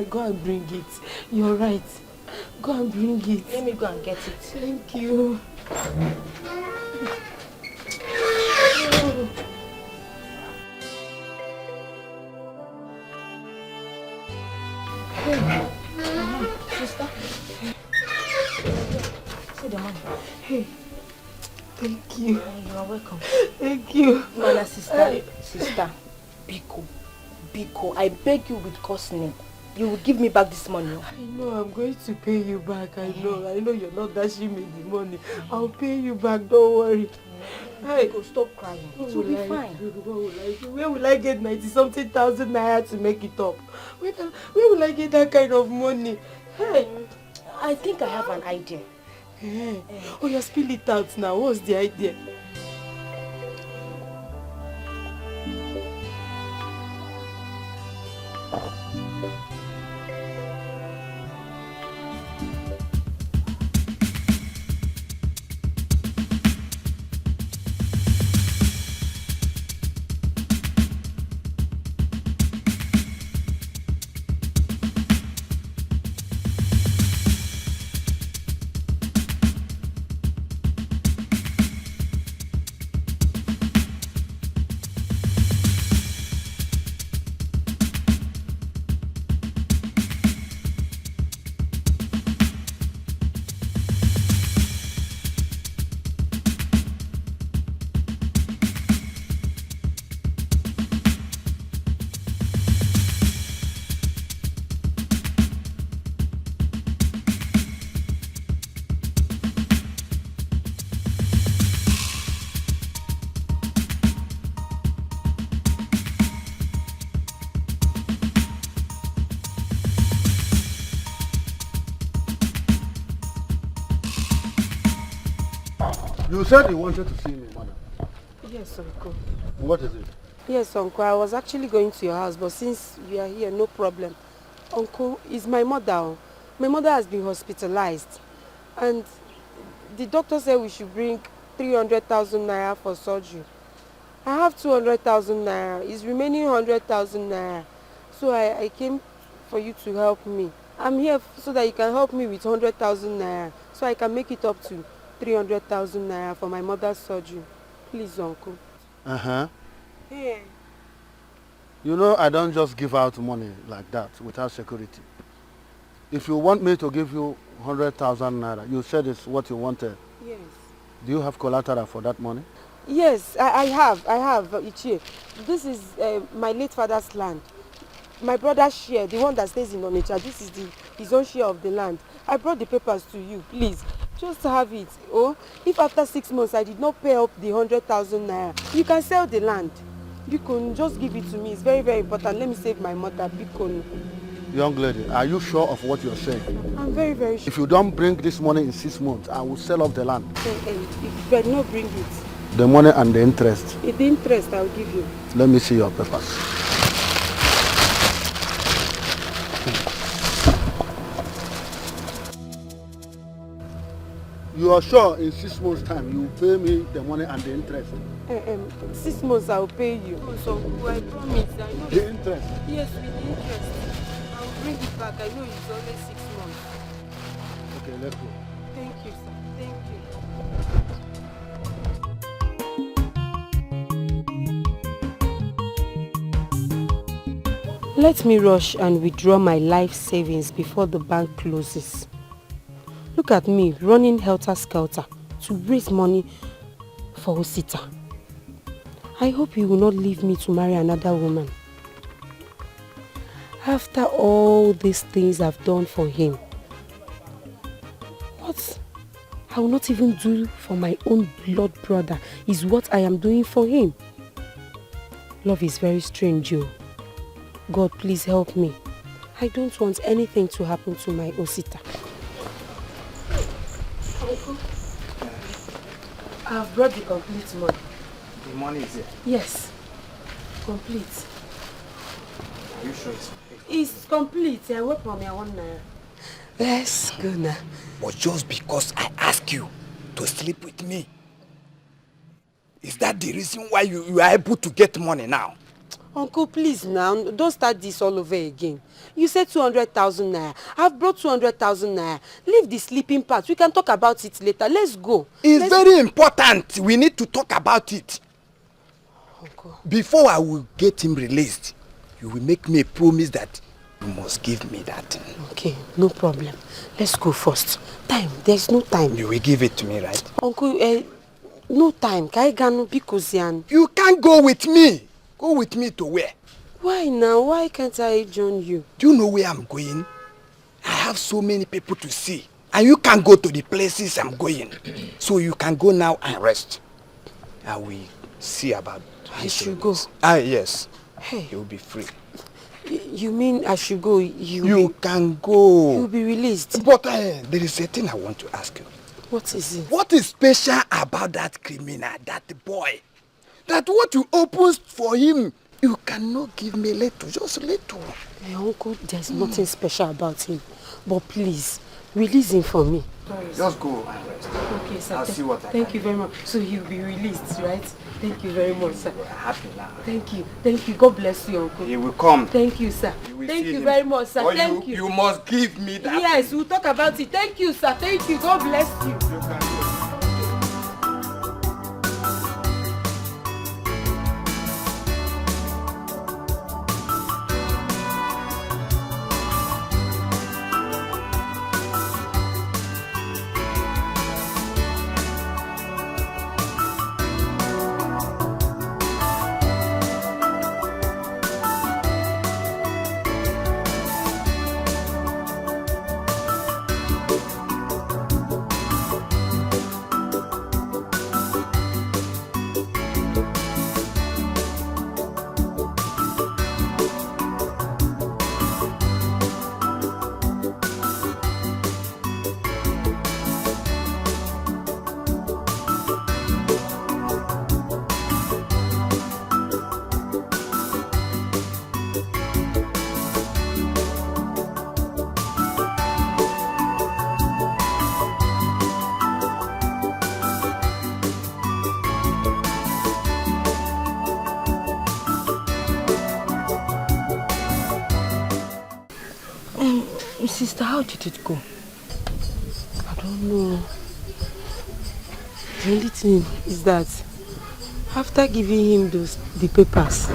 Go and bring it. You're right. Go and bring it. Let me go and get it. Thank you. Sister. See the money. Hey. Thank you. You are welcome. Thank you. Mana, sister. Biko, I beg you with God's name. You will give me back this money. I know, I'm going to pay you back. I know you're not dashing me the money. I'll pay you back, don't worry. Hey, go stop crying. It will be fine. Where will I get 90-something thousand naira to make it up? Where will I get that kind of money? Hey, I think I have an idea. Hey. Oh, you spill it out now. What's the idea? You said you wanted to see me, madam. Yes, Uncle. What is it? Yes, Uncle. I was actually going to your house, but since we are here, no problem. Uncle, is my mother. My mother has been hospitalized. And the doctor said we should bring 300,000 naira for surgery. I have 200,000 naira. It's remaining 100,000 naira. So I came for you to help me. I'm here so that you can help me with 100,000 naira. So I can make it up to 300,000 naira for my mother's surgery. Please, Uncle. Uh-huh. Hey. You know I don't just give out money like that without security. If you want me to give you 100,000 naira, you said it's what you wanted. Yes. Do you have collateral for that money? Yes, I have. Ichie. This is my late father's land. My brother's share, the one that stays in Onitsha, this is his own share of the land. I brought the papers to you, please. Just have it. Oh, if after 6 months I did not pay up the 100,000 naira, you can sell the land. Bikon, just give it to me. It's very, very important. Let me save my mother. Bikon. Young lady, are you sure of what you're saying? I'm very, very sure. If you don't bring this money in 6 months, I will sell off the land. If you do not bring it. The money and the interest. The interest I'll give you. Let me see your papers. You are sure in 6 months' time you will pay me the money and the interest? 6 months I'll pay you. So I promise. I know. The interest? Yes, with the interest. I'll bring it back. I know it's only 6 months. Okay, let's go. Thank you, sir. Thank you. Let me rush and withdraw my life savings before the bank closes. Look at me running helter-skelter to raise money for Osita. I hope he will not leave me to marry another woman. After all these things I've done for him, what I will not even do for my own blood brother is what I am doing for him. Love is very strange, Joe. God, please help me. I don't want anything to happen to my Osita. Uncle, I have brought the complete money. The money is here? Yes, complete. Are you sure it's It's complete. I work for me 1 naira. Let's go now. But just because I ask you to sleep with me, is that the reason why you are able to get money now? Uncle, please now, don't start this all over again. You said 200,000 naira. I've brought 200,000 naira. Leave the sleeping part. We can talk about it later. Let's go. It's very important. We need to talk about it. Uncle. Before I will get him released, you will make me a promise that you must give me that thing. Okay, no problem. Let's go first. Time, there's no time. You will give it to me, right? Uncle, no time. You can't go with me. Go with me to where? Why now? Why can't I join you? Do you know where I'm going? I have so many people to see. And you can't go to the places I'm going. So you can go now and rest. I will see about I should go. Yes. Hey. You'll be free. You mean I should go? You can go. You'll be released. But there is a thing I want to ask you. What is it? What is special about that criminal, that boy? That what you open for him, you cannot give me little, just little. My uncle, there's nothing special about him. But please, release him for me. Just go and rest. Okay, sir. I'll see what I Thank you very much. So he'll be released, right? Thank you very much, sir. We're happy now. Thank you. Thank you. God bless you, uncle. He will come. Thank you, sir. Thank you very much, sir. Or Thank you. You must give me that. Yes, we'll talk about it. Thank you, sir. Thank you. God bless you. You can go. Sister, how did it go? I don't know. The only thing is that after giving him the papers,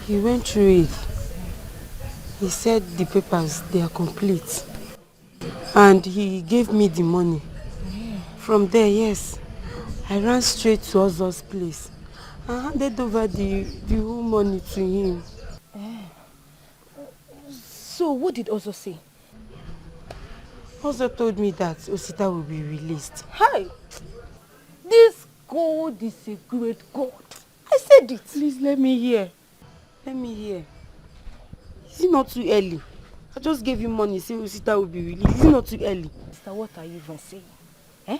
he went through it. He said the papers, they are complete. And he gave me the money. From there, yes, I ran straight to Ozo's place. I handed over the whole money to him. So what did Ozo say? Ozo told me that Osita will be released. Hi! This God is a great God. I said it. Please let me hear. Let me hear. Is it not too early? I just gave you money saying Osita will be released. Is it not too early? Sister, what are you even saying? Eh?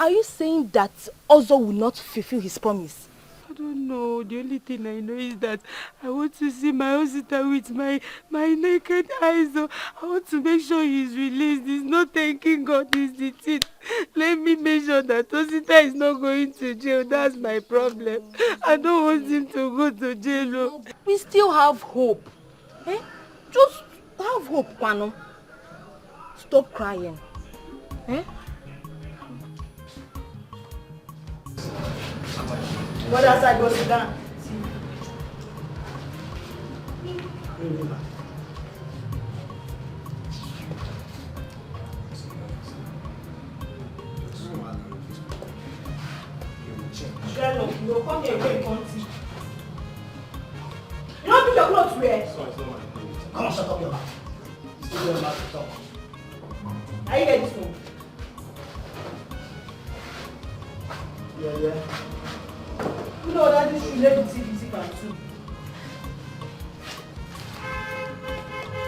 Are you saying that Ozo will not fulfill his promise? I don't know. The only thing I know is that I want to see my Osita with my naked eyes. So I want to make sure he's released. He's not thanking God. He's the thing. Let me make sure that Osita is not going to jail. That's my problem. I don't want him to go to jail. We still have hope. Eh? Just have hope, Kwano. Stop crying. Eh? Go outside, go sit down. Sherlock, you come here and come see. You don't put your clothes where? Come on, shut up your mouth. Still your mouth to talk. Are you ready to? Yeah. You know that this should let the TV can too.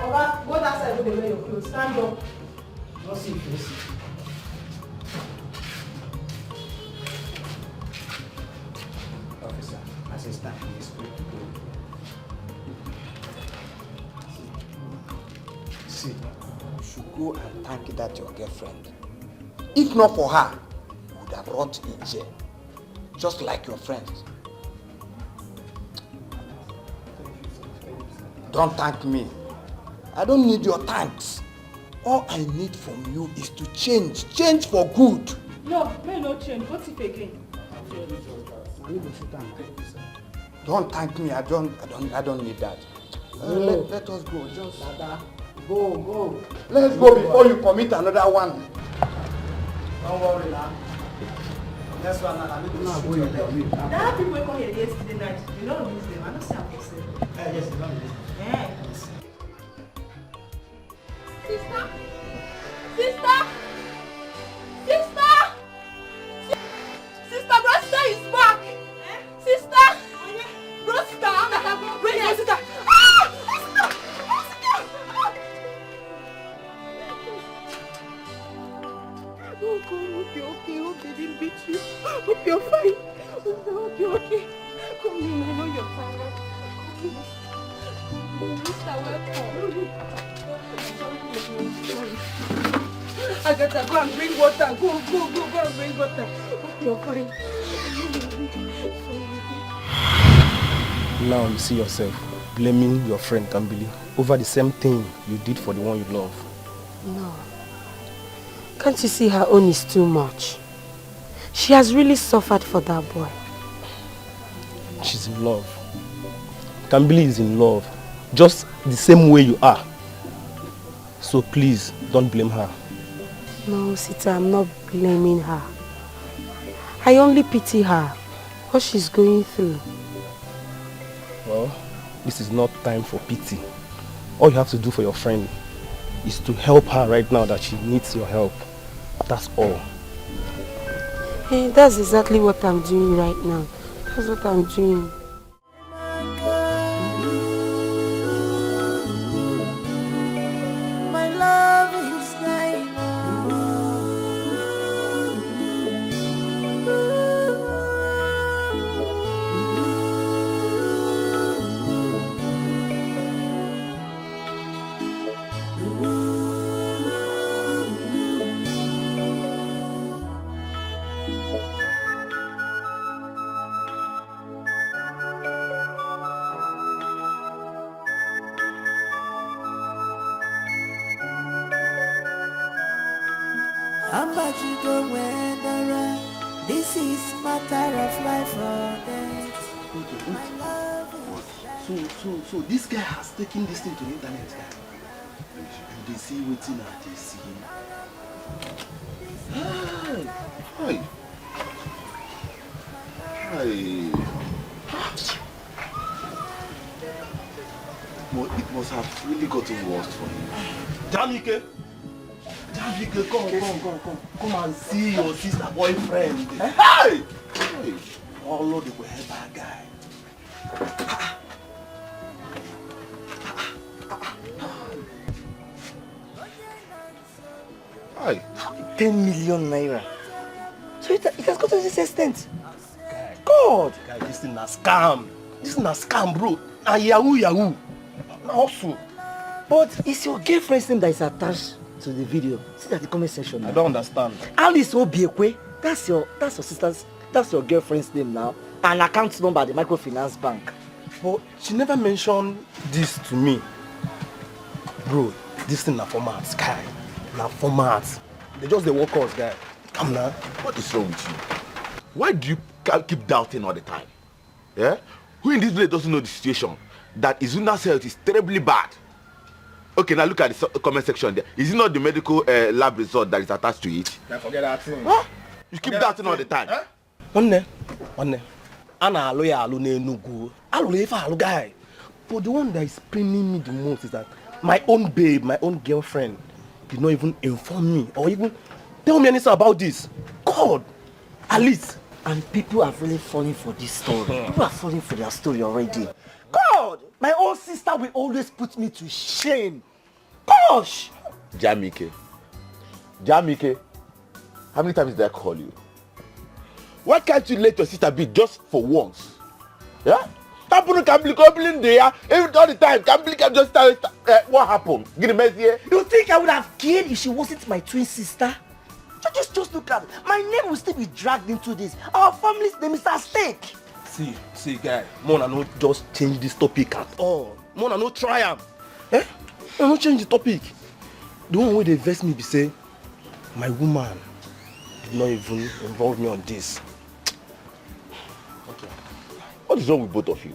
Oga, go that side, go wear your clothes. Stand up. Don't see if you see. Officer, assistant, please. See, you should go and thank that your girlfriend. If not for her, you would have rot in jail. Just like your friends. Don't thank me. I don't need your thanks. All I need from you is to change. Change for good. No, may not change. What if again? Don't thank me. I don't need that. Let us go. Just go. Let's go before you commit another one. Don't worry now. Next one now. There are people who come here yesterday night. You don't lose them. I don't see how to say. Yes, you don't lose them. Yeah. Sister! Sister! Sister! Sister, Rosta is back! Sister! Rosta! Where is Rosta? Oh God, hope you're okay. Hope they didn't beat you. Hope you're fine. Hope you're okay. Come in, I know you're tired. Come in. Sister, welcome. Agatha, go and bring water. Go and bring water. Hope you're fine. Now you see yourself blaming your friend Kambili over the same thing you did for the one you love. No. Can't you see her own is too much? She has really suffered for that boy. She's in love. Kambili is in love. Just the same way you are. So please, don't blame her. No, Sita, I'm not blaming her. I only pity her. What she's going through. Well, this is not time for pity. All you have to do for your friend is to help her right now that she needs your help. That's all. Hey, that's exactly what I'm doing right now. That's what I'm doing. My love is dying. This is matter of life or death. My love is So this guy has taken this thing to the internet. You they see waiting and they see. Hi. Well, it must have really gotten worse for him. Jamike, come and see your sister boyfriend. Hey! All of the way bad guy. Hi. 10 million naira. So it has got to this extent. God! Guy, this thing a scam. This thing a scam, bro. And Yahoo. Also. But it's your girlfriend's name that is attached to the video. See that the comment section now. I don't understand. Alice Obiekwe, that's your sister's, that's your girlfriend's name now. An account number at the microfinance bank. But she never mentioned this to me. Bro, this thing na format, guy. Na format. They just the workers, guy. Come now. What is wrong with you? Why do you keep doubting all the time? Yeah? Who in this village doesn't know the situation? That Izuna's health is terribly bad. Okay, now look at the comment section there. Is it not the medical lab result that is attached to it? Now forget that thing. Huh? You keep doubting all the time. Huh? One. Ana lawyer alone no go. Alone guy. But the one that is paining me the most is that my own babe, my own girlfriend, did not even inform me or even tell me anything about this. God, Alice. And people are really falling for this story. People are falling for their story already. God, my own sister will always put me to shame. Gosh! Jamike, how many times did I call you? Why can't you let your sister be just for once? Yeah? Can there all the time. Can just tell what happened? Give me here. You think I would have cared if she wasn't my twin sister? Just look at it. My name will still be dragged into this. Our family's name is at stake. See, guy, Mona no just change this topic at all. Mona no try am. I no change the topic. The one where they vex me be say, my woman did not even involve me on this. Okay. What is wrong with both of you?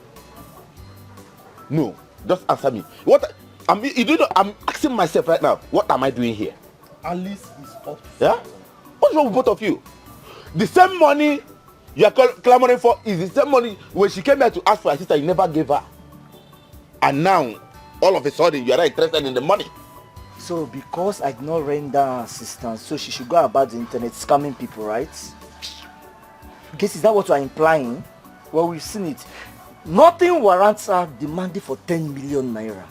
No, just answer me. I'm asking myself right now, what am I doing here? Alice is up. Yeah? What's wrong with both of you? The same money you are clamoring for is the same money when she came here to ask for her sister, you never gave her. And now, all of a sudden, you are not interested in the money. So because I did not render assistance, so she should go about the internet scamming people, right? Guess is that what you are implying? Well, we've seen it. Nothing warrants her demanding for 10 million naira.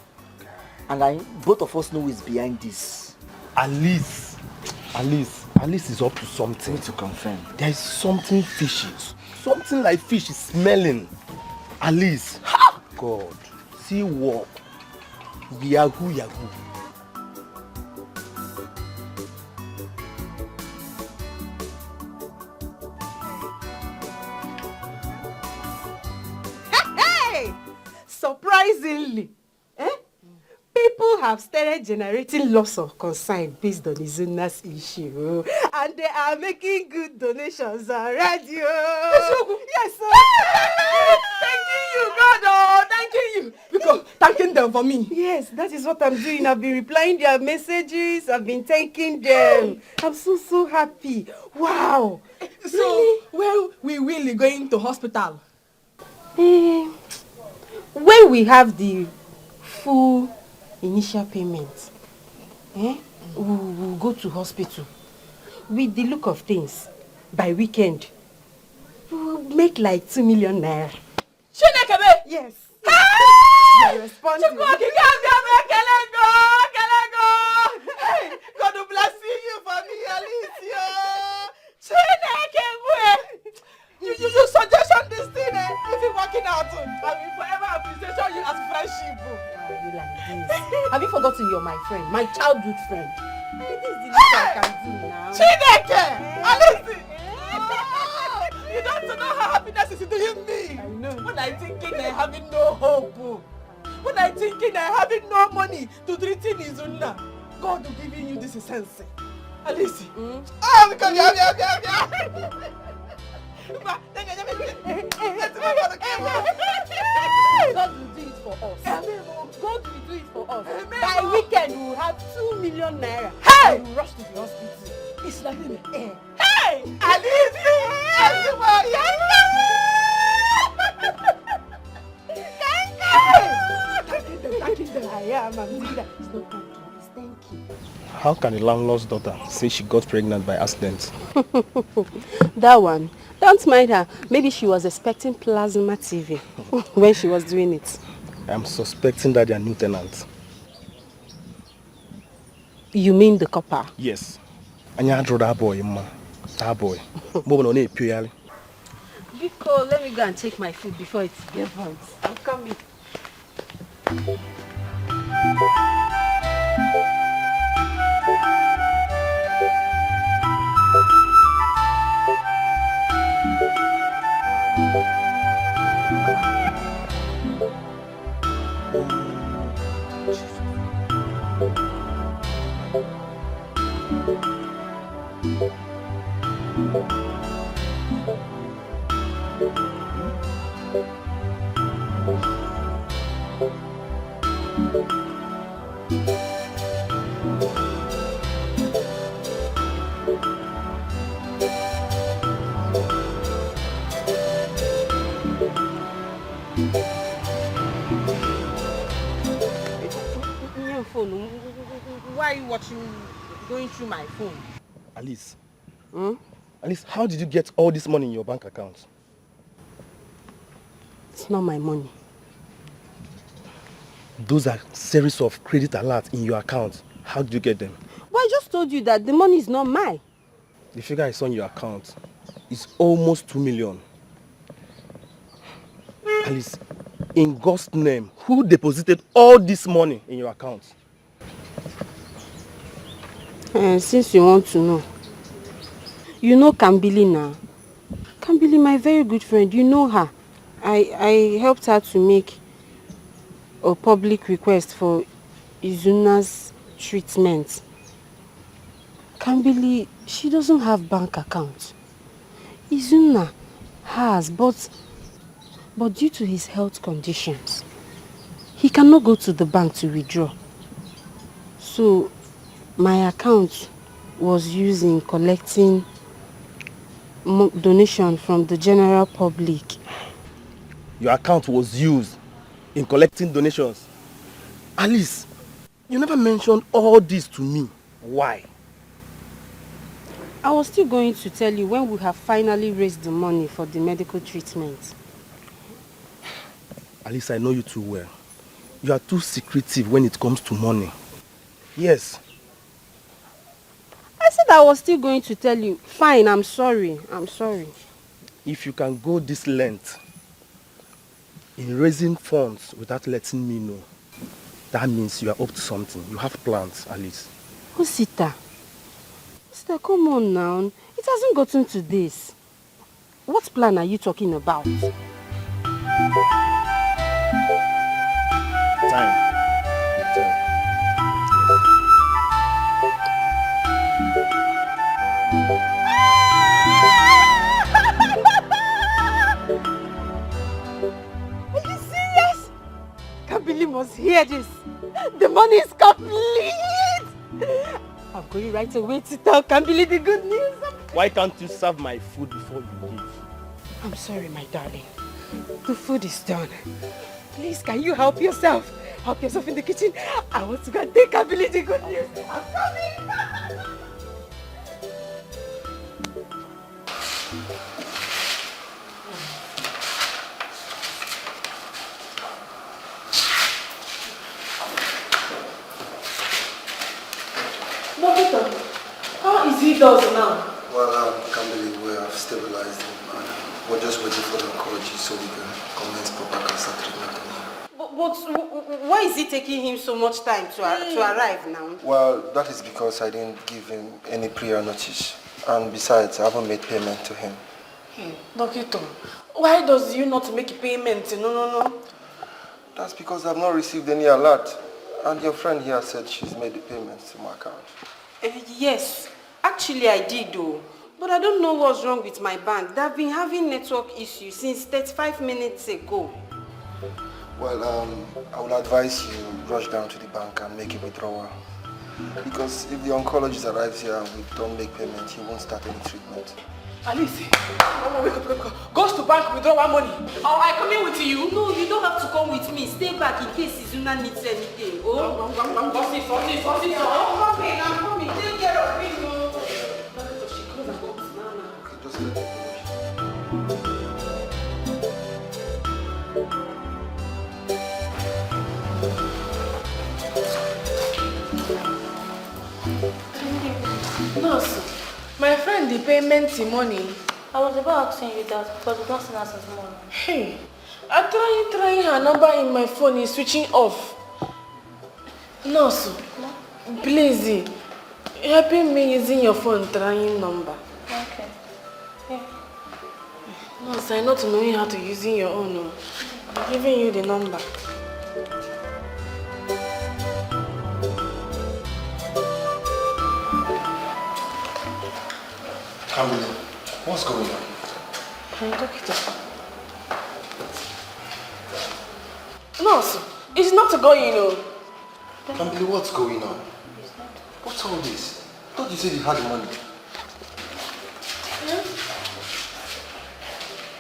And both of us know who is behind this. Alice is up to something. To confirm. There is something fishy. Something like fish is smelling. Alice. God. See what? Yahoo. Hey! Surprisingly, people have started generating lots of concern based on Izuna's issue, and they are making good donations already. Yes, sir. Thanking you, God. Oh, thanking you. Because thanking them for me. Yes, that is what I'm doing. I've been replying their messages. I've been thanking them. I'm so happy. Wow. So, really? Where we really going to hospital? When we have the full initial payment, we'll go to hospital. With the look of things, by weekend, we'll make like 2 million naira. Yes. You're responding. Hey, God will bless you for me, Alicia. You suggestion this thing, if you're working out, I will forever appreciate you as friendship. You like this? Have you forgotten you're my friend, my childhood friend? This is the least I can do now. Chineke! Alice! You don't know how happiness is doing me. I know. When I'm thinking I'm having no hope, when I'm thinking I'm having no money to treat in Izuna, God will give you this sense. Alice. Ah, because you have. God will do it for us. God will do it for us. By weekend, we will have 2 million naira. Hey! We will rush to the hospital. It's like me. Hey! Alice! I am. I'm doing that. It's not time to this. Thank you. How can a landlord's daughter say she got pregnant by accident? That one. Don't mind her. Maybe she was expecting plasma TV when she was doing it. I'm suspecting that they are new tenants. You mean the copper? Yes. And I draw that boy, ma. That boy. Biko, let me go and take my food before it gets burnt. I'm coming. Why are you going through my phone? Alice. Alice, how did you get all this money in your bank account? It's not my money. Those are series of credit alerts in your account. How did you get them? But I just told you that the money is not mine. The figure I saw in your account is almost 2 million. Alice, in God's name, who deposited all this money in your account? Since you want to know. You know Kambili now. Kambili, my very good friend, you know her. I helped her to make a public request for Izuna's treatment. Kambili, she doesn't have bank account. Izuna has, but due to his health conditions, he cannot go to the bank to withdraw. So my account was used in collecting donation from the general public. Your account was used in collecting donations. Alice, you never mentioned all this to me. Why? I was still going to tell you when we have finally raised the money for the medical treatment. Alice, I know you too well. You are too secretive when it comes to money. Yes. I said I was still going to tell you. Fine, I'm sorry. I'm sorry. If you can go this length in raising funds without letting me know, that means you are up to something. You have plans, Alice. Osita, come on now. It hasn't gotten to this. What plan are you talking about? Time. Are you serious? Kambili must hear this. The money is complete. I'm going right away to tell Kambili the good news. Why can't you serve my food before you leave? I'm sorry, my darling. The food is done. Please, can you help yourself? Help yourself in the kitchen. I want to go and take Kambili the good news. I'm coming. Doctor, how is he does now? Well, I can't believe we have stabilized him and we're just waiting for the oncology so we can commence proper cancer treatment on him. But why is it taking him so much time to arrive now? Well, that is because I didn't give him any prior notice. And besides, I haven't made payment to him. Doctor, why does you not make payment? No. That's because I've not received any alert. And your friend here said she's made the payments to my account. Yes, Actually, I did though. But I don't know what's wrong with my bank. They've been having network issues since 35 minutes ago. Well, I will advise you rush down to the bank and make a withdrawal. Because if the oncologist arrives here and we don't make payment, he won't start any treatment. Alice, wake up. Goes to bank, withdraw our money. Oh, I come in with you. No, you don't have to come with me. Stay back in case Izuna needs anything. Oh, I'm coming. I'm coming. Take care of me. Okay, just let me finish. Nurse, my friend, the payment money. I was about asking you that because we've not seen her since morning. Hey, I'm trying her number in my phone is switching off. Nurse, please, helping me using your phone trying number. Okay. Yeah. Nurse, I'm not knowing how to using your own. I'm giving you the number. Camille, what's going on? Doctor. Nurse, it's not going on. Camille, what's going on? What's all this? I thought you said you had the money. Yeah?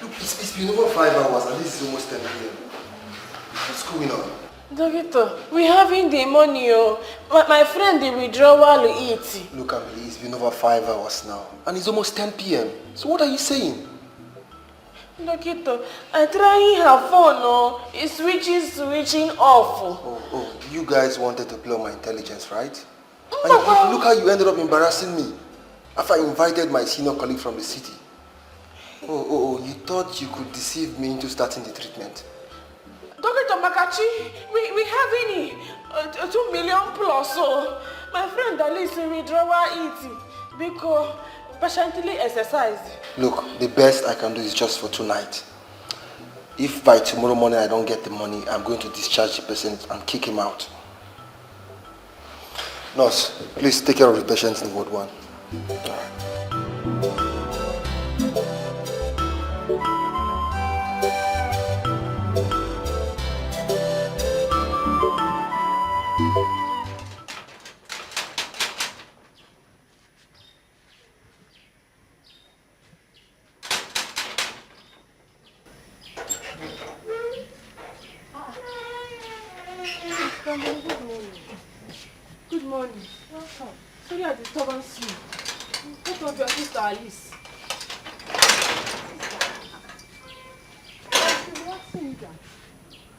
Look, it's been over 5 hours and this is almost 10 p.m. What's going on? Doctor, we having the money, my friend the withdrawal eat. Look, Camille, it's been over 5 hours now and it's almost 10 p.m. So what are you saying? Doctor, I trying her phone, it's switching off. Oh, you guys wanted to play on my intelligence, right? And look how you ended up embarrassing me after I invited my senior colleague from the city. Oh, you thought you could deceive me into starting the treatment. Dr. Makachi, we having 2 million plus, so my friend Alice withdrawal eating because patiently exercise. Look, the best I can do is just for tonight. If by tomorrow morning I don't get the money, I'm going to discharge the patient and kick him out. Nurse, please take care of the patients in Ward 1. Good morning. Welcome. Sorry I disturbed you. What of your sister Alice?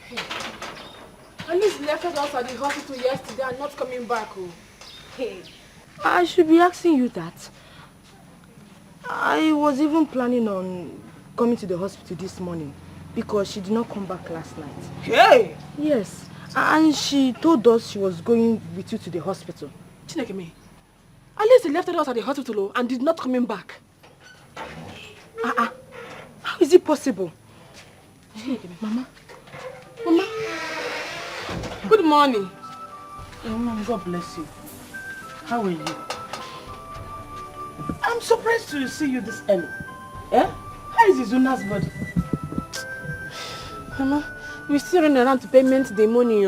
Hey. Alice left us at the hospital yesterday and not coming back. Hey, I should be asking you that. I was even planning on coming to the hospital this morning because she did not come back last night. Hey! Yes, and she told us she was going with you to the hospital. Chinekeme, Alice left us at the hospital and did not coming back. How is it possible? Chinekeme, Mama. Good morning. Mom, God bless you. How are you? I'm surprised to see you this early. Eh? How is Izuna's body? Mama, we still running around to payment the money,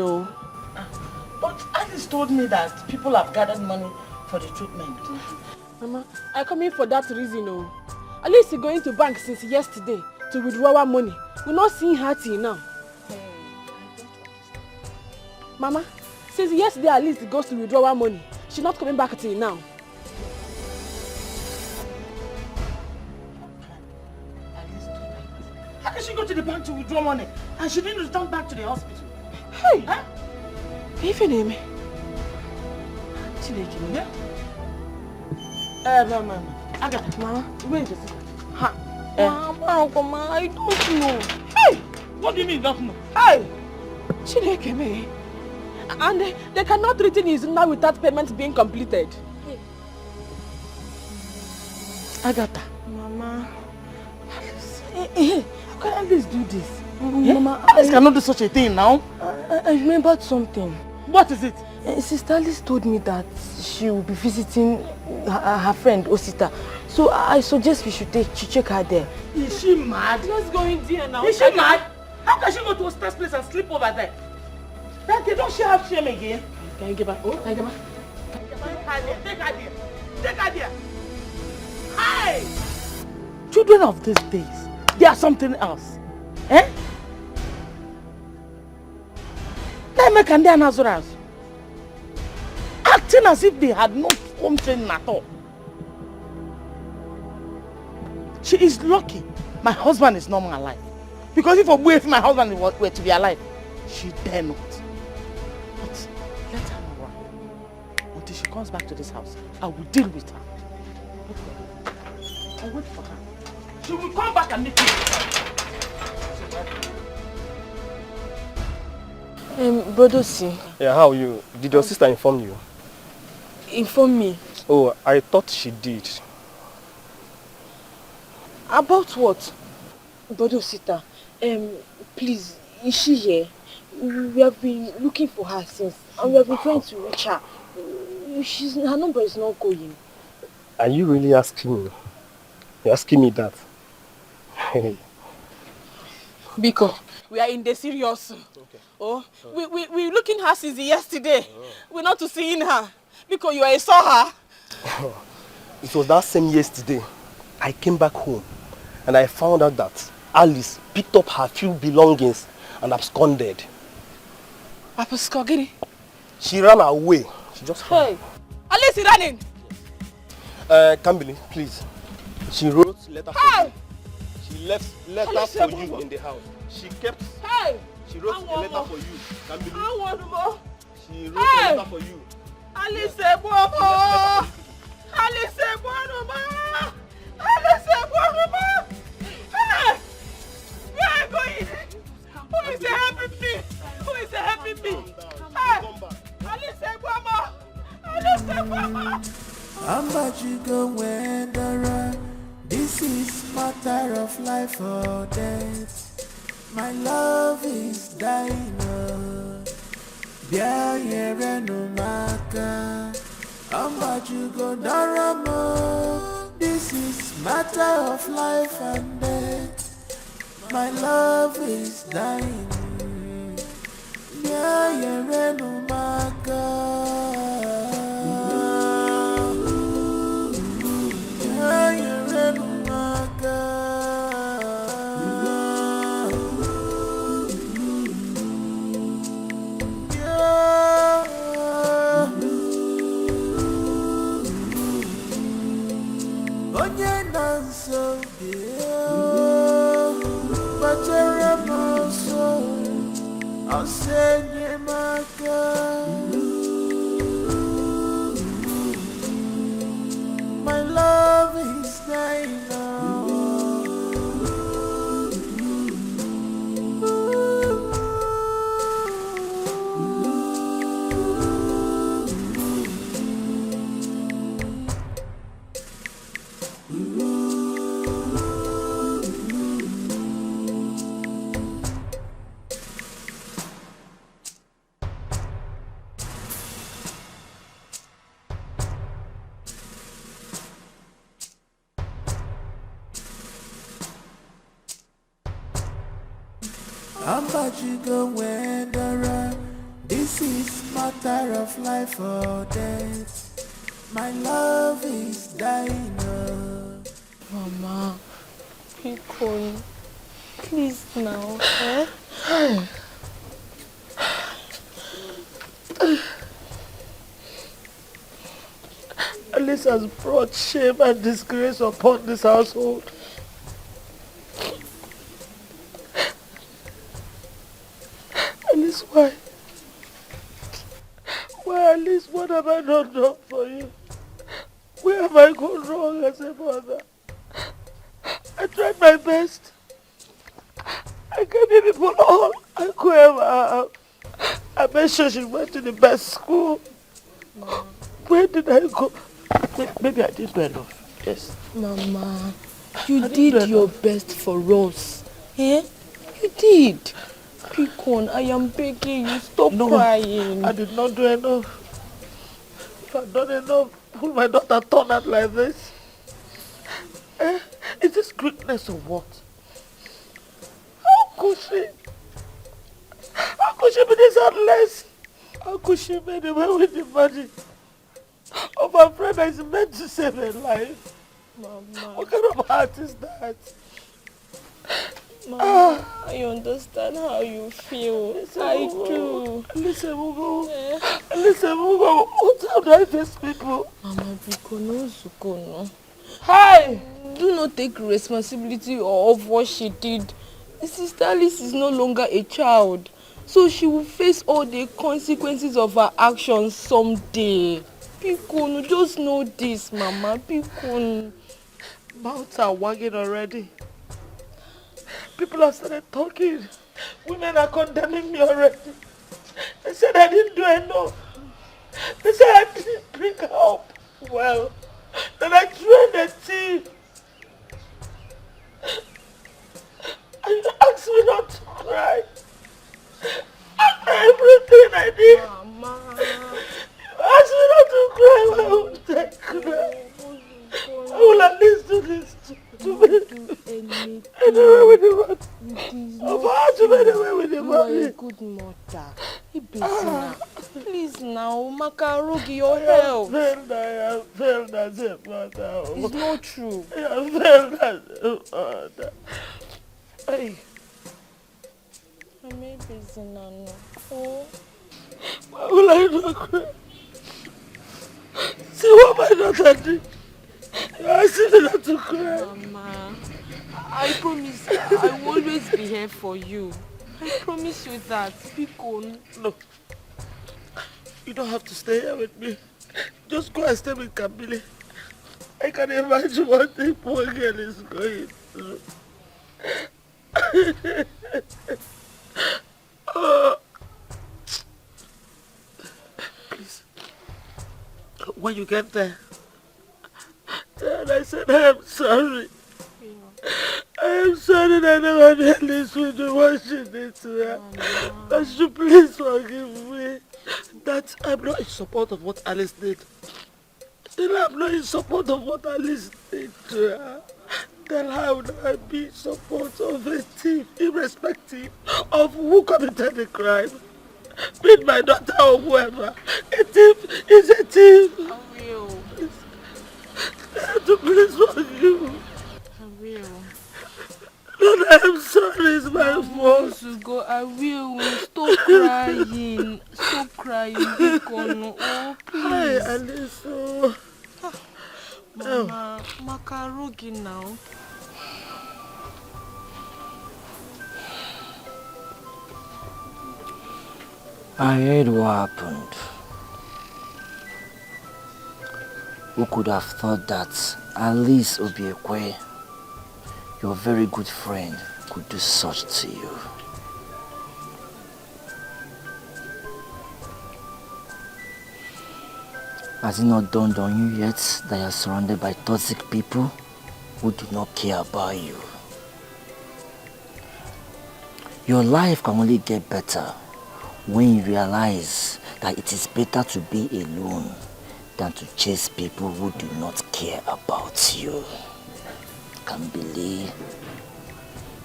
But Alice told me that people have gathered money for the treatment. Mama, I come in for that reason, Alice is going to bank since yesterday to withdraw our money. We're not seeing her till now. Mama, since yesterday Alice goes to withdraw our money, she's not coming back till now. How can she go to the bank to withdraw money and she didn't return back to the hospital? Hey! Huh? Even him. Yeah? Mama. Agatha. Mama, where is your sister? Mama, I don't know. Hey! What do you mean you don't know? Hey! Chinekeme. And they cannot return Izuna without payment being completed. Hey. Agatha. Mama. How can Alice do this? Mama, Alice cannot do such a thing now. I remembered something. What is it? Sister Alice told me that she will be visiting her friend Osita. So I suggest we should check her there. Is she mad? Let's go in there now. Is she mad? How can she go to Osita's place and sleep over there? That they don't she have shame again? Can you get back? Oh, can you get back? Take her there. Take her there. Hi! Children of these days, they are something else. Eh? They make and they are Nazareth. Acting as if they had no home training at all. She is lucky my husband is no more alive. Because if my husband were to be alive, she dare not. But let her know why. Until she comes back to this house, I will deal with her. I'll wait for her. She will come back and meet me. Brother C. Yeah, how are you? Did your sister inform you? Inform me. Oh, I thought she did. About what? Brother Sita, please, is she here? We have been looking for her since, and we have been trying to reach her. Her number is not going. Are you really asking me? You're asking me that? Because we are in the serious. Okay. Oh, we're looking her since yesterday. We're not to seeing her. Because I saw her. It was that same yesterday. I came back home and I found out that Alice picked up her few belongings and absconded. Absconded? She ran away. She just ran. Hey, Alice is running. Kambili, please. She wrote letter for you. She left letter for you in the house. She kept. Hey. She wrote a letter for you. Kambili. I want more. She wrote a letter for you. Alice Bobo! Alice Bobo! Alice Bobo! Hey! Where are you going? Who is helping me? Who is helping me? Hey! Alice Bobo! Alice Bobo! How much you go when this is matter of life or death. My love is dying. No matter how much you go down, this is matter of life and death. My love is dying. No matter. My love is dying now. How about you go when around? This is matter of life or death. My love is dying. Mama, Pico, please now. Alice has brought shame and disgrace upon this household. Alice, why? Why, Alice, what have I not done for you? Where have I gone wrong as a mother? I tried my best. I gave you people all I could ever have. I made sure she went to the best school. Mama. Where did I go? Maybe I did well enough. Yes. Mama, you did your best for us. Eh? You did. Picon, I am begging you, stop crying. I did not do enough. If I'd done enough, would my daughter turn out like this? Is this greatness or what? How could she? How could she be this heartless? How could she make away with the money of a friend that is meant to save her life? Mama. What kind of heart is that? Mama, I understand how you feel. I do. Listen, Mugo. Listen, Mugo. What time do I face people? Mama, Bikono. Hi! Do not take responsibility of what she did. Sister Alice is no longer a child. So she will face all the consequences of her actions someday. Pikono, just know this, Mama. Pikono. Mouths are wagging already. People have started talking. Women are condemning me already. They said I didn't do enough. They said I didn't bring help well. That I trained a team. And you asked me not to cry. After everything I did. Mama. You asked me not to cry. Why won't I cry? I will at least do this to me. Anyway with the money. About to make away with the money. You are a good mother. Please now, Makarogi, your help. I have failed as a mother. It's not true. I have failed as a mother. Hey. I'm busy now. Oh. Why will I not cry? See what my daughter did. You asked me not to cry. Mama, I promise I will always be here for you. I promise you that. Picon. No. You don't have to stay here with me. Just go and stay with Kamili. I can imagine what the poor girl is going through. Please. When you get there, and I said, I am sorry. I am sorry that I never did this with you what she did to her. That you please forgive me. That I'm not in support of what Alice did. Then I'm not in support of what Alice did to her. Then how would I be in support of a thief, irrespective of who committed the crime? Be it my daughter or whoever. A thief is a thief. I will. Please forgive me. I will. Lord, I am sorry, it's my fault. To go, I will. Stop crying. Stop crying. Picon. Oh, please. Hi, Alice. Mama, Makarogi now. I heard what happened. Who could have thought that Alice Obiekwe, your very good friend, could do such to you? Has it not dawned on you yet that you are surrounded by toxic people who do not care about you? Your life can only get better when you realize that it is better to be alone than to chase people who do not care about you. Can't believe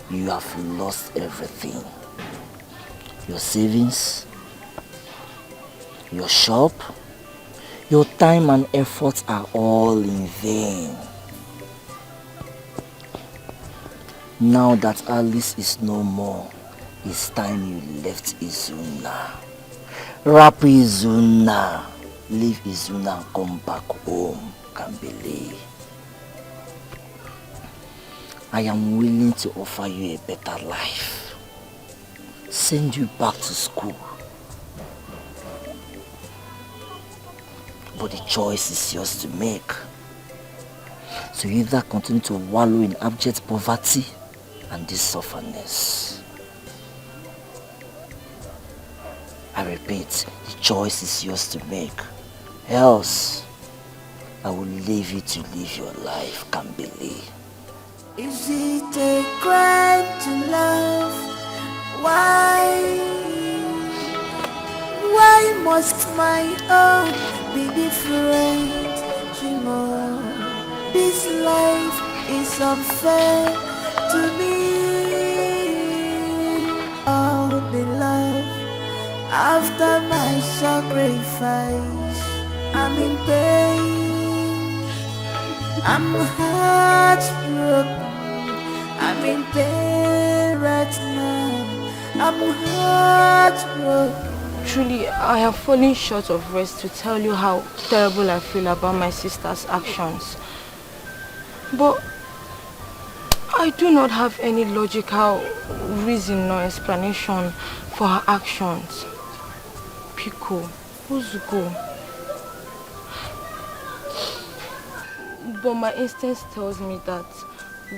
you have lost everything. Your savings, your shop, your time and effort are all in vain. Now that Alice is no more, it's time you left Izuna. Rap Izuna. Leave Izuna and come back home, Kambele. I am willing to offer you a better life. Send you back to school. But the choice is yours to make. So you either continue to wallow in abject poverty and this sufferness. I repeat, the choice is yours to make. Else, I will leave you to live your life, Kambele. Is it a crime to love Why must my own be different? You know, this life is unfair to me. All the love after my sacrifice, I'm in pain. I'm heartbroken. I'm in pain right now. I'm heartbroken. Truly, I have fallen short of words to tell you how terrible I feel about my sister's actions. But I do not have any logical reason or explanation for her actions. Pico, Uzuko. But my instinct tells me that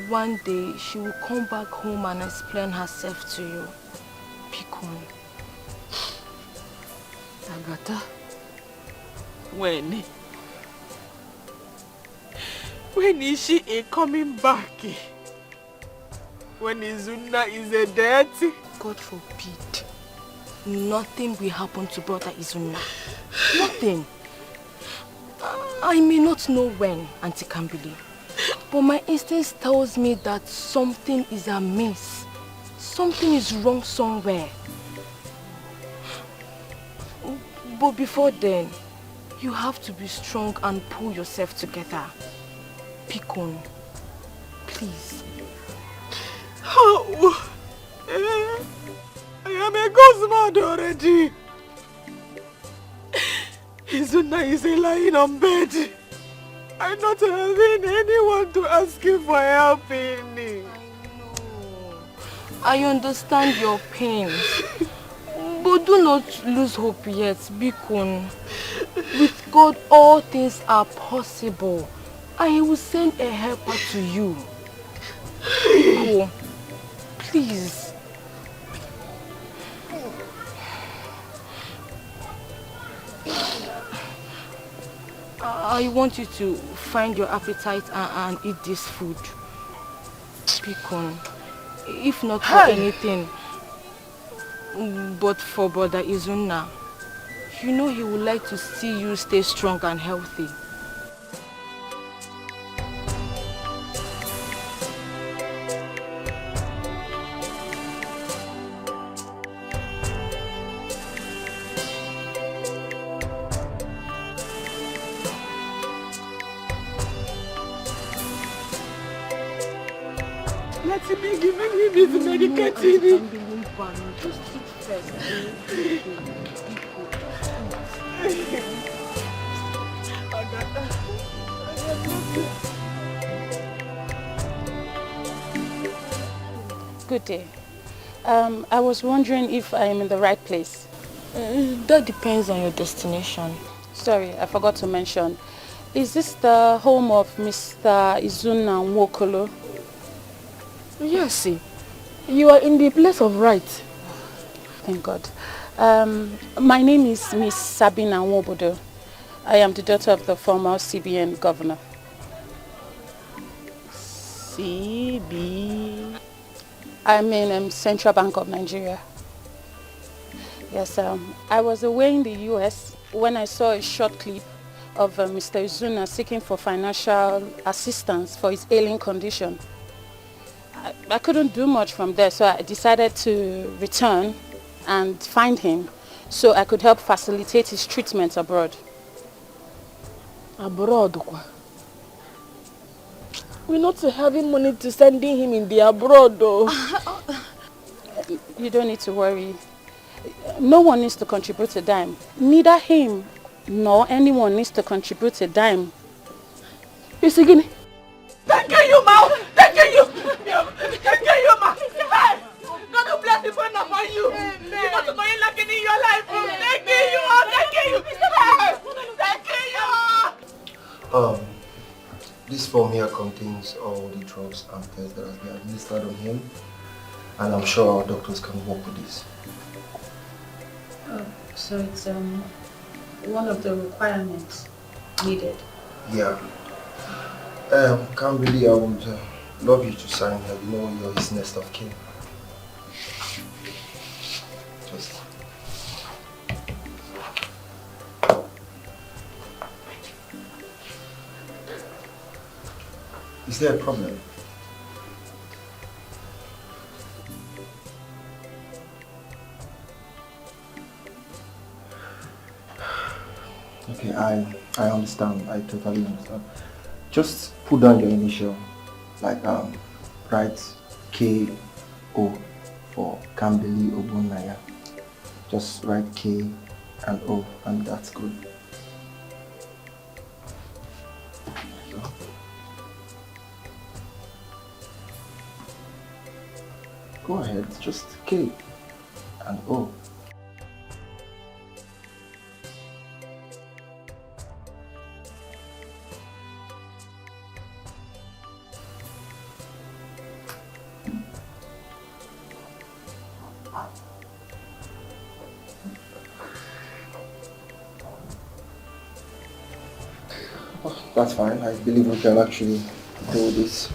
one day she will come back home and explain herself to you. Pico. Agatha, when is she coming back? When Izuna is a dead? God forbid. Nothing will happen to brother Izuna. Nothing. I may not know when, Auntie Kambili, but my instinct tells me that something is amiss. Something is wrong somewhere. But before then, you have to be strong and pull yourself together. Picon, please. Oh, I am a ghost mad already. Izuna is lying on bed. I'm not having anyone to ask him for help in me. I understand your pains. But do not lose hope yet, Bikun. With God, all things are possible. And He will send a helper to you. Biko, please. I want you to find your appetite and eat this food. Bikun. If not for anything, but for brother Izuna, you know he would like to see you stay strong and healthy. Let him be giving him his medication. Just eat first. Good day. I was wondering if I am in the right place. That depends on your destination. Sorry, I forgot to mention. Is this the home of Mr. Izuna Nwokolo? Yes, see. You are in the place of right. Thank God. My name is Miss Sabina Nwobodo. I am the daughter of the former CBN governor. CB? I'm in Central Bank of Nigeria. Yes, I was away in the US when I saw a short clip of Mr. Izuna seeking for financial assistance for his ailing condition. I couldn't do much from there, so I decided to return and find him so I could help facilitate his treatment abroad. Abroad? We're not having money to sending him in the abroad though. You don't need to worry. No one needs to contribute a dime. Neither him nor anyone needs to contribute a dime. Thank you, Ma! Thank you, Ma! Hey! God will bless the friend upon you. You got to money lacking in your life. Thank you! This form here contains all the drugs and tests that has been administered on him, and I'm sure our doctors can work with this. Oh, so it's one of the requirements needed. Yeah. Kambili, I would love you to sign her. You know you're his next of kin. Just... Is there a problem? Okay, I understand. I totally understand. Just put down your initial, like write K-O for Kambili Obunaya. Just write K and O, and that's good. Go ahead, just K and O. That's fine. I believe we can actually do this.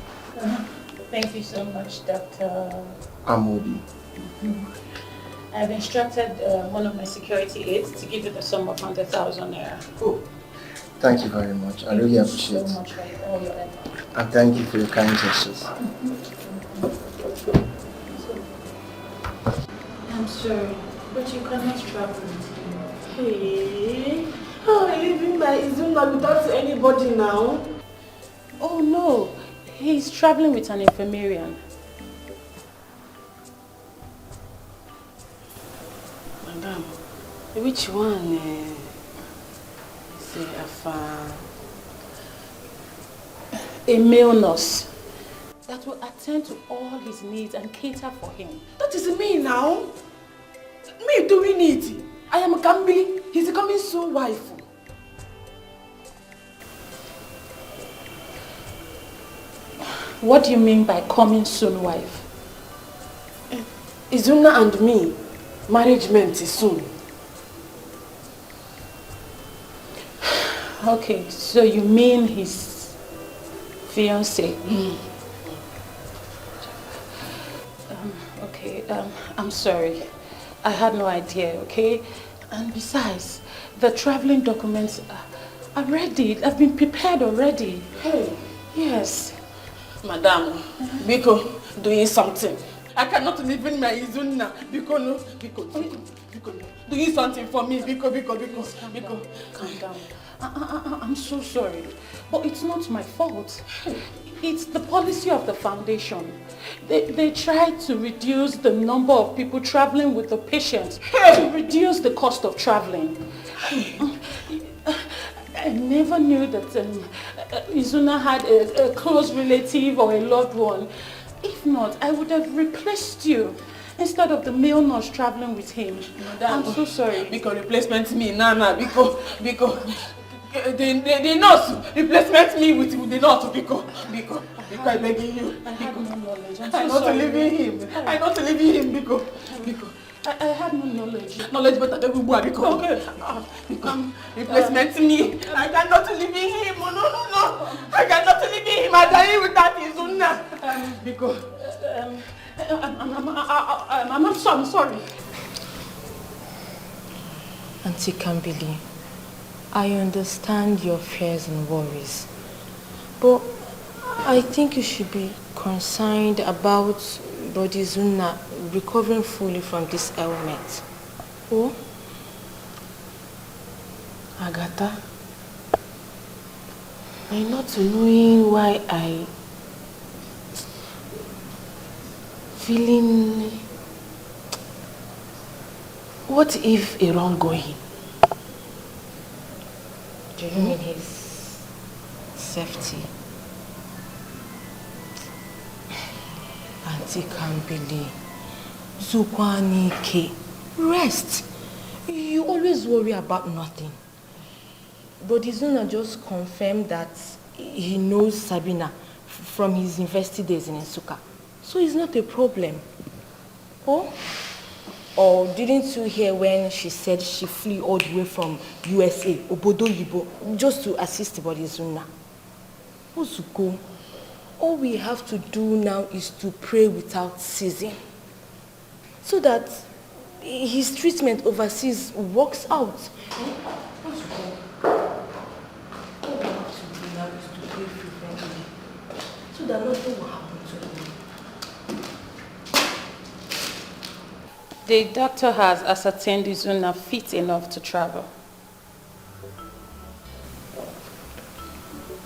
Thank you so much, Dr. Amodi. I've instructed one of my security aides to give you the sum of 100,000 naira. Oh, thank you very much. I really appreciate it. Thank you so much for all your effort. And thank you for your kind gestures. I'm sorry, but you cannot travel with him. Hey, how are you leaving my Izuna without anybody now? Oh no, he's traveling with an infirmarian. Madam, which one? A male nurse that will attend to all his needs and cater for him. That is me now. Me doing it. I am Kambi. He's coming soon, wife. What do you mean by coming soon, wife? Izuna and me, marriagement is soon. Okay, so you mean his fiancée? I'm sorry. I had no idea, okay? And besides, the traveling documents are ready. I've been prepared already. Hey. Yes. Madam, Biko, doing something. I cannot live in my Izuna. Biko, no. Biko, no. Doing something for me. Biko. Calm down. I'm so sorry. But it's not my fault. It's the policy of the foundation. They try to reduce the number of people traveling with the patient to reduce the cost of traveling. I never knew that Izuna had a close relative or a loved one. If not, I would have replaced you instead of the male nurse traveling with him. Madam, I'm so sorry. Because replacement me, because the nurse replacement me with the nurse, because I'm begging you. I had no knowledge. I'm not leaving him. I'm not leaving him, because. I had no knowledge. Knowledge better than we because. Okay. Replacement me. I cannot leave him. No. I cannot leave him. I die with that Izuna. Because. I'm sorry. Auntie Kambili, I understand your fears and worries, but I think you should be concerned about Body Izuna recovering fully from this ailment. Oh? Agatha, I'm not knowing why I feeling. What if a wrongdoing? Do you mean his safety? Auntie Kambili, Zukwanike, rest. You always worry about nothing. But Izuna just confirmed that he knows Sabina from his university days in Nsukka. So it's not a problem. Oh? Or didn't you hear when she said she flew all the way from USA, Obodo Yibo, just to assist Body Izuna? Ozuko, all we have to do now is to pray without ceasing, so that his treatment overseas works out. So that nothing will happen to him. The doctor has ascertained Izuna fit enough to travel.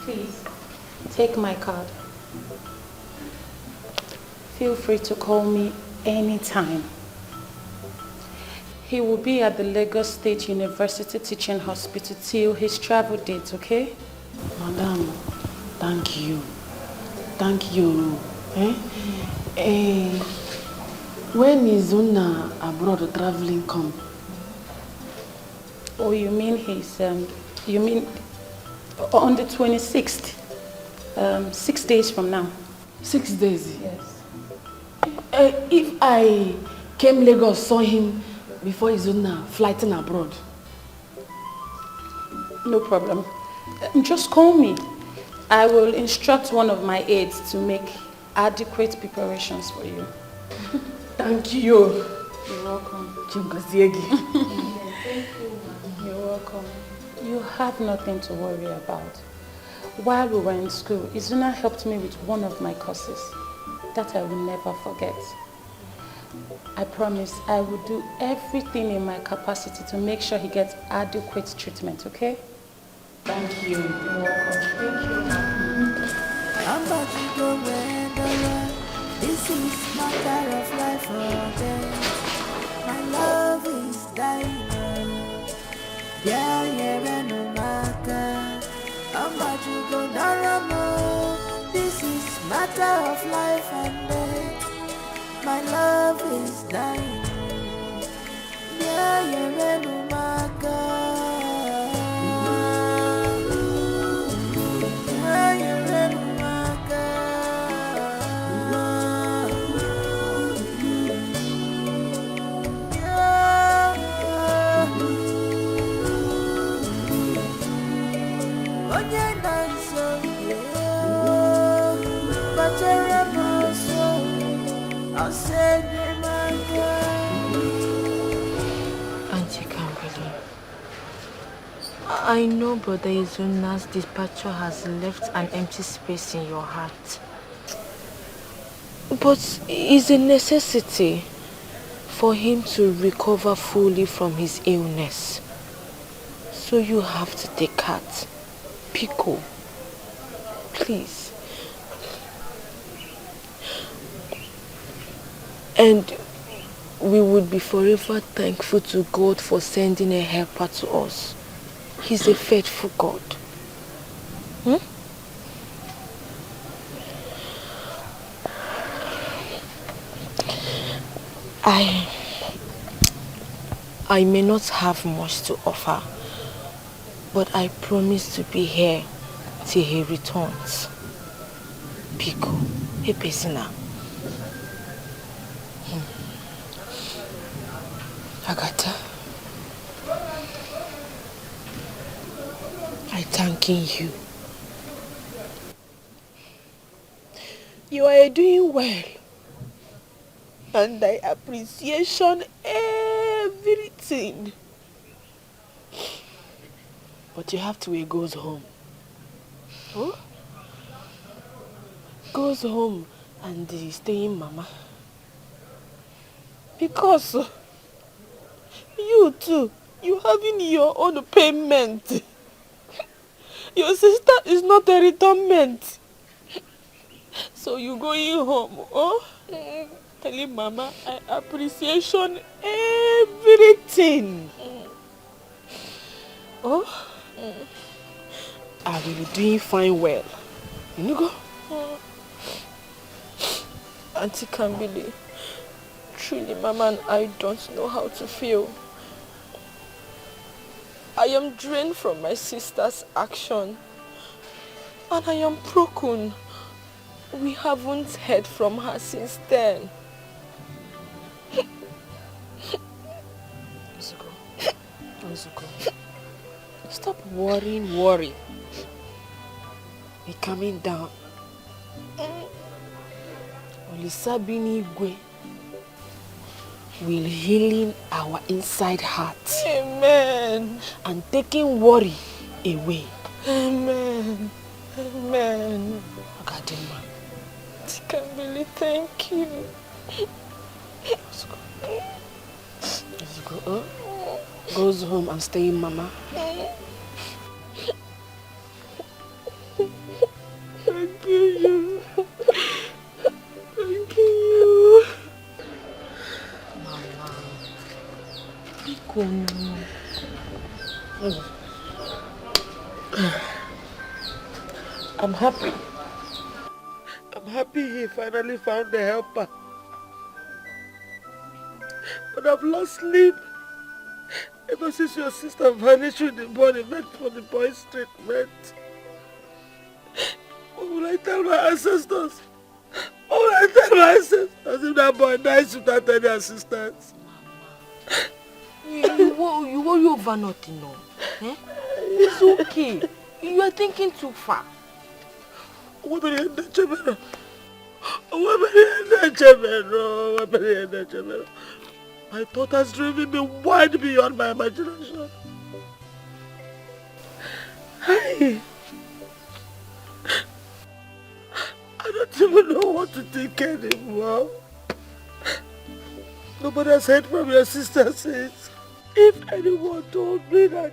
Please, take my card. Feel free to call me anytime. He will be at the Lagos State University Teaching Hospital till his travel date, okay? Madam, thank you. Thank you. When is Izuna abroad traveling come? Oh, you mean on the 26th? 6 days from now. 6 days? Yes. If I came Lagos, saw him before Izuna flighting abroad. No problem. Just call me. I will instruct one of my aides to make adequate preparations for you. Thank you. You're welcome. Thank you. You're welcome. You have nothing to worry about. While we were in school, Izuna helped me with one of my courses. That I will never forget. I promise I will do everything in my capacity to make sure he gets adequate treatment, okay? Thank you. You're welcome. Thank you. I'm about to go where the world. This is matter of life or death. My love is dying. Yeah, no matter. I'm about to go Naramo. This is matter of life and death. My love is dying. Yeah, no matter. Auntie Kimberly, I know Brother Izuna's departure has left an empty space in your heart. But it's a necessity for him to recover fully from his illness. So you have to take heart. Pico, please. And we would be forever thankful to God for sending a helper to us. He's a faithful God. I may not have much to offer, but I promise to be here till he returns. Pico, Epesina. Agatha, I thanking you. You are doing well, and I appreciation everything. But you have to goes home. Oh? Goes home and stay in Mama. Because you too, you having your own payment. Your sister is not a returnment. So you going home, oh? Telling Mama I appreciation everything. Oh? I will be doing fine well. You go? Auntie Kambili, truly Mama and I don't know how to feel. I am drained from my sister's action. And I am broken. We haven't heard from her since then. Ozuko. Stop worry. Be coming down. Olisabini Igwe. will healing our inside heart. Amen. And taking worry away. Amen. Amen. Agadema. Kambili, thank you. Let's go. Let's go. Goes home and stay in Mama. Thank you. Thank you. Mama. I'm happy. I'm happy he finally found a helper. But I've lost sleep ever since your sister vanished with the body meant for the boy's treatment. What will I tell my ancestors? What will I tell my ancestors if that boy dies without any assistance? You worry over nothing, no? Eh? It's okay. You are thinking too far. My thought has driven me wide beyond my imagination. I don't even know what to think anymore. Nobody has heard from your sister since. If anyone told me that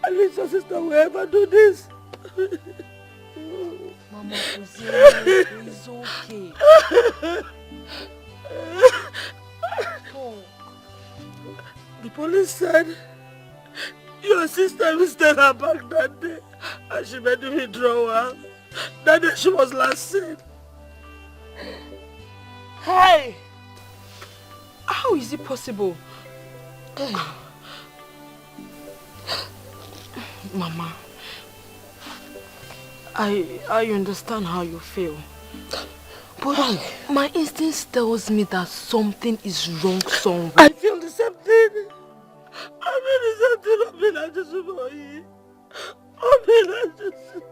at least your sister will ever do this. Mama, it's okay. The police said your sister visited her back that day and she made the withdrawal. That day she was last seen. Hey! How is it possible? Mama, I understand how you feel. But my instinct tells me that something is wrong somewhere. I feel the same thing. I feel the same thing.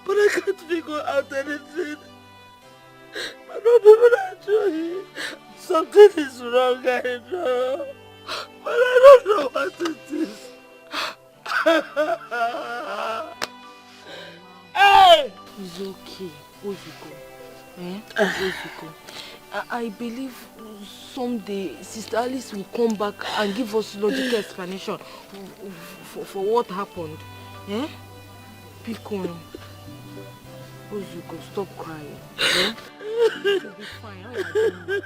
But I can't figure out anything. I don't even actually. Something is wrong, I know. But I don't know what it is. Hey! It's okay, Oziko. Oziko. I believe someday Sister Alice will come back and give us logical explanation for what happened. Eh? Picon. Oziko, stop crying. Eh? You'll be fine. How are you doing?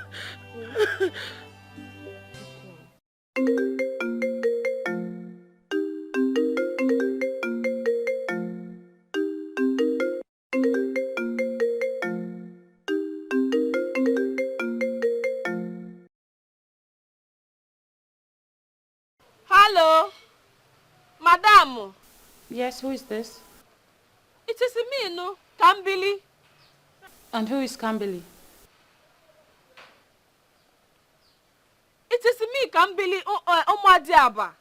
Hello, Madam. Yes, who is this? It is me, no, Kambili. And who is Kambili? It is me, Kambili, Omadiaba.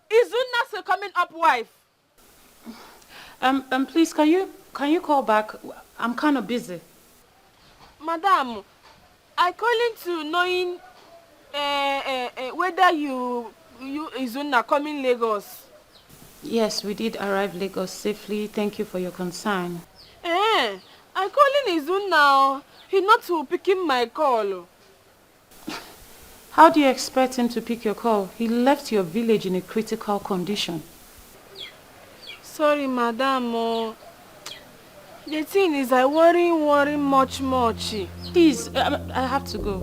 Izuna's coming up wife. Please, can you call back? I'm kind of busy. Madam, I calling to knowing whether you Izuna coming Lagos. Yes, we did arrive Lagos safely. Thank you for your concern. I calling Izuna now. He not to picking my call. How do you expect him to pick your call? He left your village in a critical condition. Sorry, Madam. The thing is, I worry much. Please, I have to go.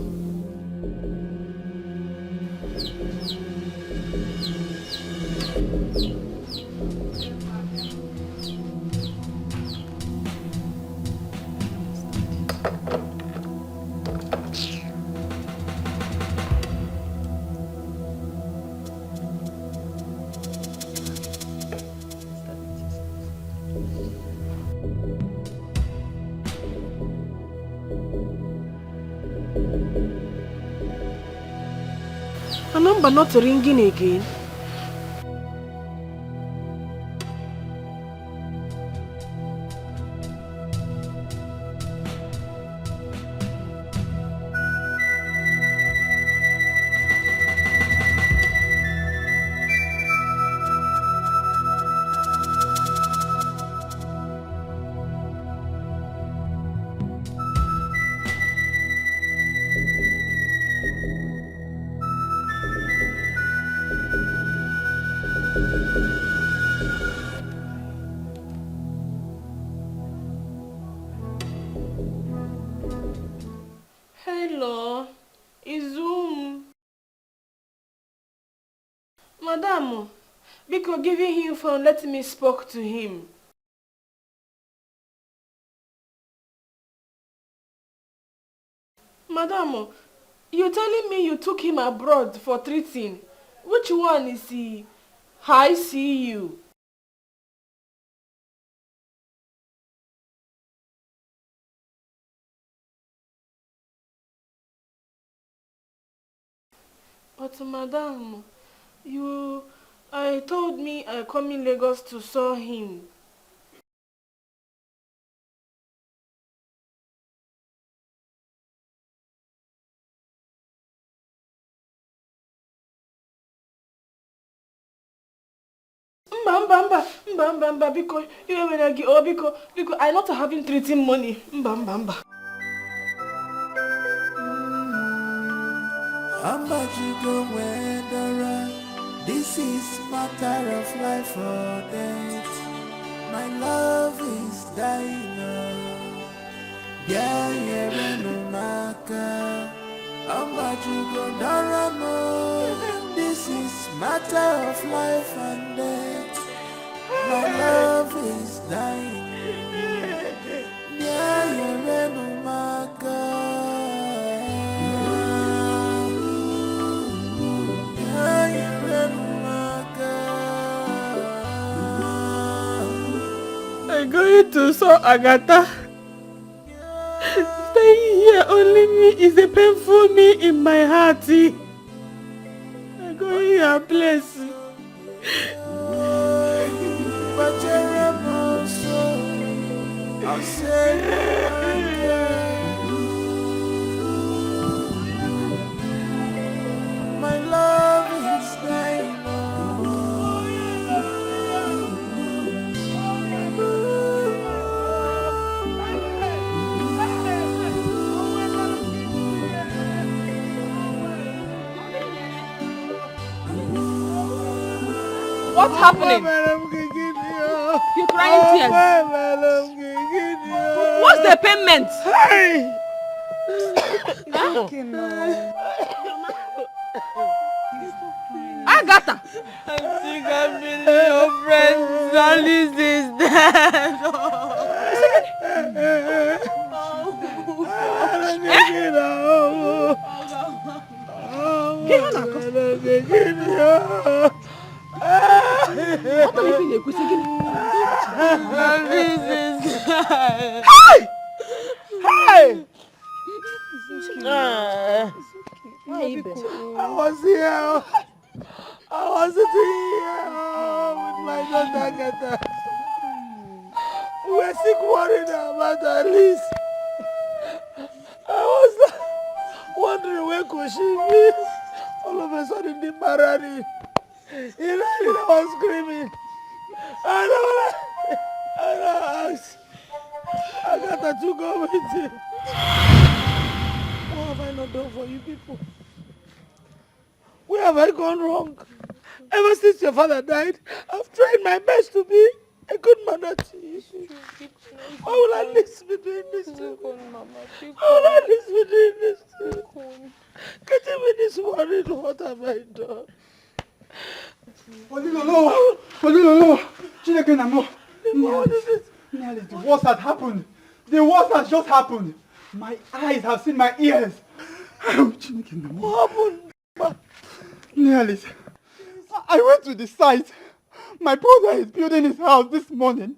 A number not ringing again. Hello, Izuna. Madam, because giving him phone, let me speak to him. Madam, you telling me you took him abroad for treating. Which one is he? I see you. But madam, I told me I come in Lagos to saw him. Mba, because you when I get because I not having treating money. Mba. This is matter of life or death. My love is dying. Yeah, no matter. This is matter of life and death. My love is dying. Yeah, no matter. I'm going to saw Agatha. Staying here only me is a painful me in my heart. I'm going here, place. But you're also, I'll say my love is dying. What's happening? You're crying tears. What's the payment? Agatha! I think I'm feeling your friend. Alice is dead. I was here. I was sitting here with my daughter Agatha. We were sick worried about Alice. I was wondering where could she be. All of a sudden the Marani. He ran and I was screaming. And I asked Agatha to go with him. What have I not done for you people? Where have I gone wrong? Ever since your father died, I've tried my best to be a good mother to you. Why will I listen be doing this to you? Why will I listen be doing this to you? Getting me this worried, what have I done? Olilolo! Chineke na mo! What is it? The worst has happened. The worst has just happened. My eyes have seen my ears. Chineke na mo. What happened? Nialis, I went to the site. My brother is building his house this morning.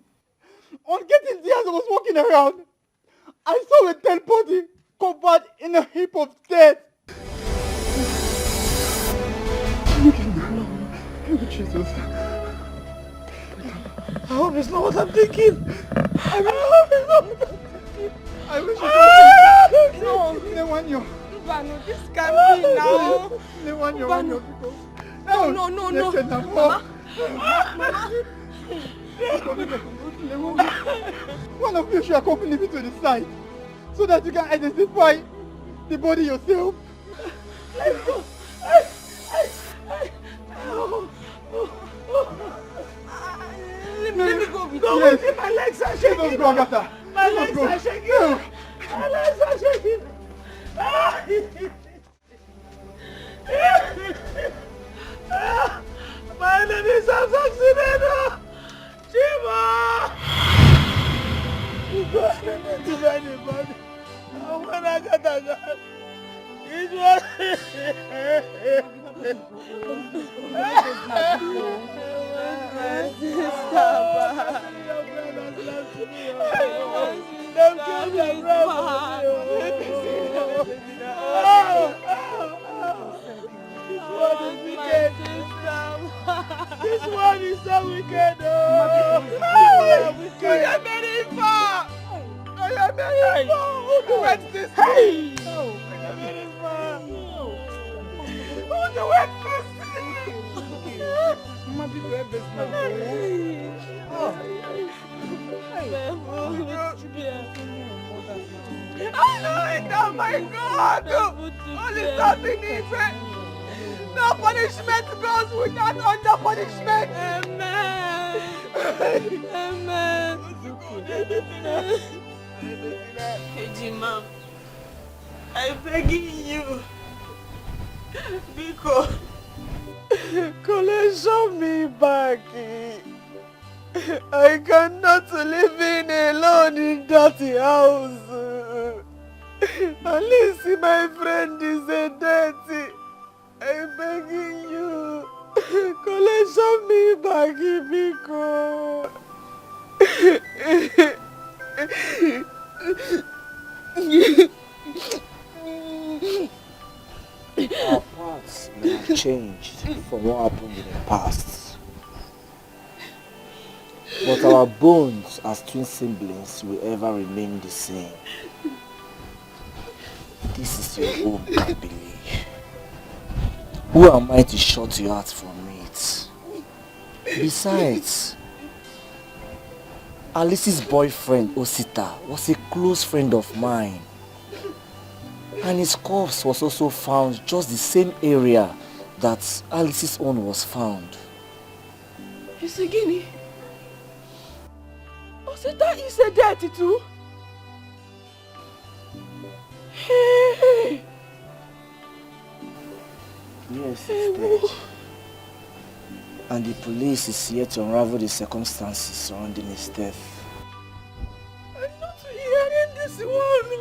On getting there, as I was walking around, I saw a dead body covered in a heap of dirt. Jesus. I hope it's not what I'm thinking. I hope it's not what I'm thinking. I wish it was. No. Lewanyo. No, this can't be now. Lewanyo. No. Listen, Mama. One of you should accompany me to the site so that you can identify the body yourself. Let's go. Let us go, Agatha. My Let us legs go. are shaking. My legs are shaking. My enemies have succeeded. Chiba! To anybody. When I got that gun, it was... Don't kill your brother. This one is so wicked. I am very far. I am very far. Who do went this thing? I am very far. Who do went this thing? Mama, people have this Oh my God! Only something different. No punishment goes without under punishment. Amen. Amen. Ejima, I'm begging you. Because collection me back. I cannot live in alone in dirty house. At least my friend is a dirty. I'm begging you. Collection me back, Biko. Our paths may have changed from what happened in the past, but our bonds as twin siblings will ever remain the same. This is your home, I believe. Who am I to shut you out from it? Besides, Alice's boyfriend, Osita, was a close friend of mine. And his corpse was also found just the same area that Alice's own was found. It's a guinea. Osita is a dirty too. Hey. Yes, it's dead. And the police is yet to unravel the circumstances surrounding his death. I'm not hearing this one.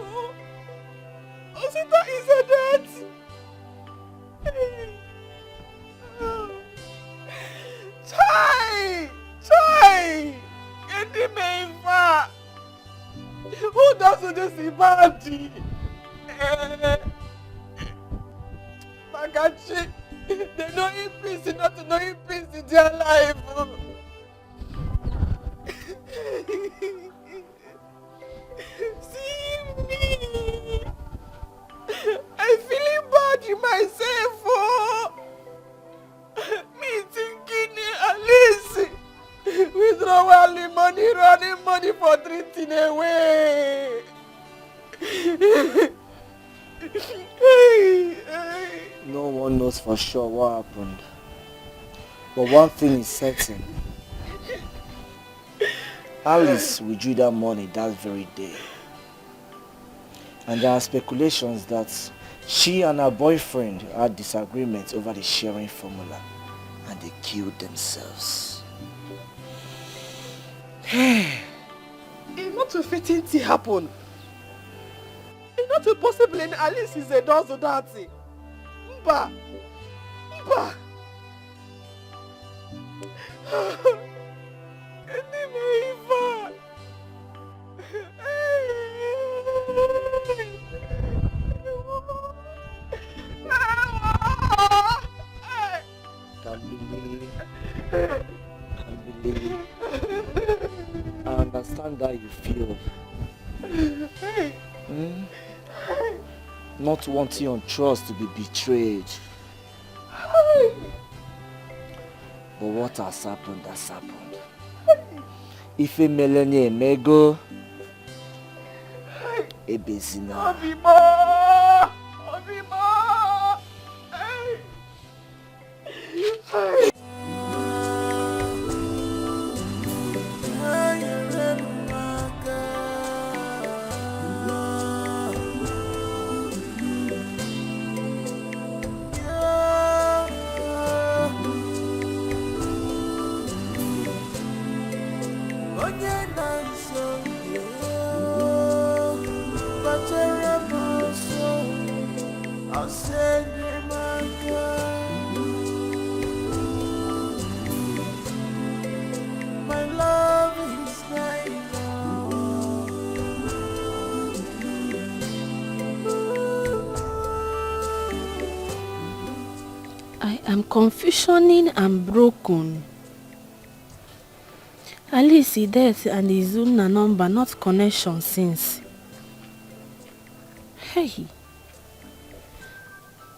Osita is a dirty. Chai! Get the main far. Who doesn't this party? Magachi, they know in peace, not to know in peace in their life. See me. I'm feeling bad in myself. Me thinking Alice. Withdrawal money, running money for drifting away. No one knows for sure what happened. But one thing is certain. Alice withdrew that money that very day. And there are speculations that she and her boyfriend had disagreements over the sharing formula and they killed themselves. It's not a fitting thing happen. It's not possible in Alice is a does of that thing. Mba. Can't believe. I understand how you feel. Not wanting your trust to be betrayed. But what has happened has happened. If a millionaire may go, a Izuna. I'm confusioning and broken. At least he death and the Izuna number not connection since. Hey,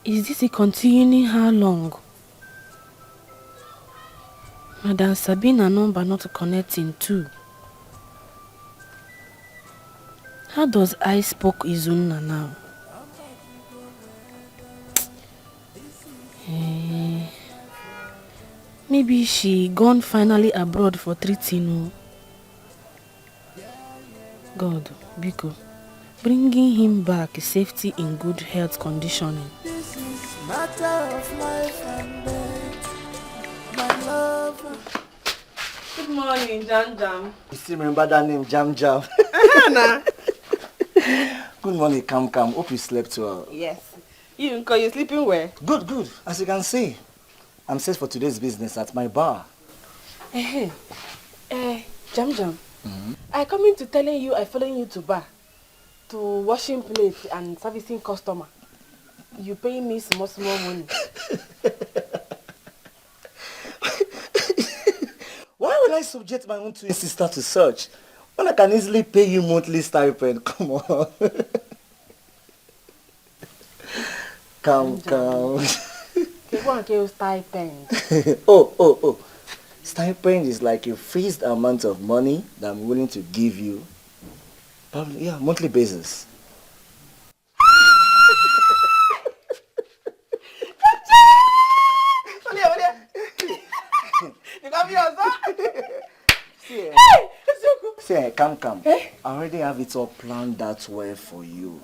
is this a continuing how long? Madam Sabina number not connecting too. How does I spoke Izuna now? Maybe she gone finally abroad for treating. God, Biko, bringing him back safety in good health conditioning. This is matter of life and death, my love. Good morning, Jam Jam. You still remember that name, Jam Jam? Good morning, Cam Cam. Hope you slept well. Yes. You sleeping well? Good, good. As you can see, I'm set for today's business at my bar. Jam Jam. I coming to telling you I following you to bar, to washing plates and servicing customer. You pay me small money. Why would I subject my own twin sister to such when I can easily pay you monthly stipend? Come on. Come. Stipend. Oh. Stipend is like a fixed amount of money that I'm willing to give you. Probably, yeah, monthly basis. See, come. I already have it all planned that way for you.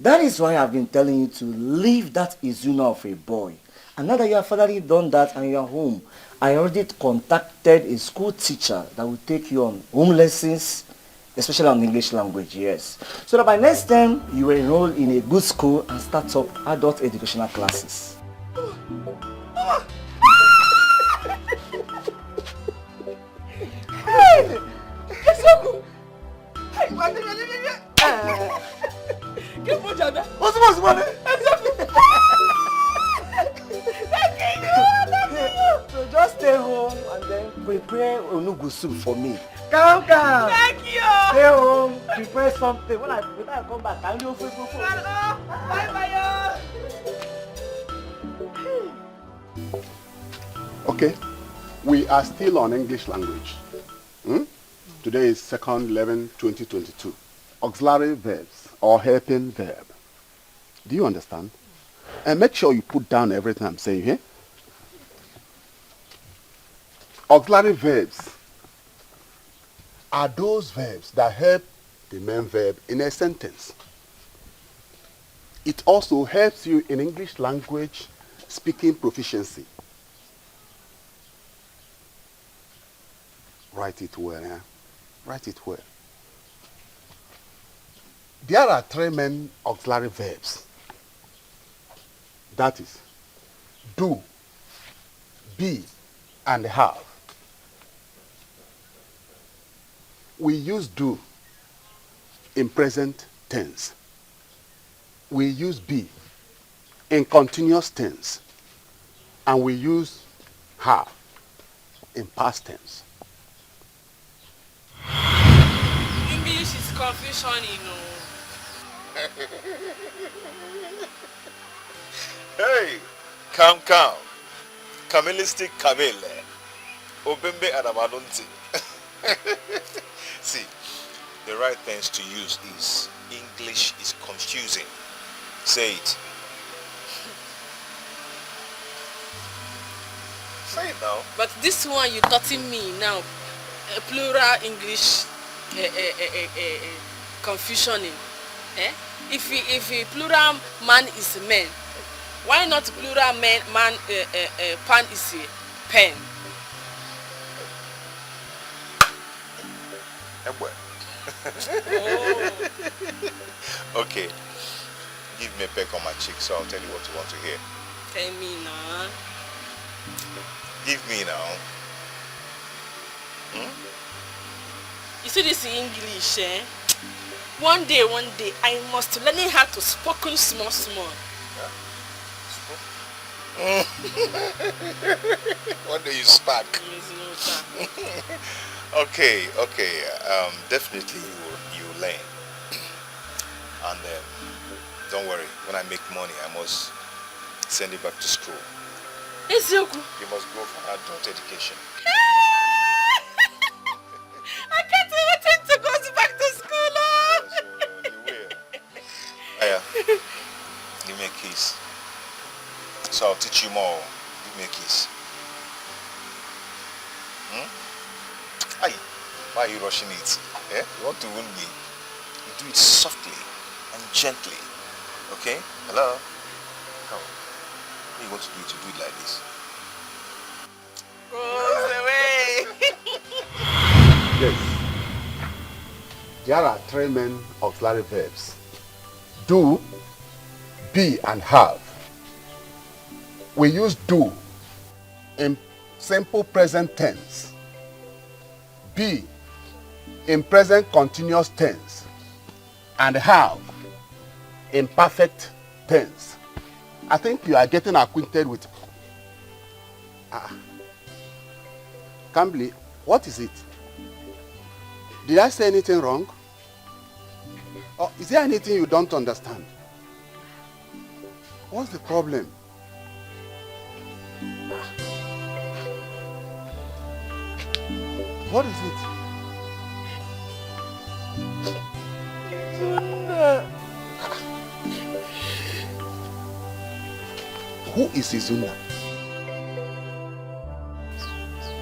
That is why I've been telling you to leave that Izuna of a boy. And now that you have finally done that and you are home, I already contacted a school teacher that will take you on home lessons, especially on English language, yes. So that by next time, you will enroll in a good school and start up adult educational classes. So just stay home and then prepare onugu soup for me. Come. Thank you. Stay home, prepare something. When I come back, I'll do food. Bye. Okay, we are still on English language. Today is 2nd 11/2022. Auxiliary verbs or helping verb. Do you understand? And make sure you put down everything I'm saying here. Auxiliary verbs are those verbs that help the main verb in a sentence. It also helps you in English language speaking proficiency. Write it well, Write it well. There are 3 main auxiliary verbs. That is, do, be, and have. We use do in present tense. We use be in continuous tense. And we use have in past tense. English is confusion, Hey, come. Kamilistic Kamele. Obembe Adamadunti. See, the right tense to use is English is confusing. Say it. Say it now. But this one you taughting me now, plural English confusioning. If a plural man is men, why not plural man pan is a pen? Okay, give me a peck on my cheek so I'll tell you what you want to hear. Tell me now. Give me now. You see this in English, One day, I must learn how to spoken small. Yeah. One day you spark. Okay. Definitely you learn. And don't worry, when I make money, I must send you back to school. You must go for adult education. I can't wait to go back to school. You will. Aya, give me a kiss. So I'll teach you more. Give me a kiss. Aye, why are you rushing it? Eh? You want to wound me? You do it softly and gently. Okay? Hello? Come. What do you want to do to do it like this? Goes away. Yes. There are three main auxiliary verbs. Do, be, and have. We use do in simple present tense. Be in present continuous tense. And have in perfect tense. I think you are getting acquainted with... Cambly, what is it? Did I say anything wrong? Or is there anything you don't understand? What's the problem? What is it? Who is Izuna?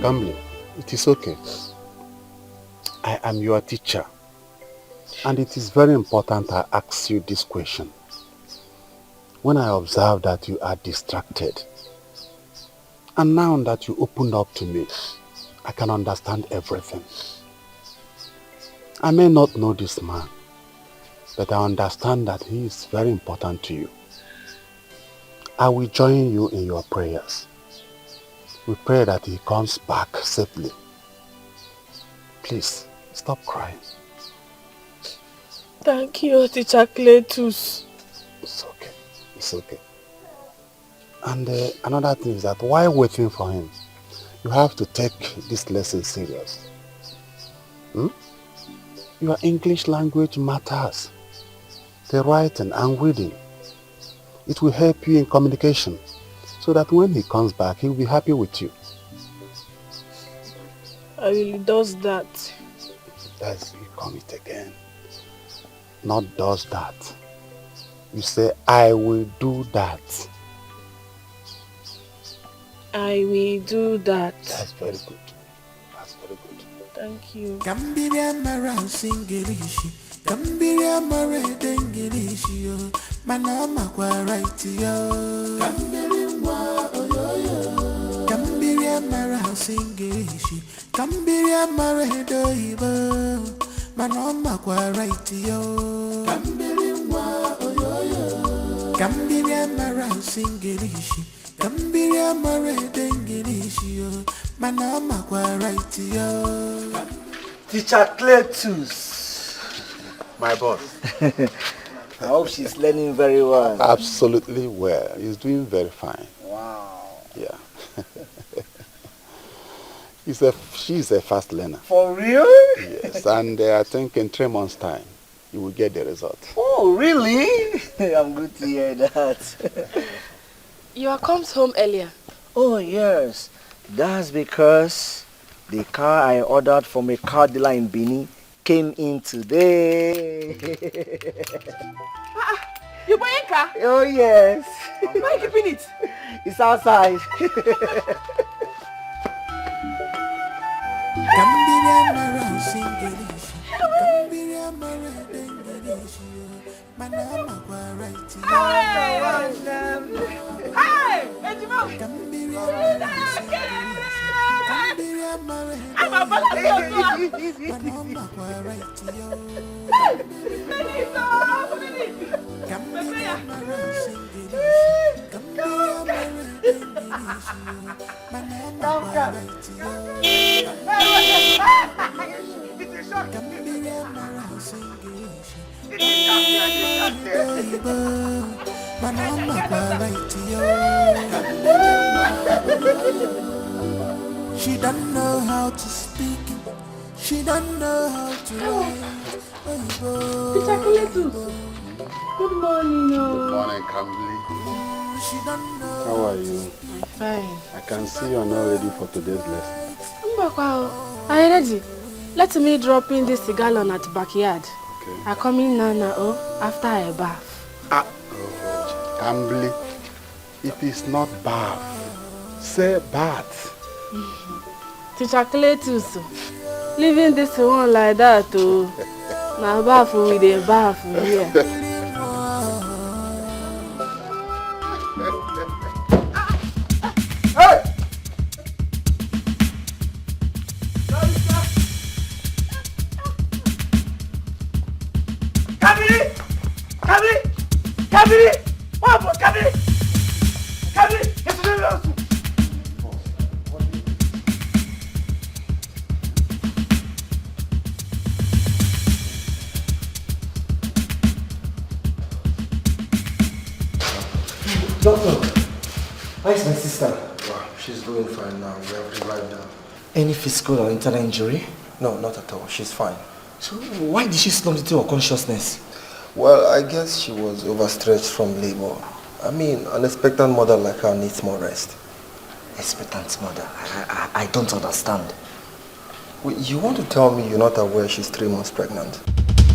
Gambling, it is okay. I am your teacher. And it is very important I ask you this question. When I observe that you are distracted, and now that you opened up to me, I can understand everything. I may not know this man, but I understand that he is very important to you. I will join you in your prayers. We pray that he comes back safely. Please, stop crying. Thank you, Teacher Cletus. It's okay. It's okay. And another thing is that while waiting for him, you have to take this lesson serious. Your English language matters. The writing and reading. It will help you in communication so that when he comes back, he will be happy with you. I really does that. That's you come it again. Not does that. You say, I will do that. I will do that. That's very good. That's very good. Thank you. Kambiria mara singirishi, kambiria mara dengirishi yo, manama kwa right yo. Kambiria mwa oyoyo, kambiria mara singirishi, kambiria mara doibo, manama kwa right yo. Kambiria mwa oyoyo, kambiria mara singirishi. Kambiria mare dengirishi yo, manama kwa right yo. Teacher Cletus. My boss. I hope she's learning very well. Absolutely well. He's doing very fine. Wow. Yeah. She's a fast learner. For real? Yes, and I think in 3 months' time, you will get the result. Oh, really? I'm good to hear that. You are come home earlier. Oh, yes. That's because the car I ordered from a car dealer in Benin came in today. You buying car? Oh, yes. Why are you keeping it? It's outside. Kambiria mara singirishi, kambiria mara dengirishi yo, manama kwa right yo. Hey, Ejimo. Kambiria mara singirishi, kambiria mara dengirishi, manama kwa right yo. Kambiria mara singirishi, kambiria mara dengirishi yo, manama kwa right yo. She don't know how to speak. She don't know how to write. Teacher Collateral. Good morning. Good morning, Kambli. How are you? I'm fine. I can see you are not ready for today's lesson. Are you ready? Let me drop in this gallon at the backyard. Okay. I come in now, after I bath. Kambli, it is not bath. Say bath. Teacher Collateral, leaving this one like that, now bath with a bath here. Kabiri! What happened, Kabiri? Kabiri! Get to the house! Doctor, how is my sister? Wow, she's doing fine now. We have revived her. Any physical or internal injury? No, not at all. She's fine. So why did she slump into her consciousness? Well, I guess she was overstretched from labor. I mean, an expectant mother like her needs more rest. Expectant mother? I don't understand. Wait, you want to tell me you're not aware she's 3 months pregnant?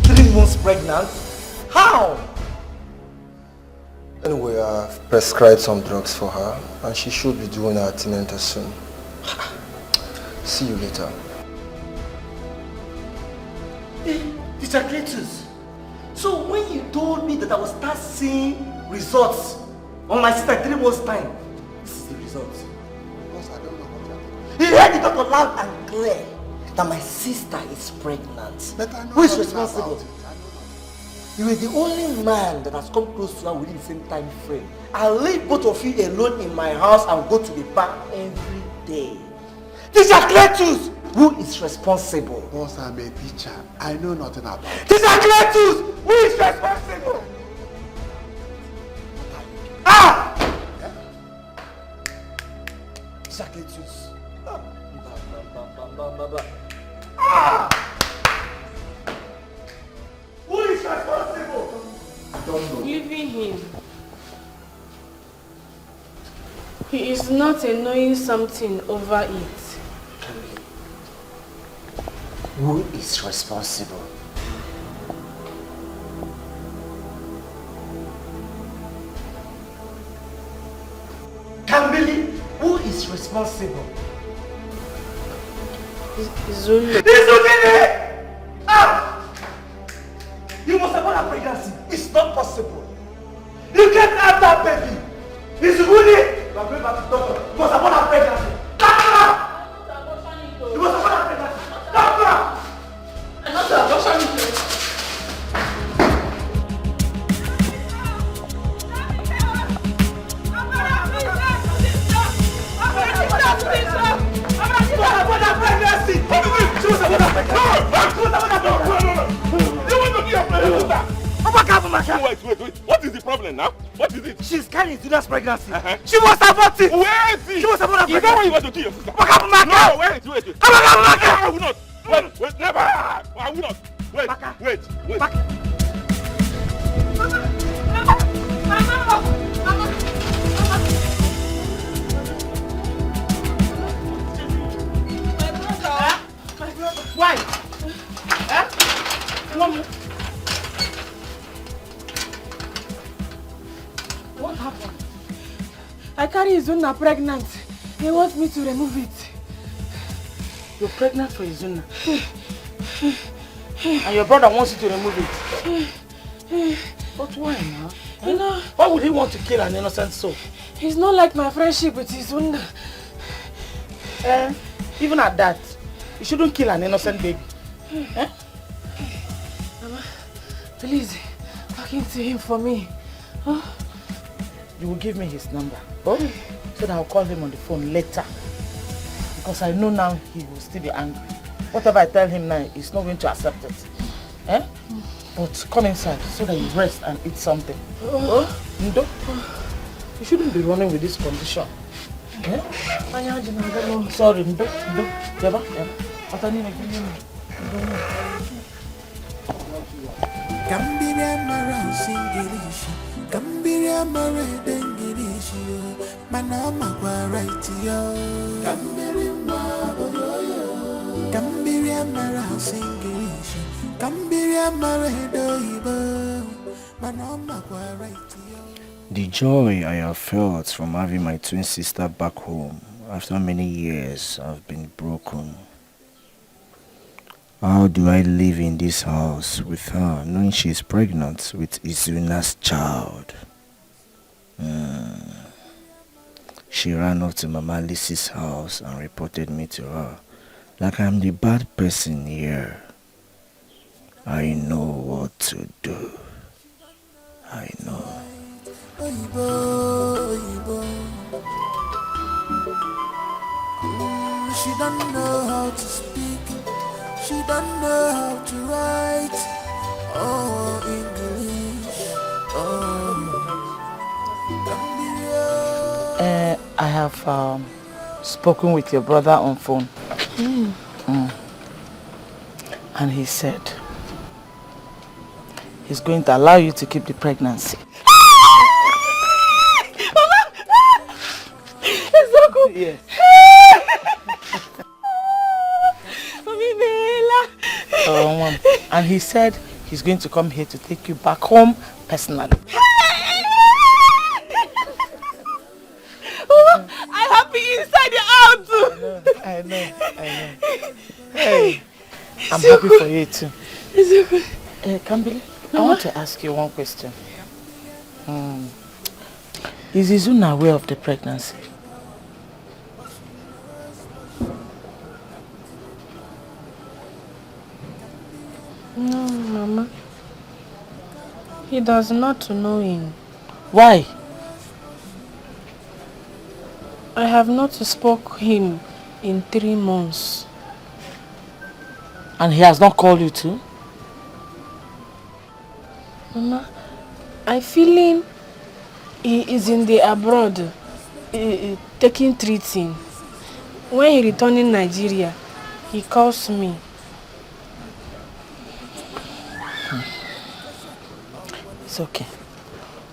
3 months pregnant? How? Anyway, I've prescribed some drugs for her and she should be doing her antenatal soon. See you later. Teacher Cletus, so when you told me that I would start seeing results on my sister 3 months' time, this is the result. Because I don't know what you're He heard the doctor loud and clear that my sister is pregnant. But I know who is nothing responsible? about it. You are the only man that has come close to her within the same time frame. I leave both of you alone in my house and go to the bar every day. Teacher Cletus, who is responsible? Boss, I'm a teacher. I know nothing about it. Teacher Cletus, who is responsible? Ah! Teacher Cletus. Ah! Who is responsible? I don't know. Leaving him. He is not knowing something over it. Who is responsible? Kambili, who is responsible? Izuna. Izuna! Ah! You must abort that pregnancy. It's not possible. You can't have that baby. It's Izuna! You are going back to doctor. You must abort that pregnancy. Doctor! You must abort that pregnancy. Doctor! I'm not the abortion. Wait. What is the problem now? What is it? She's carrying Izuna's pregnancy. She must abort it. Wait! She must abort her pregnancy. Is that why you want to kill your sister? No, wait. I will not. Wait, never. I will not. Wait. Why? Mom. What happened? I carry Izuna pregnant. He wants me to remove it. You're pregnant for Izuna. And your brother wants you to remove it. But why now? You know, why would he want to kill an innocent soul? He's not like my friendship with Izuna. Even at that, you shouldn't kill an innocent baby. Mama, please, talk to him for me. Oh. You will give me his number, so that I'll call him on the phone later. Because I know now he will still be angry. Whatever I tell him now, he's not going to accept it. But come inside so that you rest and eat something. Ndo, you shouldn't be running with this condition. Eh? Sorry, Ndo. Yaba. Kambiria mara singirishi, kambiria mara dengirishi, manama kwa right yo. Kambiria mara singirishi, kambiria mara doibo, manama kwa right yo. The joy I have felt from having my twin sister back home after many years have been broken. How do I live in this house with her knowing she is pregnant with Izuna's child? She ran up to Mama Lizzie's house and reported me to her, like I'm the bad person here. I know what to do. I know. She don't know how to speak. She don't know how to write. Oh, English. I have spoken with your brother on phone. And he said he's going to allow you to keep the pregnancy. Yes. And he said he's going to come here to take you back home personally. I'm happy inside the out. I know. Hey, I'm happy for you too. Kambili, I want to ask you one question. Is Izuna aware of the pregnancy? No, Mama. He does not know him. Why? I have not spoke him in 3 months. And he has not called you too? Mama, I feeling he is in the abroad, taking treating. When he return in Nigeria, he calls me. It's okay.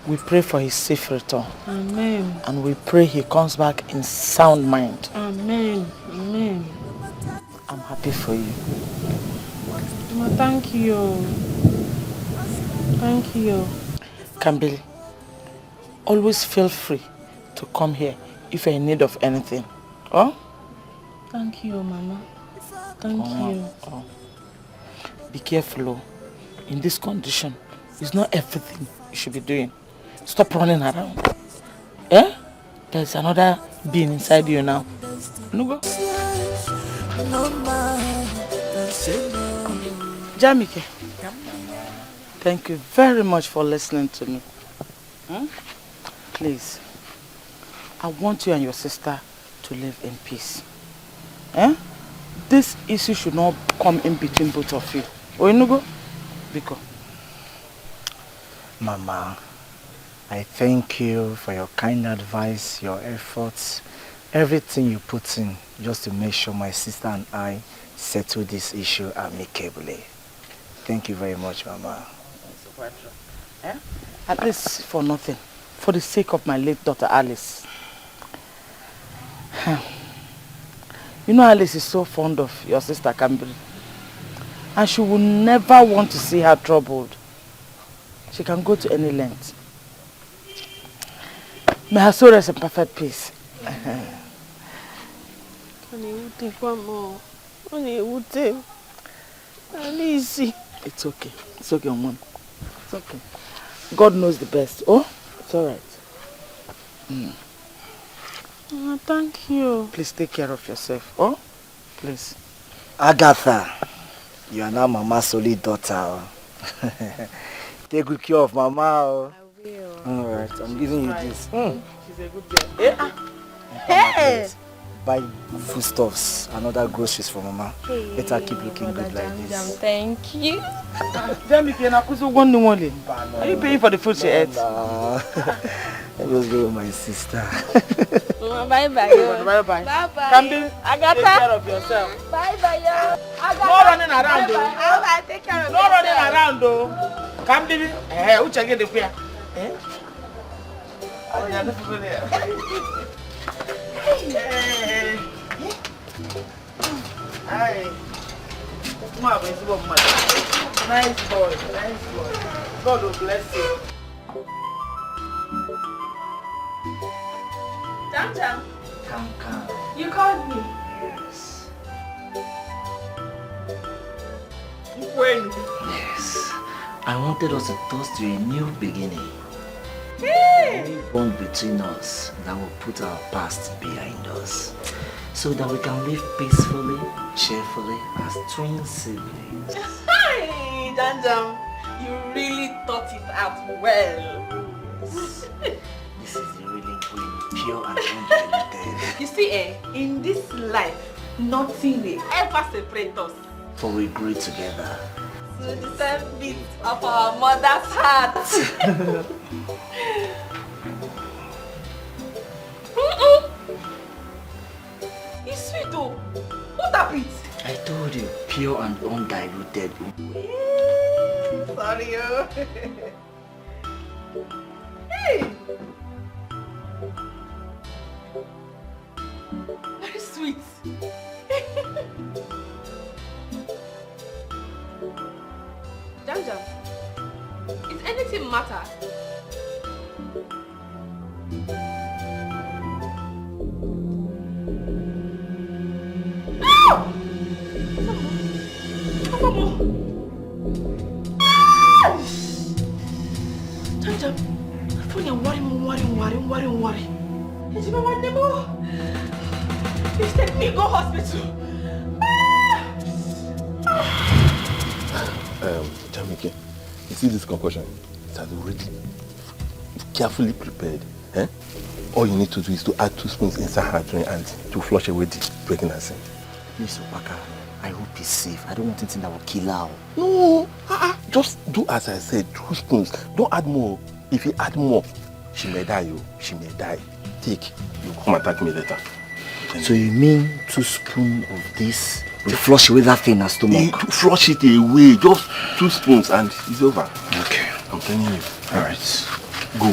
We pray for his safe return. Amen. And we pray he comes back in sound mind. Amen. Amen. I'm happy for you. Mama, thank you. Thank you. Kambili, always feel free to come here if you're in need of anything. Oh? Thank you, Mama. Thank you. Oh. Be careful, oh. In this condition, it's not everything you should be doing. Stop running around. Eh? There's another being inside you now. No go. Jamike, thank you very much for listening to me. Please, I want you and your sister to live in peace. This issue should not come in between both of you. Oinugo? Biko. Mama, I thank you for your kind advice, your efforts, everything you put in just to make sure my sister and I settle this issue amicably. Thank you very much, Mama. At least for nothing. For the sake of my late daughter Alice. You know Alice is so fond of your sister Kambili. And she will never want to see her troubled. She can go to any length. May her soul rest in perfect peace. It's okay. It's okay, Mom. It's okay. God knows the best. Oh, it's alright. Thank you. Please take care of yourself. Oh, please. Agatha, you are now Mama's solid daughter. Take good care of Mama. I will. Alright, I'm giving you this. She's a good girl. Hey! buy foodstuffs and other groceries for Mama. Hey, let her keep looking good like this. Thank you. Are you paying for the food she ate? Nah. Let me just go with my sister. Bye bye. Bye bye. Bye bye. Camden, Agatha. take care of yourself. Bye bye. Agatha. No running around though. Bye. Take care of No yourself. running around though. Camden, who check the fear? Hi. Nice boy. God will bless you. Jam. Come. You called me. Yes. When? Yes. I wanted us to toast to a new beginning. Hey! A bond between us that will put our past behind us, so that we can live peacefully, cheerfully as twin siblings. Hi, Jam. You really thought it out well. This is the real queen, pure and undiluted. You see, in this life, nothing will ever separate us. For we grew together. To the same beat of our mother's heart. It's sweet though. What happened? I told you, pure and undiluted. Sorry, Hey! Very sweet. Jam, is anything matter? Jam, phone and worry. Please take me, go hospital. Jamike, you see this concussion? It has already carefully prepared. All you need to do is to add 2 spoons inside her drink and to flush away the pregnancy. Miss Opaka, I hope he's safe. I don't want anything that will kill her. No, just do as I said, 2 spoons. Don't add more. If you add more, she may die. She may die. Take, you come and thank me later. So you mean 2 spoons of this to flush away that thing in her stomach? Flush it away, just 2 spoons and it's over. Okay. I'm telling you. Alright. Go.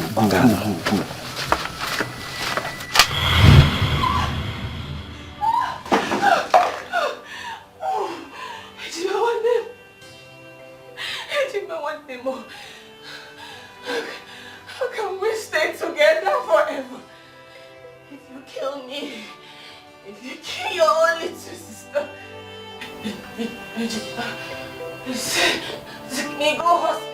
How can we stay together forever? If you kill me, if you kill your only 2 sisters, take me go hospital.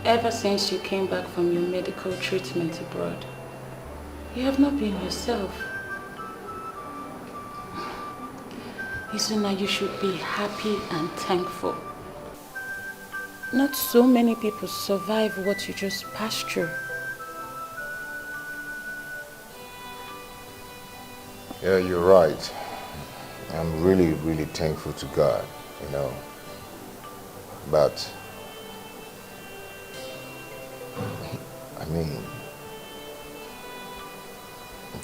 Ever since you came back from your medical treatment abroad, you have not been yourself. Izuna, you should be happy and thankful. Not so many people survive what you just passed through. Yeah, you're right. I'm really, really thankful to God, But I mean,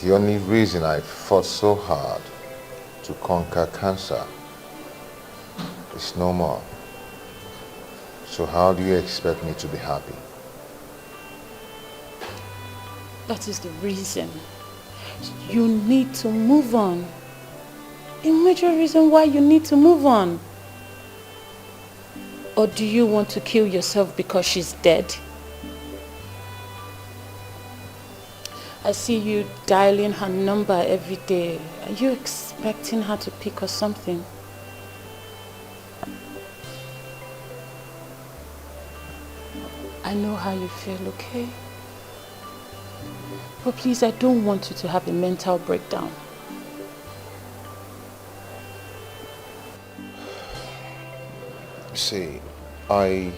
the only reason I fought so hard to conquer cancer is no more. So how do you expect me to be happy? That is the reason. You need to move on. A major reason why you need to move on. Or do you want to kill yourself because she's dead? I see you dialing her number every day. Are you expecting her to pick or something? I know how you feel, okay? But please, I don't want you to have a mental breakdown. See, I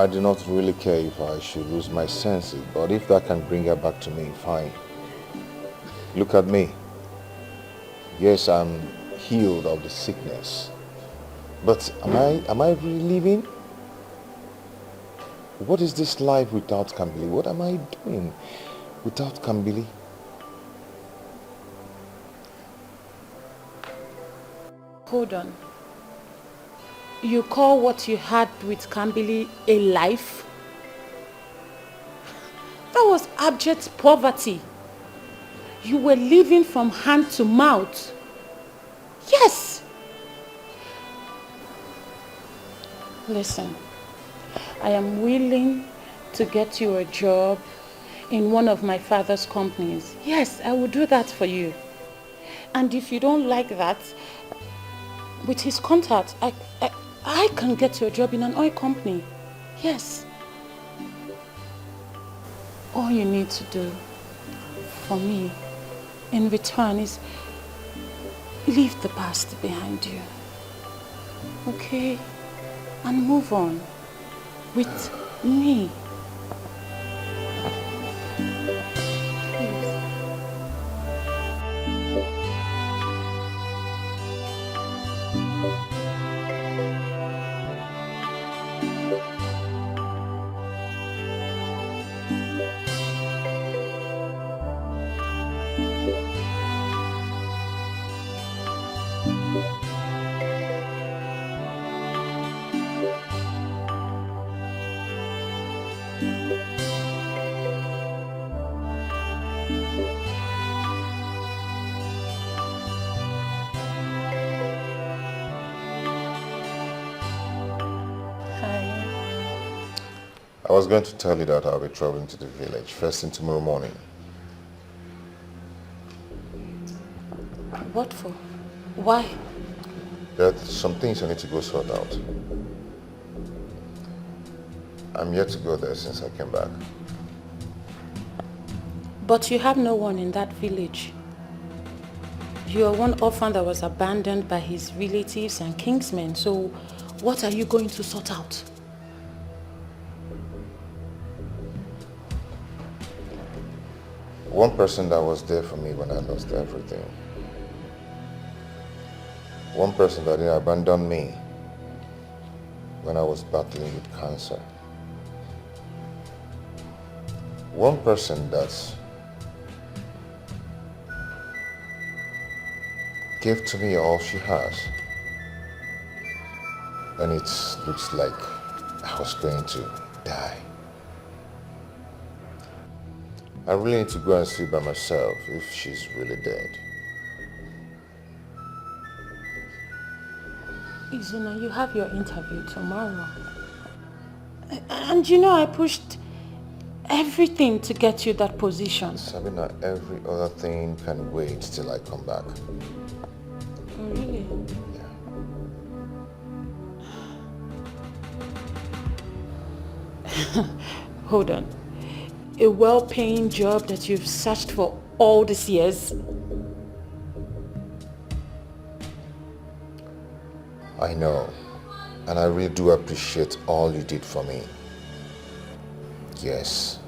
do not really care if I should lose my senses, but if that can bring her back to me, fine. Look at me. Yes, I'm healed of the sickness. But am I really living? What is this life without Kambili? What am I doing without Kambili? Hold on. You call what you had with Kambili a life? That was abject poverty. You were living from hand to mouth. Yes. Listen, I am willing to get you a job in one of my father's companies. Yes, I will do that for you. And if you don't like that, with his contact, I can get you a job in an oil company. Yes. All you need to do for me in return is leave the past behind you. Okay? And move on with me. I was going to tell you that I'll be traveling to the village first thing tomorrow morning. What for? Why? There are some things I need to go sort out. I'm yet to go there since I came back. But you have no one in that village. You are one orphan that was abandoned by his relatives and kinsmen, so what are you going to sort out? One person that was there for me when I lost everything. One person that didn't abandon me when I was battling with cancer. One person that gave to me all she has. And it looks like I was going to die. I really need to go and see by myself if she's really dead. Izuna, you have your interview tomorrow. And you know I pushed everything to get you that position. Sabina, every other thing can wait till I come back. Oh, really? Yeah. Hold on. A well-paying job that you've searched for all these years? I know, and I really do appreciate all you did for me. Yes,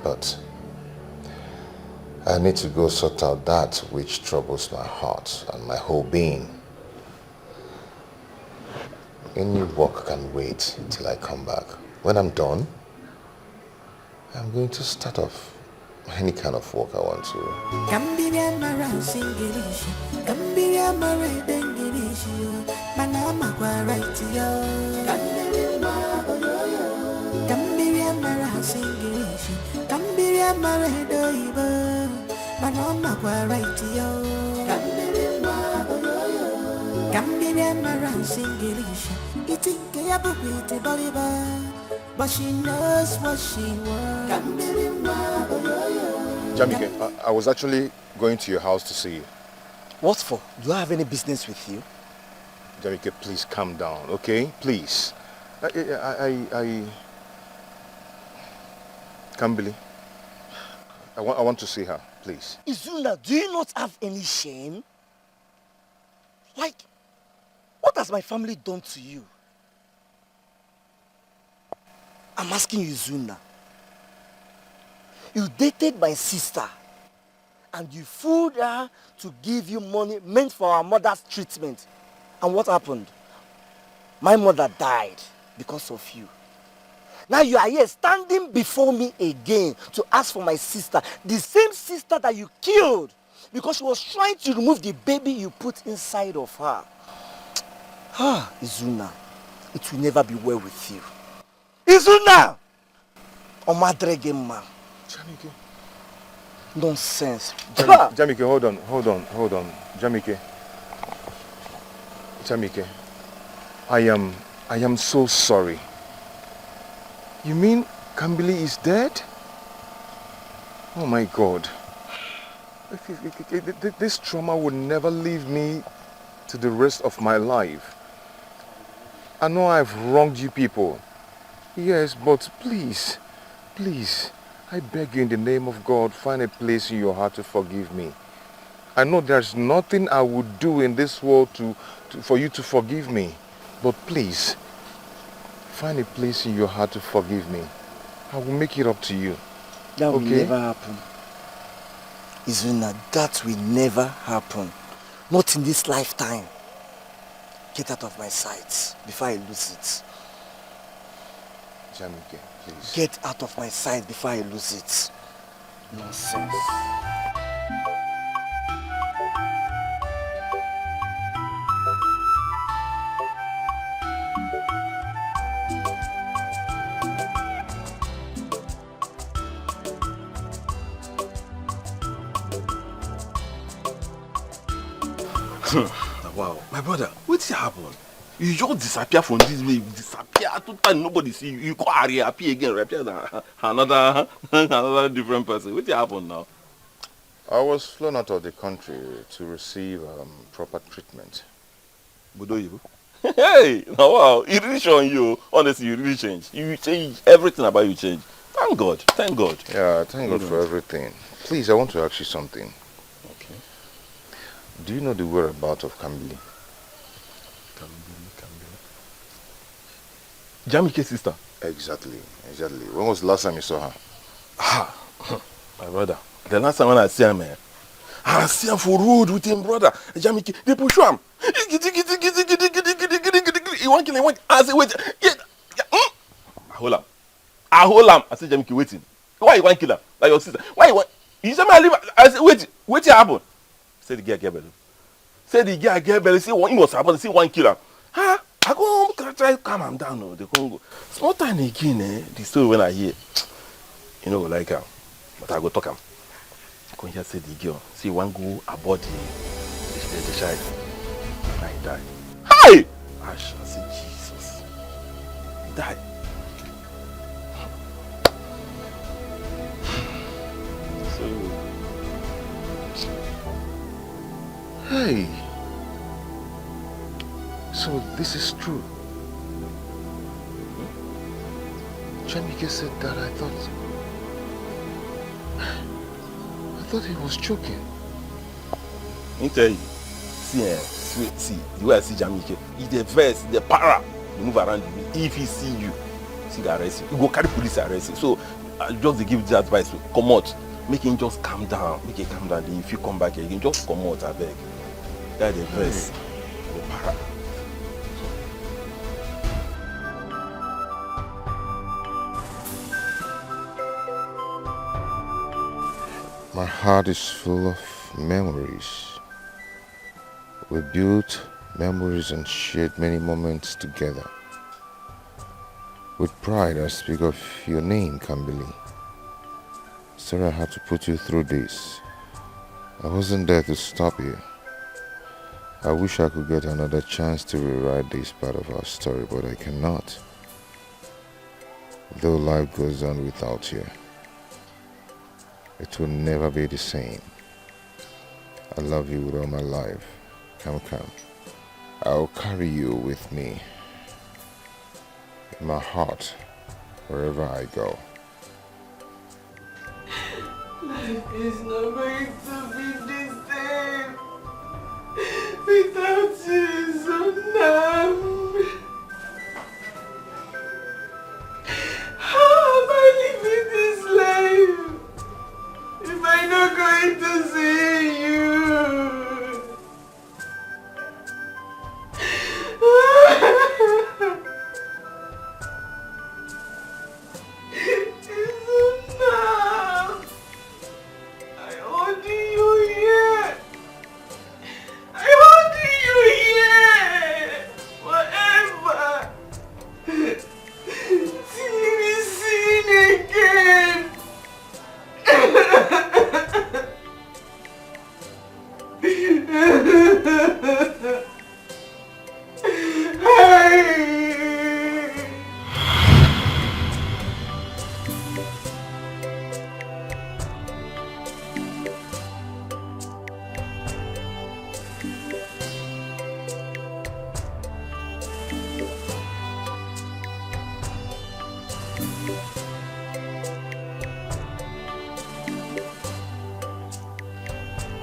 but I need to go sort out that which troubles my heart and my whole being. Any work can wait till I come back. When I'm done, I'm going to start off any kind of work I want to. But she knows what she wants. Jamike, I was actually going to your house to see you. What for? Do I have any business with you? Jamike, please calm down, okay? Please. I Kambili, I want to see her, please. Izuna, do you not have any shame? Like, what has my family done to you? I'm asking you, Izuna. You dated my sister and you fooled her to give you money meant for our mother's treatment. And what happened? My mother died because of you. Now you are here standing before me again to ask for my sister, the same sister that you killed because she was trying to remove the baby you put inside of her. Ah, Izuna, it will never be well with you. Izuna! Omadregemma. Jamike. Nonsense. Jamike, hold on. Jamike, I am so sorry. You mean Kambili is dead? Oh my God. This trauma would never leave me to the rest of my life. I know I've wronged you people. Yes, but please, I beg you in the name of God, find a place in your heart to forgive me. I know there's nothing I would do in this world for you to forgive me. But please, find a place in your heart to forgive me. I will make it up to you. That will never happen. Izuna, that will never happen. Not in this lifetime. Get out of my sight before I lose it. Jamike, please. Get out of my sight before I lose it. Nonsense. Wow, my brother, what's happened? You just disappear from this way, you disappear totally, nobody see you. You go appear again, appear another different person. What's happened now? I was flown out of the country to receive proper treatment. Budoyibo? Hey, now wow, it really showing you. Honestly, you really changed. You changed, everything about you changed. Thank God, thank God. Yeah, thank God for everything. Please, I want to ask you something. Okay. Do you know the whereabouts of Kambili? Jamike's sister? Exactly. When was the last time you saw her? My brother, the last time when I see him, I see him for road with him, brother. Jamike, they push him. He want kill him. I say, wait. I hold him. I say, Jamike, waiting. Why you want kill him? Like your sister. Why you want? He said, I leave. I say, wait. What happened? Say the girl get better. Say he was about to say one killer. Huh? I go home, try to calm him down. No, they can't go. Small time again, the story when I hear, you know, like but I go talk him. I can hear say the girl, see one go aboard the child, and he die. Hi! I shall say Jesus. He died. Hey. So this is true. Jamike said that. I thought he was joking. Let me tell you, see, the way I see Jamike, he's the verse, the para, he move around you. If he see you, he go arrest you. He go carry police arrest you. So I just give the advice to come out, make him just calm down. Make him calm down. If you come back again, just come out, I beg. That's the verse, the para. My heart is full of memories. We built memories and shared many moments together. With pride, I speak of your name, Kambili. Sorry I had to put you through this. I wasn't there to stop you. I wish I could get another chance to rewrite this part of our story, but I cannot. Though life goes on without you, it will never be the same. I love you with all my life. Come. I'll carry you with me in my heart wherever I go. Life is not going to be the same without you, Izuna. How am I living this life if I'm not going to see you?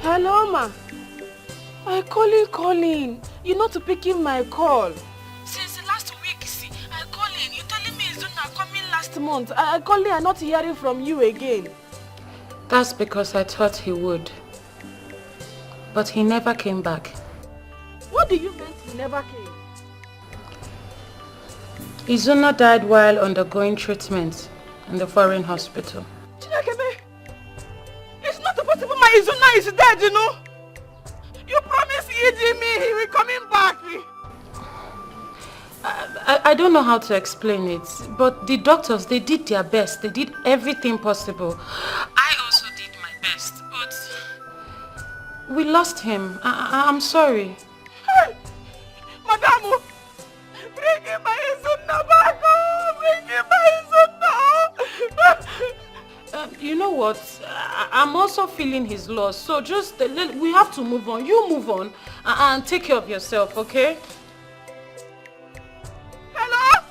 Hello, ma. I calling. You're not picking my call. Since last week, see, I calling. You telling me Izuna coming last month. I calling and not hearing from you again. That's because I thought he would. But he never came back. What do you mean he never came? Izuna died while undergoing treatment in the foreign hospital. Chinekebe, it's not possible my Izuna is dead, you know. You promised me he will coming back. I don't know how to explain it, but the doctors, they did their best. They did everything possible. I also did my best, but we lost him. I'm sorry. Hey, Madam, bring my Izuna back. Bring my Izuna. You know what? I'm also feeling his loss. So just, we have to move on. You move on and take care of yourself, okay? Hello?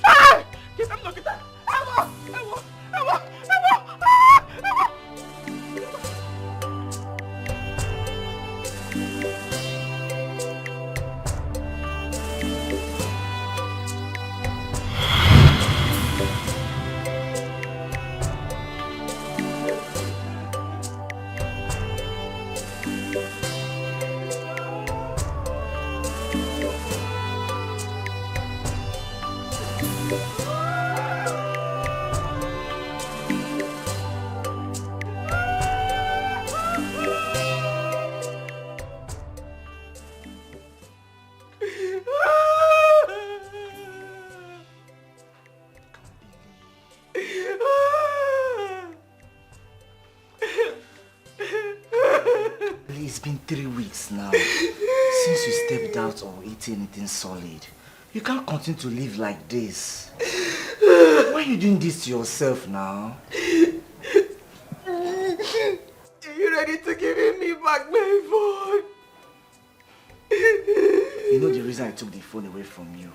Hey! Get them, look at that. Ewo! It's been 3 weeks now since you stepped out or eating anything solid. You can't continue to live like this. Why are you doing this to yourself now? Are you ready to give me back my phone? You know the reason I took the phone away from you?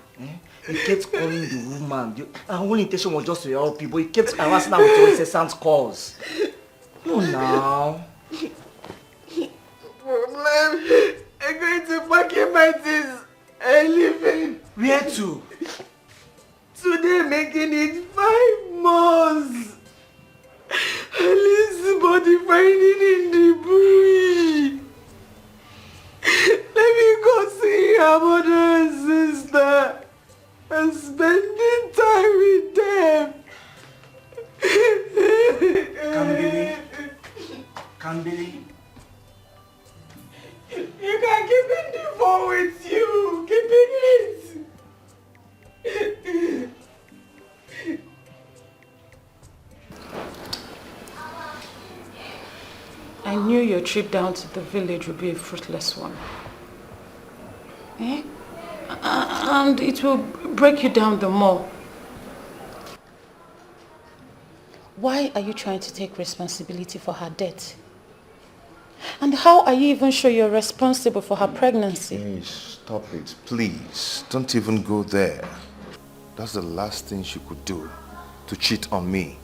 You kept calling the woman. Our whole intention was just to help you, but you kept harassing her with your incessant calls. No, now. Problem. I'm going to pack in my things and leaving. Where to? Today making it 5 months. Alice's body finding in the bush. Let me go see her mother and sister and spending time with them. Kambili. You can keep in the phone with you. Keep trip down to the village will be a fruitless one. Eh? And it will break you down the more. Why are you trying to take responsibility for her death? And how are you even sure you're responsible for her pregnancy? Hey, stop it, please. Don't even go there. That's the last thing she could do, to cheat on me.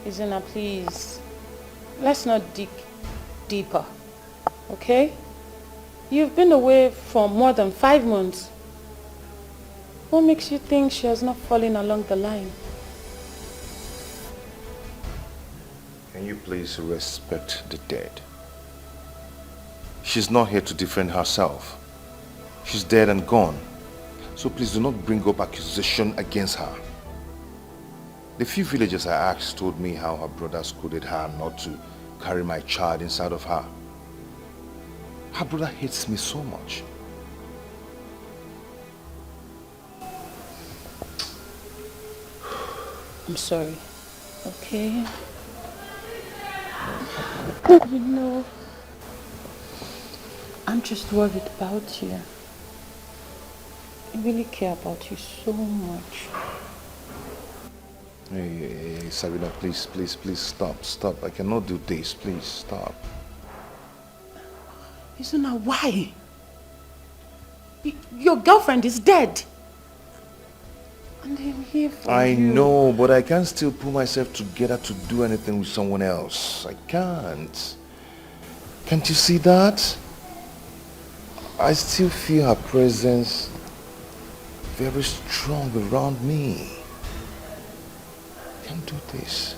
Izuna, please. Let's not dig deeper, okay? You've been away for more than 5 months. What makes you think she has not fallen along the line? Can you please respect the dead? She's not here to defend herself. She's dead and gone. So please do not bring up accusation against her. The few villagers I asked told me how her brother scolded her not to carry my child inside of her. Her brother hates me so much. I'm sorry, okay? You know, I'm just worried about you. I really care about you so much. Hey, Sabina, please, stop. I cannot do this. Please, stop. Izuna, why? Your girlfriend is dead. And I'm here for you. I know, but I can't still pull myself together to do anything with someone else. I can't. Can't you see that? I still feel her presence very strong around me. I can't do this.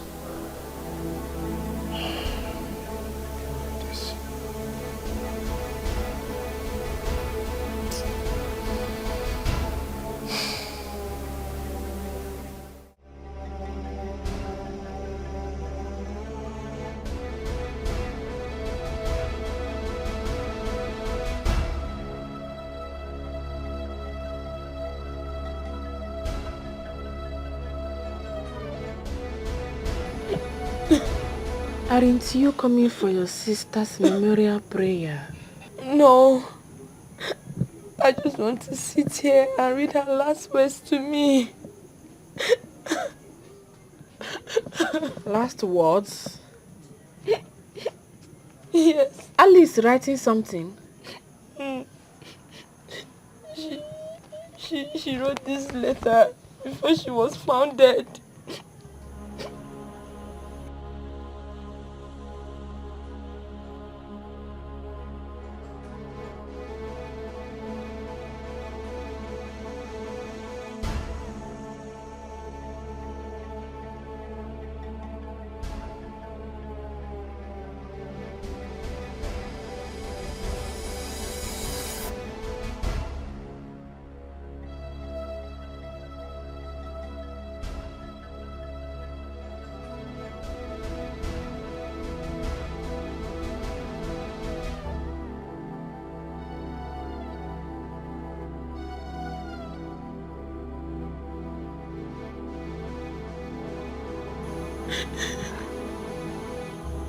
Aren't you coming for your sister's memorial prayer? No. I just want to sit here and read her last words to me. Last words? Yes. Alice writing something? She wrote this letter before she was found dead.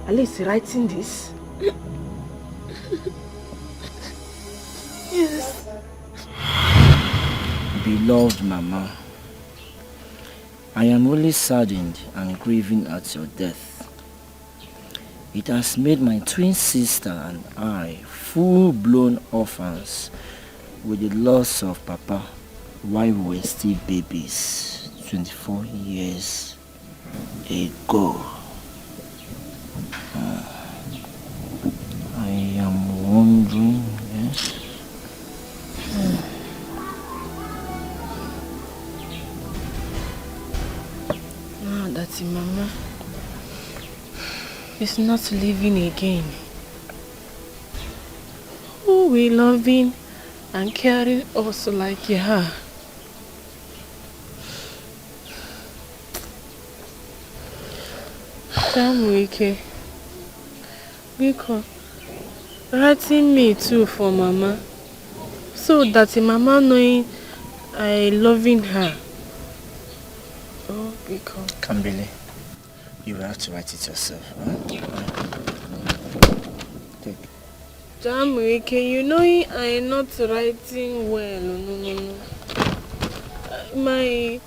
Alice writing this? Yes. Beloved Mama, I am really saddened and grieving at your death. It has made my twin sister and I full-blown orphans with the loss of Papa while we were still babies 24 years ago. I am wondering, yes? Now that Mama is not living again, who will loving and caring us like her? Wike, because writing me too for Mama, so that Mama knowing I loving her. Oh, because Kambili, You will have to write it yourself. Huh? Take. Jamike, you know I'm not writing well. No. My...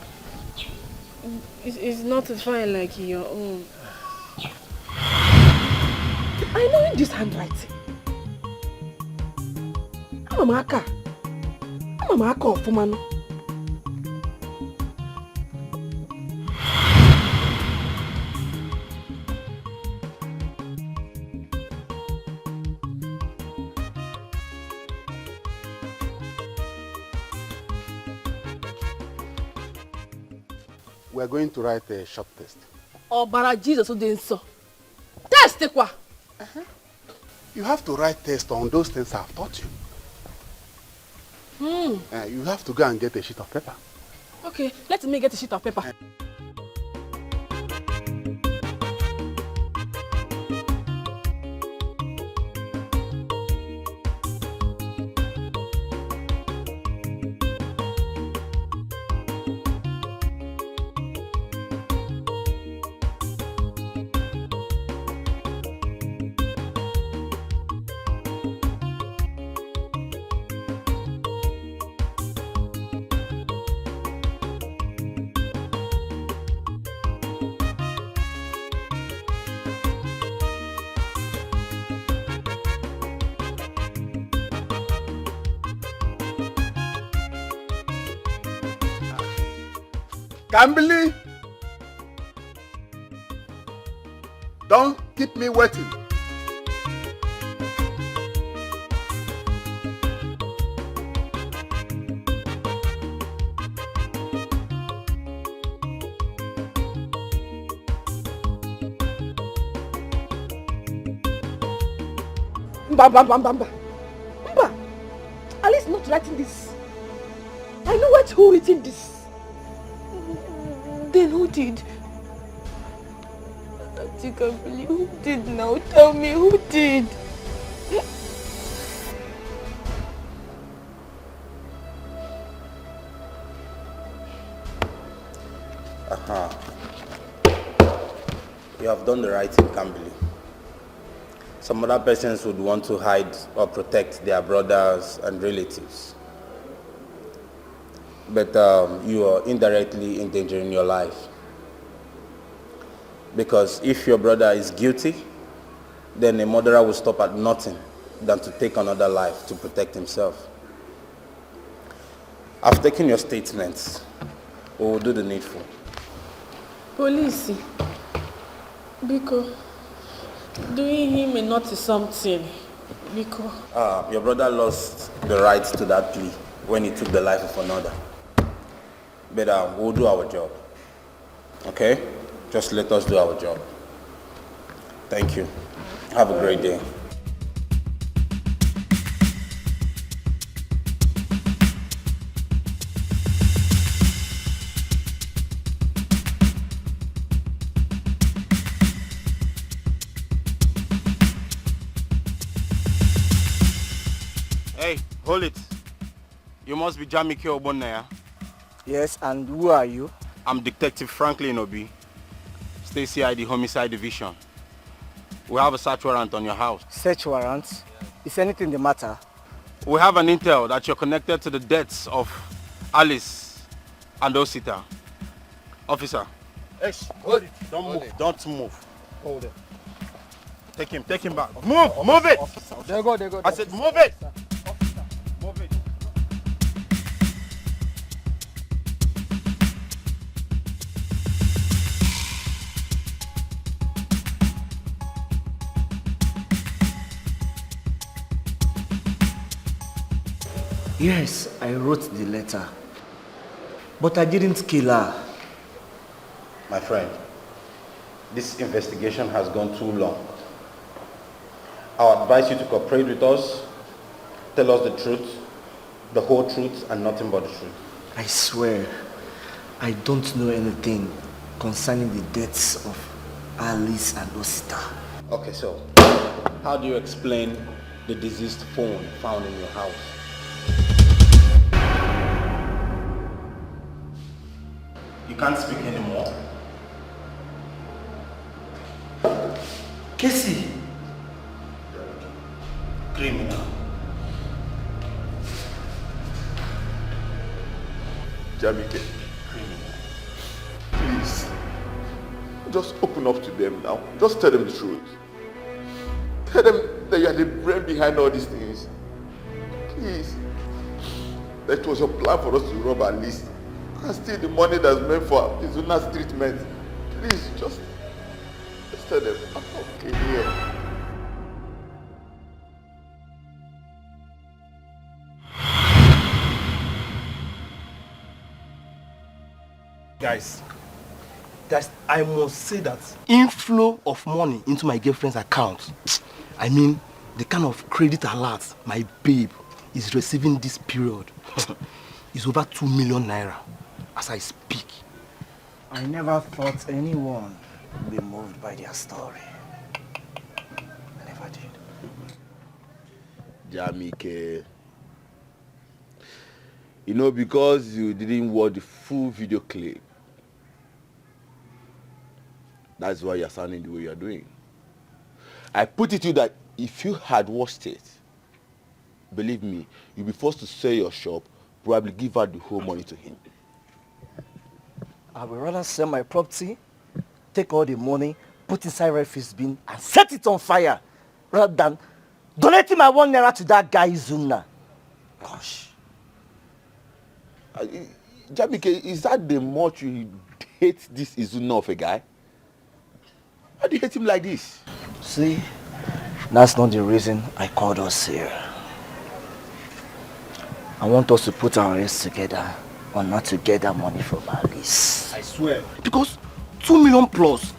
It's not fine like your own. I know this handwriting. I'm a maka of woman. We are going to write a short test. Bara Jesus didn't so. Test quoi? You have to write test on those things I've taught you. You have to go and get a sheet of paper. Okay, let me get a sheet of paper. Kambili, don't keep me waiting. Mba. Alice not writing this. I know who written this. Then who did? I can't believe who did now. Tell me who did. You have done the right thing, Kambili. Some other persons would want to hide or protect their brothers and relatives. But you are indirectly endangering your life. Because if your brother is guilty, then a murderer will stop at nothing than to take another life to protect himself. I've taken your statements. We will do the needful. Police, because doing him a naughty something. Because your brother lost the right to that plea when he took the life of another. But we'll do our job. Okay? Just let us do our job. Thank you. Have a great day. Hey, hold it. You must be Jamike Obonaya. Yes, and who are you? I'm Detective Franklin Obi, State CID Homicide Division. We have a search warrant on your house. Search warrant? Is anything the matter? We have an intel that you're connected to the deaths of Alice and Osita. Officer. Hey, hold it. Don't move. Don't move. Hold it. Take him back. Move it. There go. I said move it. Move it. Yes, I wrote the letter. But I didn't kill her. My friend, this investigation has gone too long. I advise you to cooperate with us, tell us the truth, the whole truth, and nothing but the truth. I swear, I don't know anything concerning the deaths of Alice and Osita. Okay, so how do you explain the deceased phone found in your house? You can't speak anymore. Casey. Criminal. Jamike, please, just open up to them now. Just tell them the truth. Tell them that you are the brain behind all these things. Please. That was your plan for us to rob at least. And steal the money that's meant for Izuna's treatment. Please, just tell them I'm okay here. Guys, I must say that inflow of money into my girlfriend's account, I mean, the kind of credit alert my babe is receiving this period is over 2 million naira as I speak. I never thought anyone would be moved by their story. I never did. Jamike, you know, because you didn't watch the full video clip, that's why you're sounding the way you're doing. I put it to you that if you had watched it, believe me, you'll be forced to sell your shop, probably give out the whole money to him. I would rather sell my property, take all the money, put inside refuse bin, and set it on fire, rather than donating my 1 naira to that guy Izuna. Gosh. Jamike, is that the much you hate this Izuna of a guy? Why do you hate him like this? See, that's not the reason I called us here. I want us to put our heads together on not to get that money from Alice. I swear. Because 2 million plus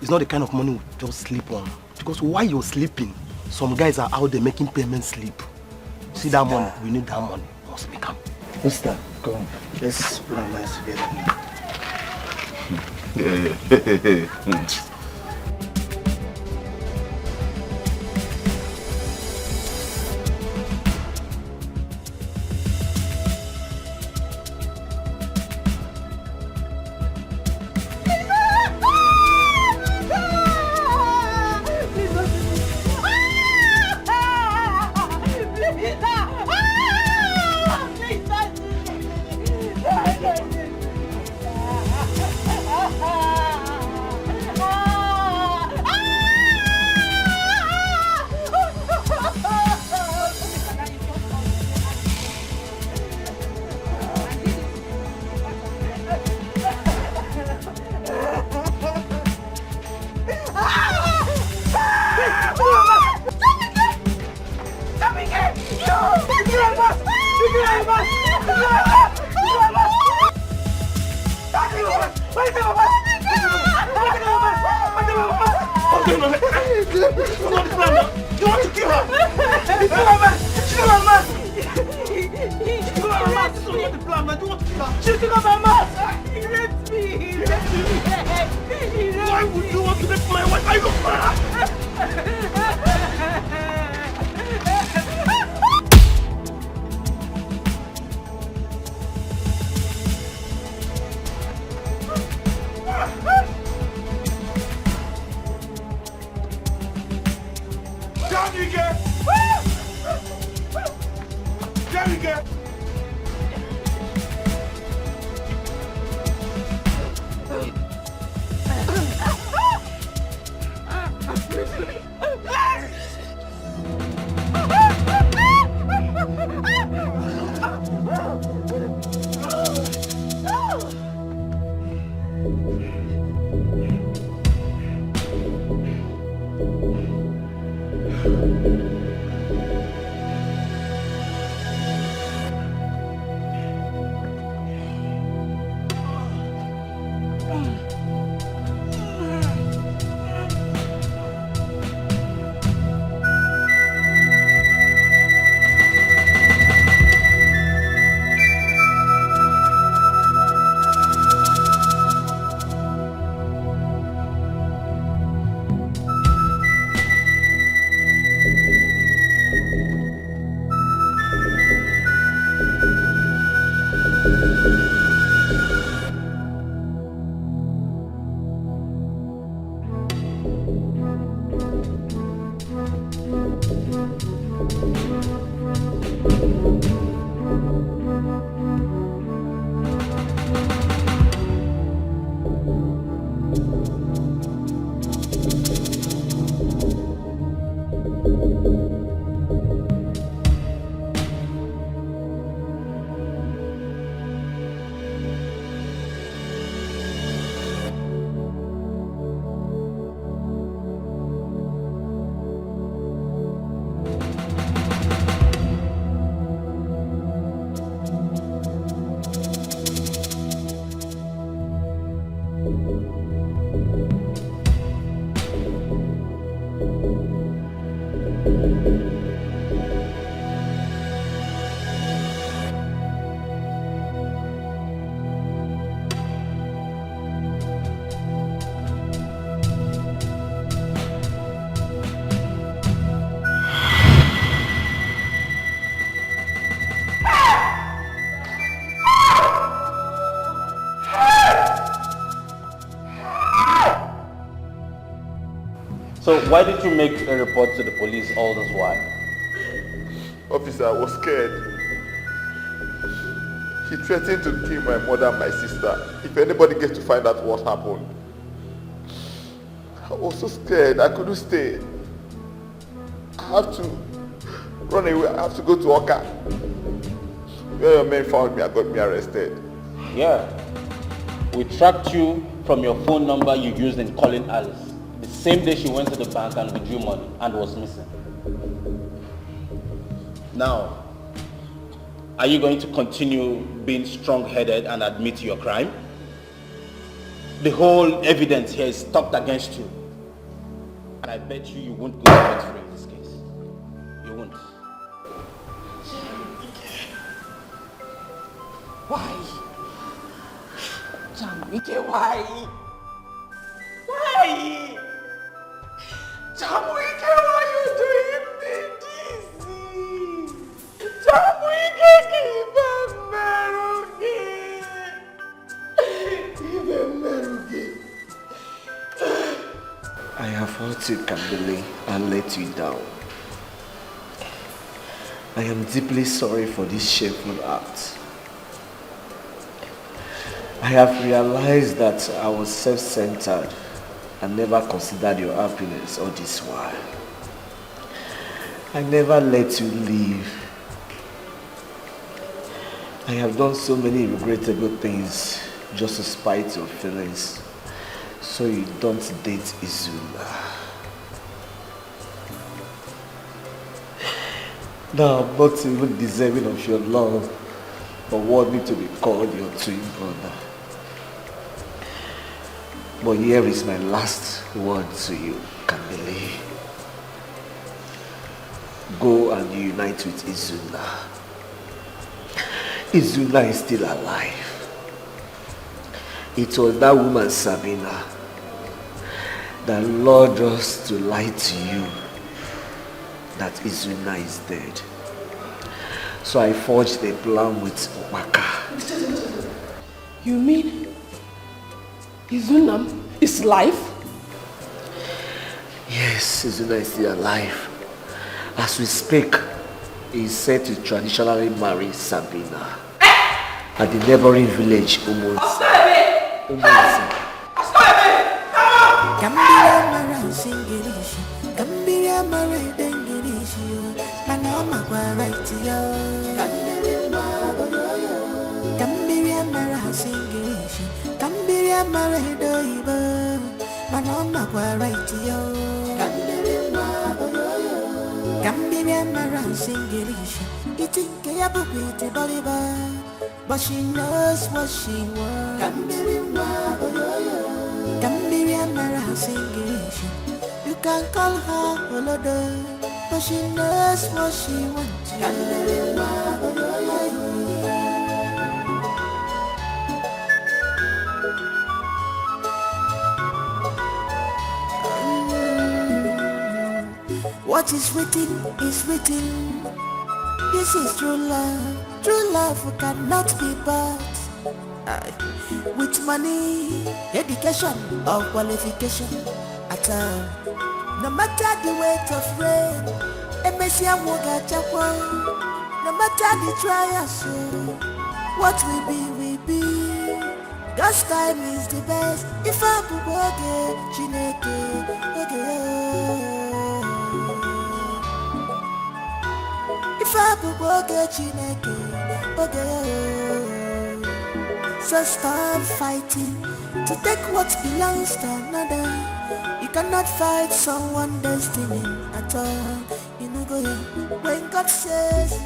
is not the kind of money we just sleep on. Because while you're sleeping, some guys are out there making payments sleep. See that money? We need that money. We must make them. Mister, come on. Let's put our minds together. So why did you make a report to the police all this while? Officer, I was scared. He threatened to kill my mother and my sister if anybody gets to find out what happened. I was so scared, I couldn't stay. I have to run away, I have to go to Oka. Where your men found me and got me arrested. Yeah. We tracked you from your phone number you used in calling Alice. The same day she went to the bank and withdrew money and was missing. Now, are you going to continue being strong-headed and admit to your crime? The whole evidence here is stocked against you. And I bet you won't go scot-free in this case. You won't. Why? Jamike, why? Why? Jamike, why are you doing me this? Jamike, give a Merugi. I have hurt you, Kambili, and let you down. I am deeply sorry for this shameful act. I have realized that I was self-centered and never considered your happiness all this while. I never let you leave. I have done so many regrettable things just to spite your feelings, so you don't date Izuna. Now I'm not even deserving of your love, but want me to be called your twin brother. But here is my last word to you, Kamili. Go and unite with Izuna. Izuna is still alive. It was that woman, Sabina, that lured us to lie to you that Izuna is dead. So I forged a plan with Waka. You mean Izuna is alive? Yes, Izuna is still alive. As we speak, he is set to traditionally marry Sabina at the neighboring village, Umunsa. But she knows what she wants. You can call her Olodo, but she knows what she wants. What is written is written. This is true love. True love cannot be bought with money, education, or qualification at all. No matter the weight of rain, a Mesia Woga Chapwa. No matter the trials, what we be. God's time is the best. If I buboge, chineke, if I buboge, chineke, so stop fighting to take what belongs to another. You cannot fight someone's destiny at all. You know go when God says.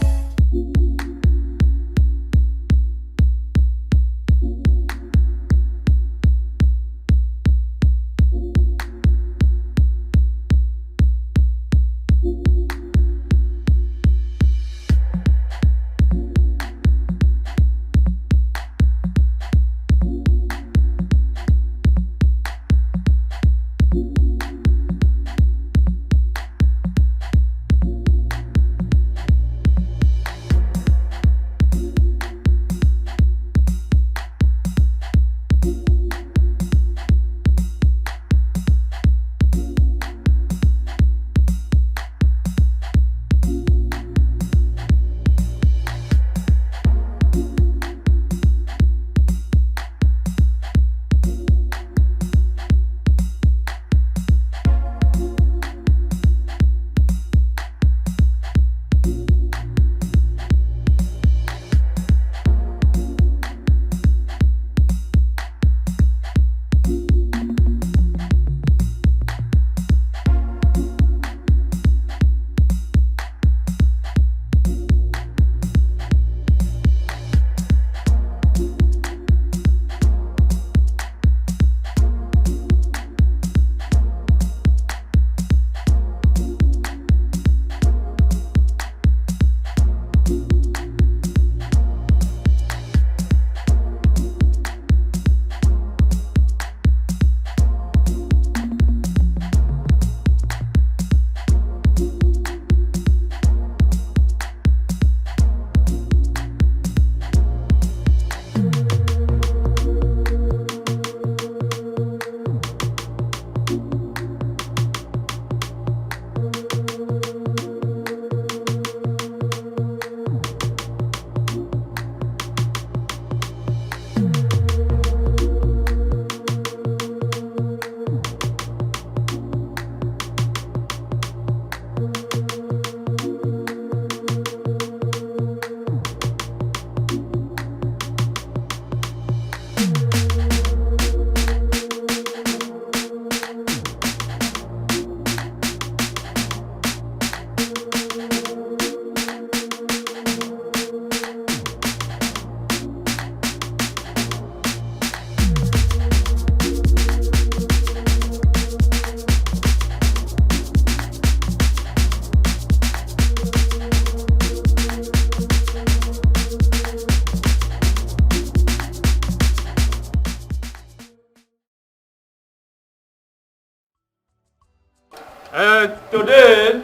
Today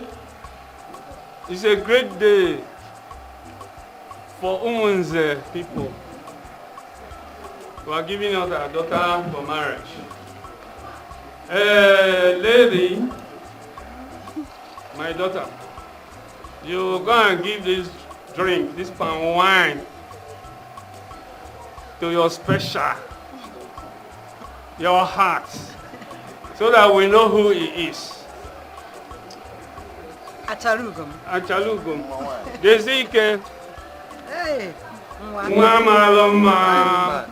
is a great day for Umunze people who are giving us our daughter for marriage. Lady, my daughter, you go and give this drink, this palm wine, to your special, your heart, so that we know who he is. Achalugum. Achalugum. Desike. Hey. Mama Loma.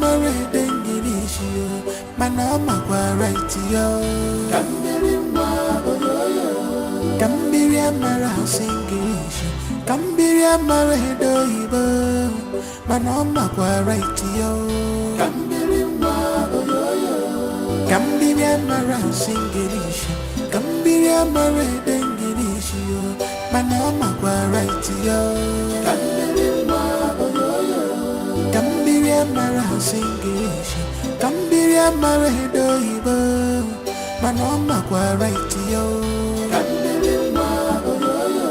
mare dengirishi mana makwa right yo. Kambiri ma oyoyo. Kambiri mara singirishi. Kambiri mare doibo mana makwa right yo. Kambiri ma oyoyo. Kambiri mara singirishi. Kambiri mare dengirishi mana makwa right yo. Kambiri ma oyoyo. Kambiri mara singirishi. Kambiri mara doibo mana makwa right yo. Kambiri ma oyoyo.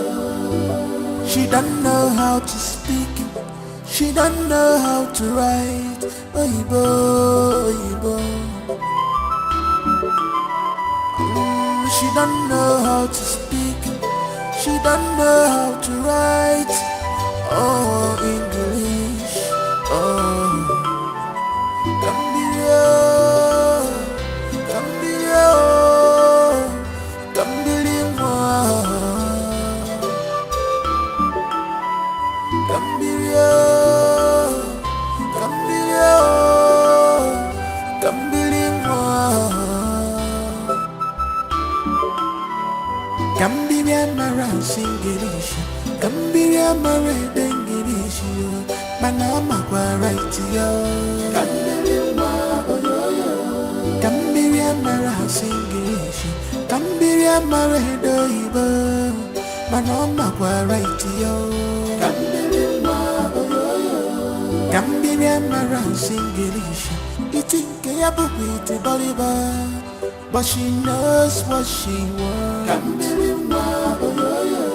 She don't know how to speak. She don't know how to write. Oyibo, oyibo. She don't know how to speak. She don't know how to write. Oh, English. Oh, Cambio, Cambio, Cambio, Cambio, Cambio, Cambia mara singirishi. Cambia mara dengirishi. Mana makwa right yo. Cambia ma oyoyo. Cambia mara singirishi. Cambia mara doibo. Mana makwa right yo. Cambia ma oyoyo. Cambia mara singirishi. Itinke ya bubi iti boliba. But she knows what she wants. Kambiri ma oyoyo.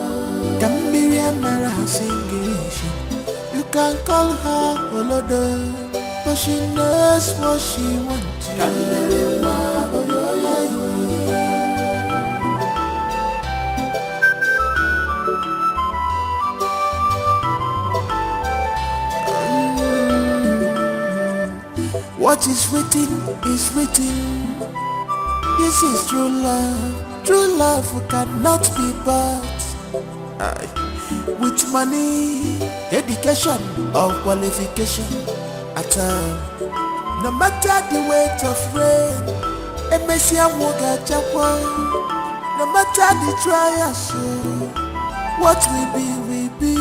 Kambiri mara singirishi. You can call her Olodo, but she knows what she wants. Kambiri ma oyoyo. What is written is written. This is true love. True love cannot be bought with money, education, or qualification at all. No matter the weight of rain, a messiah will get a point. No matter the trials, what will be, will be.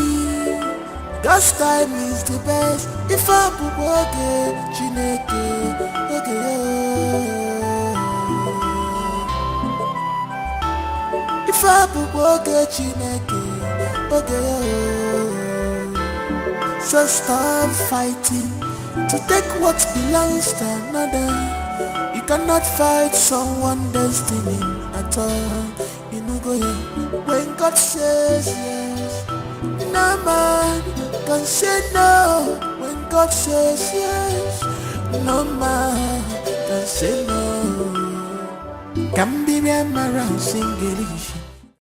God's time is the best. If I work it, Chineke, if I work it, Chineke, so stop fighting to take what belongs to another. You cannot fight someone's destiny at all. You know, go when God says yes, no man can say no. When God says yes, no man can say no. Kambiri mara singirishi.